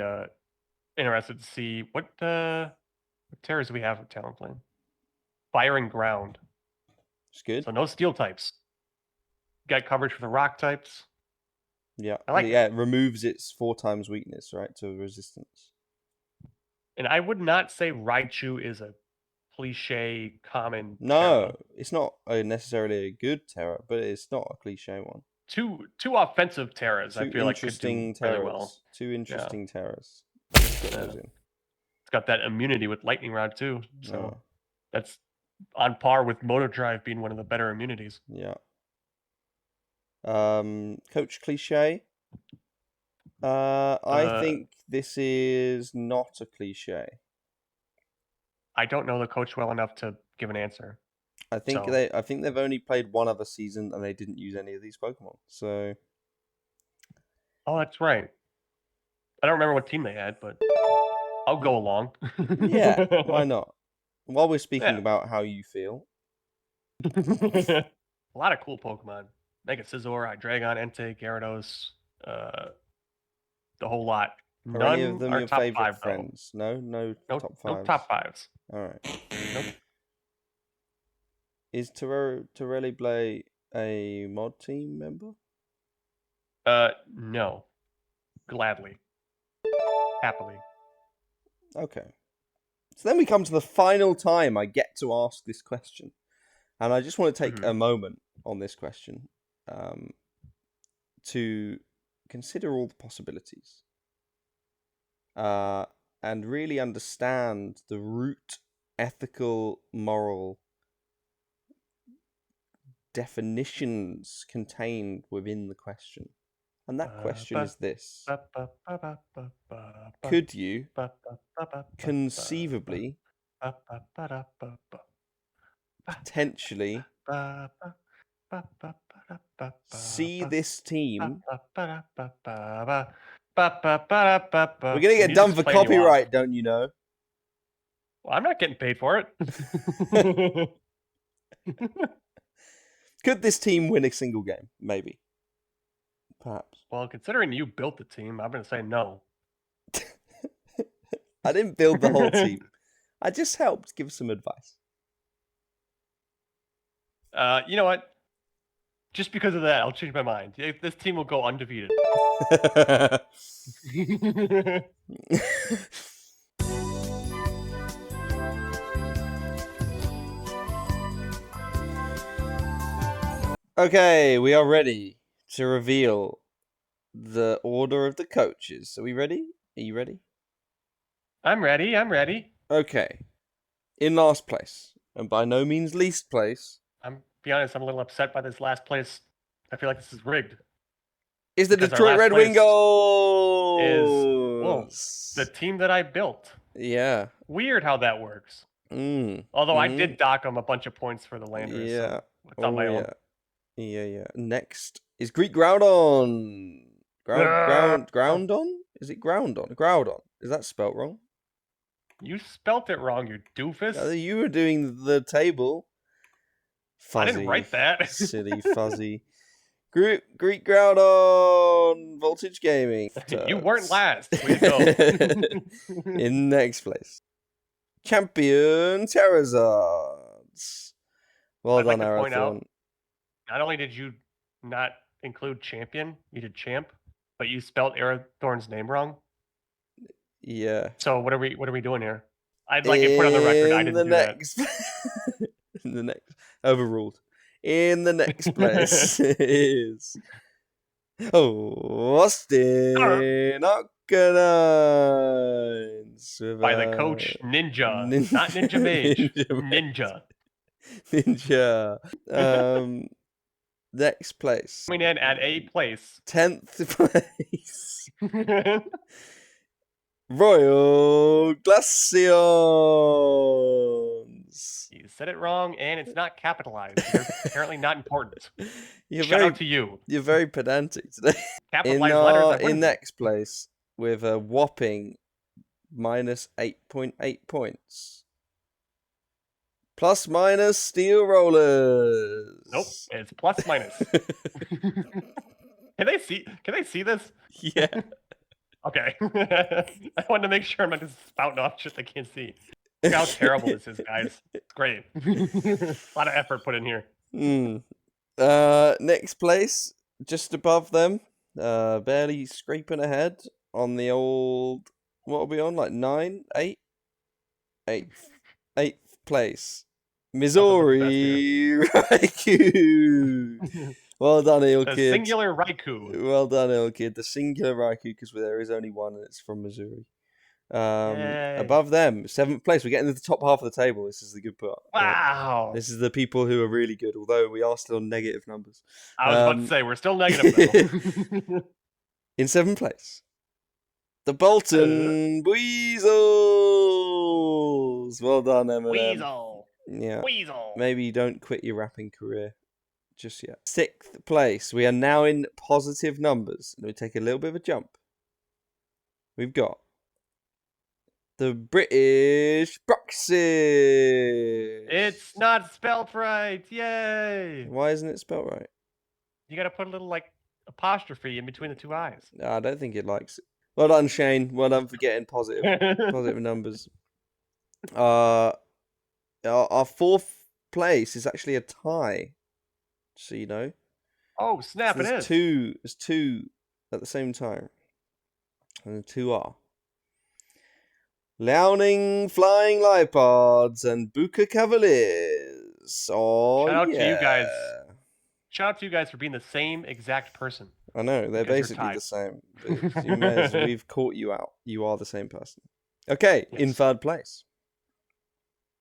interested to see what Terras do we have with Talonflame. Fire and Ground. It's good. So no steel types. Got coverage for the rock types. Yeah. I like it removes its 4 times weakness, right, to resistance. And I would not say Raichu is a cliche common No, Terra. it's not necessarily a good Terra, but it's not a cliche one. Two offensive Terras, I feel like could do interesting really Terras. well. 2 interesting Terras. It's got that immunity with Lightning Rod too. So Yeah. that's on par with Motor Drive being one of the better immunities. Yeah. Coach Cliche. I think this is not a cliche. I don't know the coach well enough to give an answer. I think they've only played one other season and they didn't use any of these Pokemon. So. Oh, that's right. I don't remember what team they had, but I'll go along. Yeah, why not? While we're speaking about how you feel. A lot of cool Pokemon. Mega Scizor, Hydreigon, Entei, Gyarados, the whole lot. Are any of them are your top favorite 5, friends? No top 5s. No top 5s. All right. Nope. Is Terrelliblet a mod team member? No. Gladly. Happily. Okay. So then we come to the final time I get to ask this question. And I just want to take a moment on this question to consider all the possibilities and really understand the root ethical, moral definitions contained within the question. And that question is this. Could you conceivably potentially see this team? We're going to get done for copyright, don't you know? Well, I'm not getting paid for it. Could this team win a single game? Maybe. Perhaps. Well, considering you built the team, I'm going to say no. I didn't build the whole team. I just helped give some advice. You know what? Just because of that, I'll change my mind. This team will go undefeated. Okay, we are ready to reveal the order of the coaches. Are we ready? Are you ready? I'm ready. Okay. In last place, and by no means least place. Be honest, I'm a little upset by this last place. I feel like this is rigged. Is the Detroit Red Wing Goals? The team that I built. Yeah. Weird how that works. Although I did dock them a bunch of points for the Landers. Yeah. So it's on my own. Yeah. Next is Greek Groudon. Groundon? Is it Groundon? Groudon. Is that spelt wrong? You spelt it wrong, you doofus. You were doing the table. Fuzzy. I didn't write that. Silly fuzzy. Greek Groudon. Voltage Gaming. You weren't last. Way to go. In next place. Champion Charizards. Well done, Arathorrn. Not only did you not include champion, you did champ, but you spelled Arathorn's name wrong. Yeah. So what are we doing here? I'd like it put on the record. I didn't do that. In the next, overruled. In the next place is Austin Ockanines by the coach Ninja, not Ninjamage. Ninja. Next place. Coming in at a place. 10th place. Royal Glaceons. You said it wrong, and it's not capitalized. They're apparently not important. You're Shout very, out to you. you're very pedantic today. Capitalized letters. I In wouldn't. next place, with a whopping minus 8.8 points. Plus minus steel rollers. Nope, it's plus minus. Can they see this? Yeah. Okay. I wanted to make sure I'm not just spouting off shit they can't see. Look how terrible this is, guys. It's great. A lot of effort put in here. Next place, just above them, barely scraping ahead on the old. What are we on? Like 9, 8, 8th place. Missouri Raikou. Well done, The Ilkid. singular Raikou. Well done, Ilkid. The singular Raikou, because there is only one, and it's from Missouri. Yay. Above them, 7th place. We're getting to the top half of the table. This is the good part. Wow. This is the people who are really good, although we are still on negative numbers. I was about to say, we're still negative, though. In 7th place, the Bolton Weasels. Well done, Eminem. Weasel. Yeah. Weasel. Maybe you don't quit your rapping career just yet. 6th place. We are now in positive numbers. We take a little bit of a jump. We've got the British Brexit. It's not spelled right. Yay. Why isn't it spelled right? You got to put a little, like, apostrophe in between the two eyes. No, I don't think it likes it. Well done, Shane. Well done for getting positive numbers. Our 4th place is actually a tie. So you know. Oh, snap, So it is. There's two at the same time. And the two are Liaoning Flying Lipards and Buka Cavaliers. Oh, Shout out to you guys. yeah. Shout out to you guys for being the same exact person. I know, they're Because you're basically tied. the same. You may as well, we've caught you out. You are the same person. Okay, in Yes. 3rd place.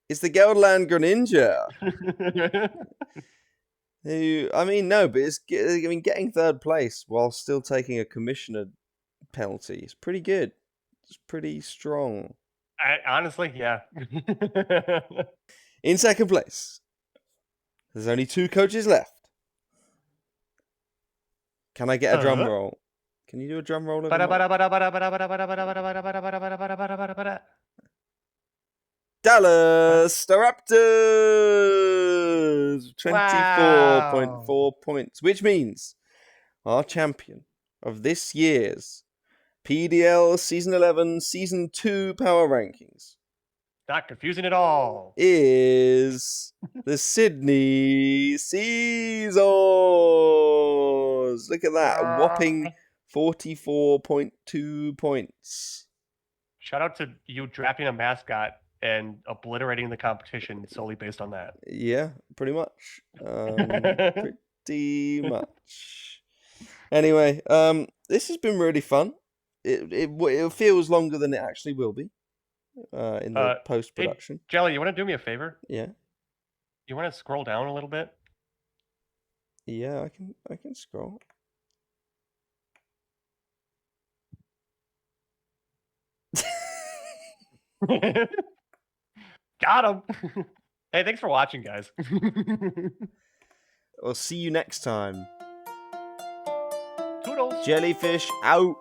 It's the Geldland Greninja. Who, I mean, no, but getting 3rd place while still taking a commissioner penalty is pretty good. It's pretty strong. Honestly, yeah. In 2nd place, there's only 2 coaches left. Can I get a drum roll? Can you do a drum roll? Dallas the Raptors, 24.4 points, which means our champion of this year's PDL Season 11 Season 2 Power Rankings Not confusing at all. is the Sydney Caesars. Look at that, a whopping 44.2 points. Shout out to you drafting a mascot and obliterating the competition solely based on that. Yeah, pretty much. Pretty much. Anyway, this has been really fun. It feels longer than it actually will be in the post production. Jelly, you want to do me a favor? Yeah, You want to scroll down a little bit? yeah, I can scroll. Got him. Hey, thanks for watching, guys. I'll see you next time. Toodles. Jellyfish out.